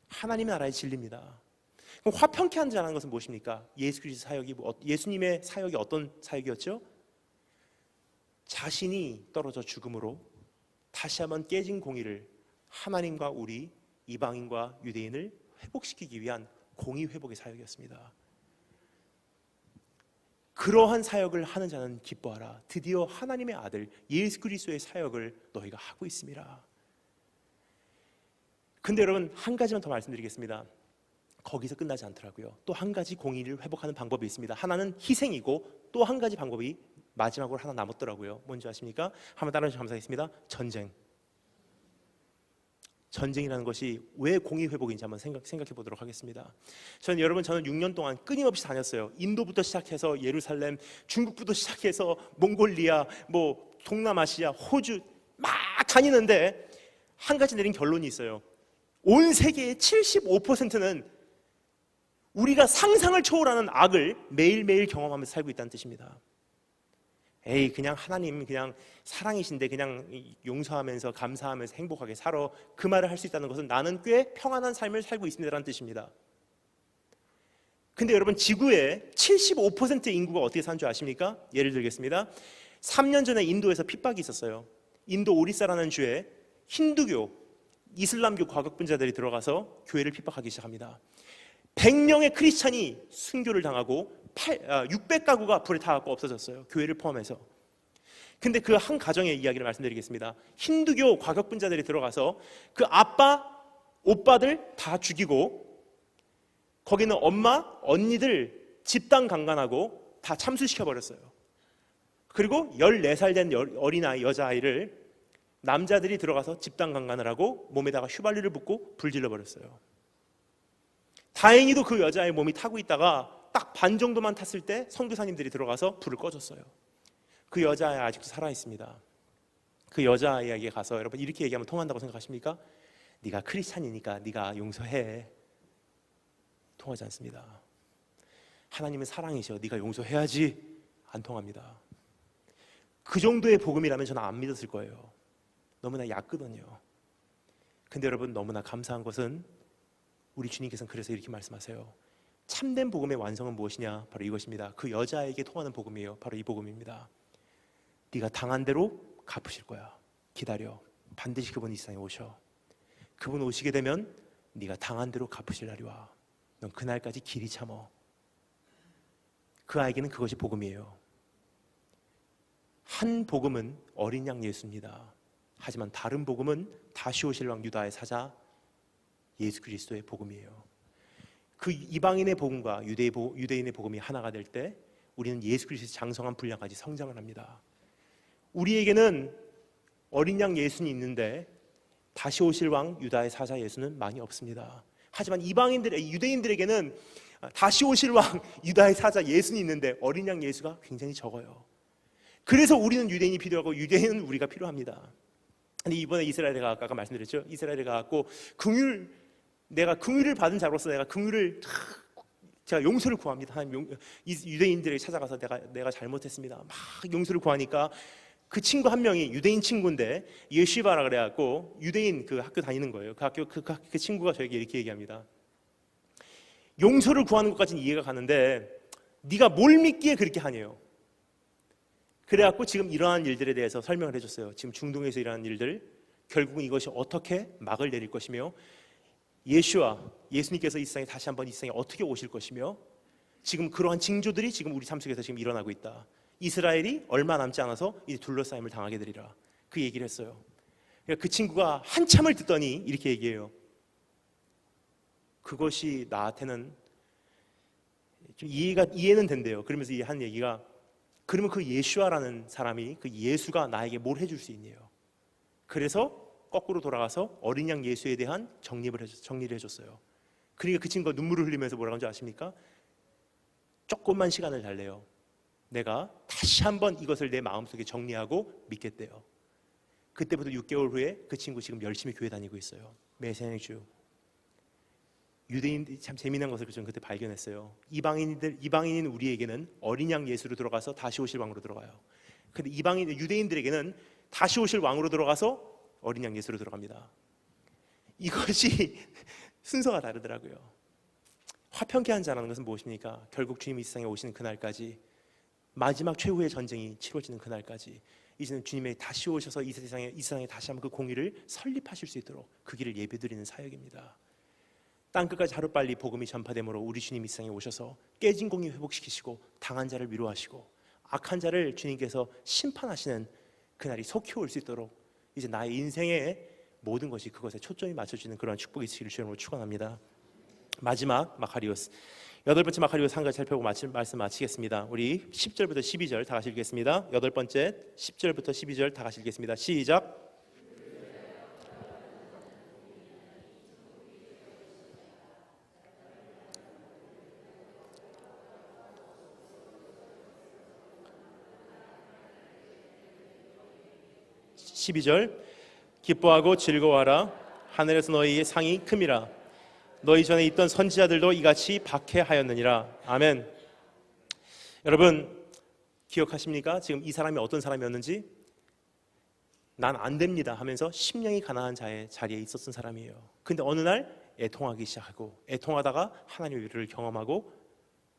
하나님의 나라의 진리입니다. 그럼 화평케 하는 자라는 것은 무엇입니까? 예수 그리스도 사역이 예수님의 사역이 어떤 사역이었죠? 자신이 떨어져 죽음으로 다시 한번 깨진 공의를 하나님과 우리 이방인과 유대인을 회복시키기 위한 공의 회복의 사역이었습니다. 그러한 사역을 하는 자는 기뻐하라. 드디어 하나님의 아들 예수 그리스도의 사역을 너희가 하고 있습니다. 근데 여러분, 한 가지만 더 말씀드리겠습니다. 거기서 끝나지 않더라고요. 또 한 가지 공의를 회복하는 방법이 있습니다. 하나는 희생이고 또 한 가지 방법이 마지막으로 하나 남았더라고요. 뭔지 아십니까? 한번 따라해주셔서 감사하겠습니다. 전쟁. 전쟁이라는 것이 왜 공의 회복인지 한번 생각해 보도록 하겠습니다. 저는 6년 동안 끊임없이 다녔어요. 인도부터 시작해서 예루살렘, 중국부터 시작해서 몽골리아, 동남아시아, 호주 막 다니는데 한 가지 내린 결론이 있어요. 온 세계의 75%는 우리가 상상을 초월하는 악을 매일매일 경험하면서 살고 있다는 뜻입니다. 에이, 그냥 하나님 그냥 사랑이신데 그냥 용서하면서 감사하면서 행복하게 살아, 그 말을 할 수 있다는 것은 나는 꽤 평안한 삶을 살고 있습니다라는 뜻입니다. 근데 여러분, 지구의 75%의 인구가 어떻게 사는 줄 아십니까? 예를 들겠습니다. 3년 전에 인도에서 핍박이 있었어요. 인도 오리사라는 주에 힌두교, 이슬람교 과격분자들이 들어가서 교회를 핍박하기 시작합니다. 100명의 크리스찬이 순교를 당하고 600가구가 불에 타갖고 없어졌어요. 교회를 포함해서. 근데 그 한 가정의 이야기를 말씀드리겠습니다. 힌두교 과격분자들이 들어가서 그 아빠, 오빠들 다 죽이고 거기는 엄마, 언니들 집단 강간하고 다 참수시켜버렸어요. 그리고 14살 된 어린아이, 여자아이를 남자들이 들어가서 집단 강간을 하고 몸에다가 휘발유를 붓고 불질러버렸어요. 다행히도 그 여자의 몸이 타고 있다가 딱 반 정도만 탔을 때 선교사님들이 들어가서 불을 꺼줬어요. 그 여자아이 아직도 살아있습니다. 그 여자아이에게 가서 여러분 이렇게 얘기하면 통한다고 생각하십니까? 네가 크리스찬이니까 네가 용서해. 통하지 않습니다. 하나님은 사랑이셔. 네가 용서해야지. 안 통합니다. 그 정도의 복음이라면 저는 안 믿었을 거예요. 너무나 얕거든요. 근데 여러분, 너무나 감사한 것은 우리 주님께서는 그래서 이렇게 말씀하세요. 참된 복음의 완성은 무엇이냐? 바로 이것입니다. 그 여자에게 통하는 복음이에요. 바로 이 복음입니다. 네가 당한 대로 갚으실 거야. 기다려. 반드시 그분이 이 세상에 오셔. 그분 오시게 되면 네가 당한 대로 갚으실 날이 와. 넌 그날까지 길이 참어. 그 아이에게는 그것이 복음이에요. 한 복음은 어린 양 예수입니다. 하지만 다른 복음은 다시 오실 왕 유다의 사자 예수 그리스도의 복음이에요. 그 이방인의 복음과 유대인의 복음이 하나가 될 때 우리는 예수 그리스도의 장성한 분량까지 성장을 합니다. 우리에게는 어린 양 예수는 있는데 다시 오실 왕 유다의 사자 예수는 많이 없습니다. 하지만 유대인들에게는 다시 오실 왕 유다의 사자 예수는 있는데 어린 양 예수가 굉장히 적어요. 그래서 우리는 유대인이 필요하고 유대인은 우리가 필요합니다. 근데 이번에 이스라엘에 가서 아까 말씀드렸죠. 이스라엘에 가서 내가 긍휼을 받은 자로서 제가 용서를 구합니다. 하나님, 유대인들에게 찾아가서 내가 잘못했습니다. 막 용서를 구하니까 그 친구 한 명이 유대인 친구인데 예시바라 그래갖고 유대인 그 학교 다니는 거예요. 그 친구가 저에게 이렇게 얘기합니다. 용서를 구하는 것까지는 이해가 가는데 네가 뭘 믿기에 그렇게 하냐요. 그래갖고 지금 일어난 일들에 대해서 설명을 해줬어요. 지금 중동에서 일어나는 일들, 결국은 이것이 어떻게 막을 내릴 것이며 예수님께서 이 세상에 다시 한번 이 세상에 어떻게 오실 것이며 지금 그러한 징조들이 지금 우리 삶 속에서 지금 일어나고 있다. 이스라엘이 얼마 남지 않아서 이제 둘러싸임을 당하게 되리라. 그 얘기를 했어요. 그러니까 그 친구가 한참을 듣더니 이렇게 얘기해요. 그것이 나한테는 좀 이해는 된대요. 그러면서 한 얘기가, 그러면 그 예수아라는 사람이, 그 예수가 나에게 뭘 해줄 수 있냐요. 그래서 거꾸로 돌아가서 어린 양 예수에 대한 정리를 해줬어요. 그러니까 그 친구가 눈물을 흘리면서 뭐라고 하는지 아십니까? 조금만 시간을 달래요. 내가 다시 한번 이것을 내 마음속에 정리하고 믿겠대요. 그때부터 6개월 후에 그 친구 지금 열심히 교회 다니고 있어요. 메시아주. 유대인들이 참 재미난 것을 저는 그때 발견했어요. 이방인인 우리에게는 어린 양 예수로 들어가서 다시 오실 왕으로 들어가요. 근데 이방인 유대인들에게는 다시 오실 왕으로 들어가서 어린 양 예수로 들어갑니다. 이것이 순서가 다르더라고요. 화평케 한 자라는 것은 무엇입니까? 결국 주님이 이 세상에 오시는 그날까지, 마지막 최후의 전쟁이 치러지는 그날까지 이제는 주님이 다시 오셔서 이 세상에 다시 한번 그 공의를 설립하실 수 있도록 그 길을 예배드리는 사역입니다. 땅끝까지 하루빨리 복음이 전파되므로 우리 주님이 이 세상에 오셔서 깨진 공의 회복시키시고 당한 자를 위로하시고 악한 자를 주님께서 심판하시는 그날이 속히 올 수 있도록 이제 나의 인생의 모든 것이 그것에 초점이 맞춰지는 그런 축복이 있으기를 주님으로 축원합니다. 마지막 마카리오스, 8번째 마카리오스 한 가지 살펴보고 말씀 마치겠습니다. 우리 10절부터 12절 다 같이 읽겠습니다. 8번째 10절부터 12절 다 같이 읽겠습니다. 시작. 12절, 기뻐하고 즐거워하라. 하늘에서 너희의 상이 큼이라. 너희 전에 있던 선지자들도 이같이 박해하였느니라. 아멘. 여러분 기억하십니까? 지금 이 사람이 어떤 사람이었는지? 난 안 됩니다 하면서 심령이 가난한 자의 자리에 있었던 사람이에요. 근데 어느 날 애통하기 시작하고, 애통하다가 하나님의 위로를 경험하고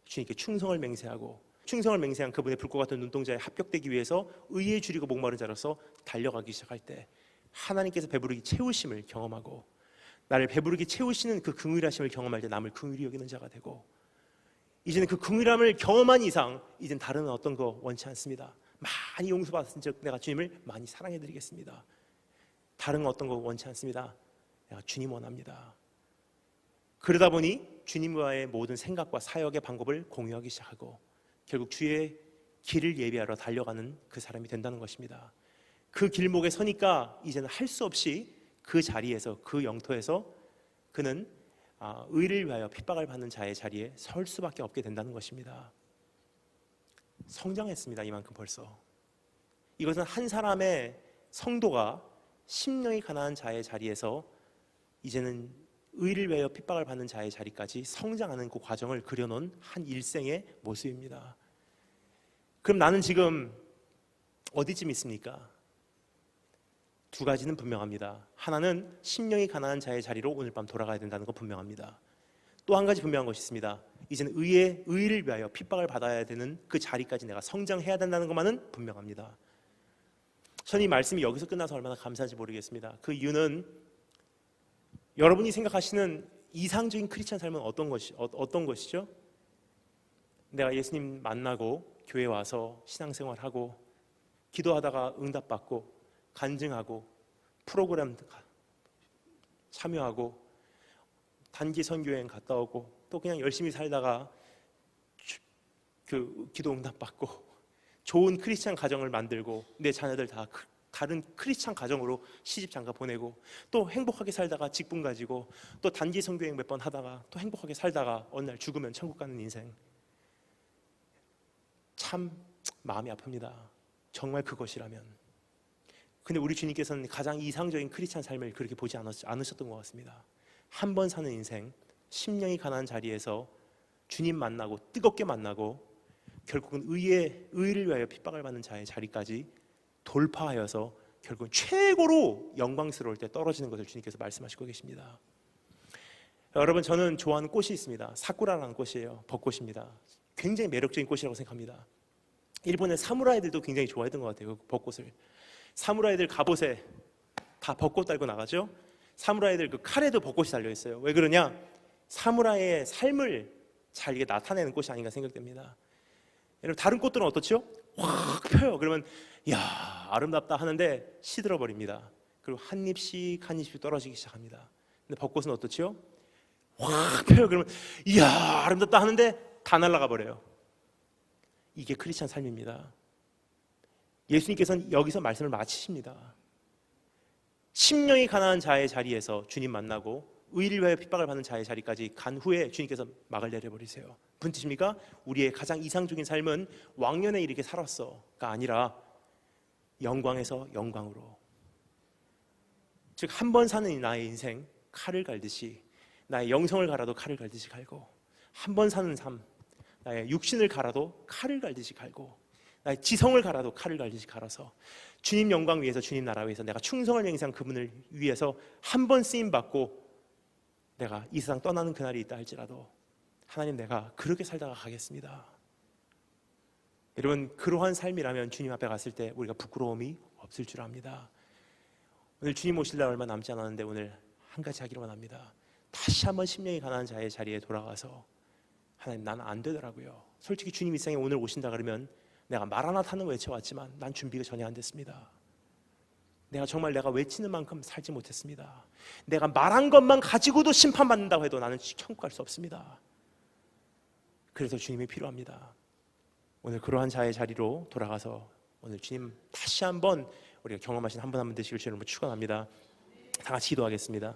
주님께 충성을 맹세하고, 충성을 맹세한 그분의 불꽃 같은 눈동자에 합격되기 위해서 의에 줄이고 목마른 자로서 달려가기 시작할 때 하나님께서 배부르게 채우심을 경험하고, 나를 배부르게 채우시는 그 긍휼하심을 경험할 때 남을 긍휼히 여기는 자가 되고, 이제는 그 긍휼함을 경험한 이상 이젠 다른 어떤 거 원치 않습니다. 많이 용서받았은 즉 내가 주님을 많이 사랑해드리겠습니다. 다른 어떤 거 원치 않습니다. 내가 주님 원합니다. 그러다 보니 주님과의 모든 생각과 사역의 방법을 공유하기 시작하고 결국 주의 길을 예비하러 달려가는 그 사람이 된다는 것입니다. 그 길목에 서니까 이제는 할 수 없이 그 자리에서, 그 영토에서 그는 의를 위하여 핍박을 받는 자의 자리에 설 수밖에 없게 된다는 것입니다. 성장했습니다. 이만큼 벌써. 이것은 한 사람의 성도가 심령이 가난한 자의 자리에서 이제는 의를 위하여 핍박을 받는 자의 자리까지 성장하는 그 과정을 그려놓은 한 일생의 모습입니다. 그럼 나는 지금 어디쯤 있습니까? 두 가지는 분명합니다. 하나는 심령이 가난한 자의 자리로 오늘 밤 돌아가야 된다는 거 분명합니다. 또 한 가지 분명한 것이 있습니다. 이제는 의를 위하여 핍박을 받아야 되는 그 자리까지 내가 성장해야 된다는 것만은 분명합니다. 저는 이 말씀이 여기서 끝나서 얼마나 감사한지 모르겠습니다. 그 이유는 여러분이 생각하시는 이상적인 크리스찬 삶은 어떤 것이죠? 내가 예수님 만나고 교회 와서 신앙생활하고 기도하다가 응답받고 간증하고 프로그램 참여하고 단기 선교여행 갔다 오고 또 그냥 열심히 살다가 그 기도 응답받고 좋은 크리스찬 가정을 만들고 내 자녀들 다 다른 크리스찬 가정으로 시집 장가 보내고 또 행복하게 살다가 직분 가지고 또 단기 선교여행 몇 번 하다가 또 행복하게 살다가 어느 날 죽으면 천국 가는 인생, 참 마음이 아픕니다. 정말 그것이라면. 근데 우리 주님께서는 가장 이상적인 크리스찬 삶을 그렇게 보지 않으셨던 것 같습니다. 한 번 사는 인생, 심령이 가난한 자리에서 주님 만나고 뜨겁게 만나고 결국은 의를 위하여 핍박을 받는 자의 자리까지 돌파하여서 결국은 최고로 영광스러울 때 떨어지는 것을 주님께서 말씀하시고 계십니다. 여러분, 저는 좋아하는 꽃이 있습니다. 사쿠라라는 꽃이에요. 벚꽃입니다. 굉장히 매력적인 꽃이라고 생각합니다. 일본의 사무라이들도 굉장히 좋아했던 것 같아요. 그 벚꽃을. 사무라이들 갑옷에 다 벚꽃 달고 나가죠. 사무라이들 그 칼에도 벚꽃이 달려 있어요. 왜 그러냐? 사무라이의 삶을 잘 이게 나타내는 꽃이 아닌가 생각됩니다. 여러분, 다른 꽃들은 어떻죠? 확 펴요. 그러면 이야 아름답다 하는데 시들어 버립니다. 그리고 한 잎씩 한 잎씩 떨어지기 시작합니다. 근데 벚꽃은 어떻죠? 확 펴요. 그러면 이야 아름답다 하는데 다 날아가 버려요. 이게 크리스찬 삶입니다. 예수님께서는 여기서 말씀을 마치십니다. 심령이 가난한 자의 자리에서 주님 만나고 의를 위하여 핍박을 받는 자의 자리까지 간 후에 주님께서 막을 내려버리세요. 무슨 뜻입니까? 우리의 가장 이상적인 삶은 왕년에 이렇게 살았어가 아니라 영광에서 영광으로, 즉 한 번 사는 나의 인생 칼을 갈듯이 나의 영성을 갈아도 칼을 갈듯이 갈고, 한 번 사는 삶 나의 육신을 갈아도 칼을 갈듯이 갈고, 나의 지성을 갈아도 칼을 갈듯이 갈아서 주님 영광 위해서, 주님 나라 위해서 내가 충성을 맹세한 그분을 위해서 한 번 쓰임 받고 내가 이 세상 떠나는 그날이 있다 할지라도 하나님, 내가 그렇게 살다가 가겠습니다. 여러분, 그러한 삶이라면 주님 앞에 갔을 때 우리가 부끄러움이 없을 줄 압니다. 오늘 주님 오실 날 얼마 남지 않았는데 오늘 한 가지 하기를 원합니다. 다시 한번 심령이 가난한 자의 자리에 돌아가서 하나님, 나는 안 되더라고요. 솔직히 주님 이 세상에 오늘 오신다 그러면 내가 마라나타는 외쳐왔지만 난 준비가 전혀 안 됐습니다. 내가 정말 내가 외치는 만큼 살지 못했습니다. 내가 말한 것만 가지고도 심판받는다고 해도 나는 천국 갈 수 없습니다. 그래서 주님이 필요합니다. 오늘 그러한 자의 자리로 돌아가서 오늘 주님 다시 한번 우리가 경험하신 한 분 한 분 되시길 주님으로 축원합니다. 다 같이 기도하겠습니다.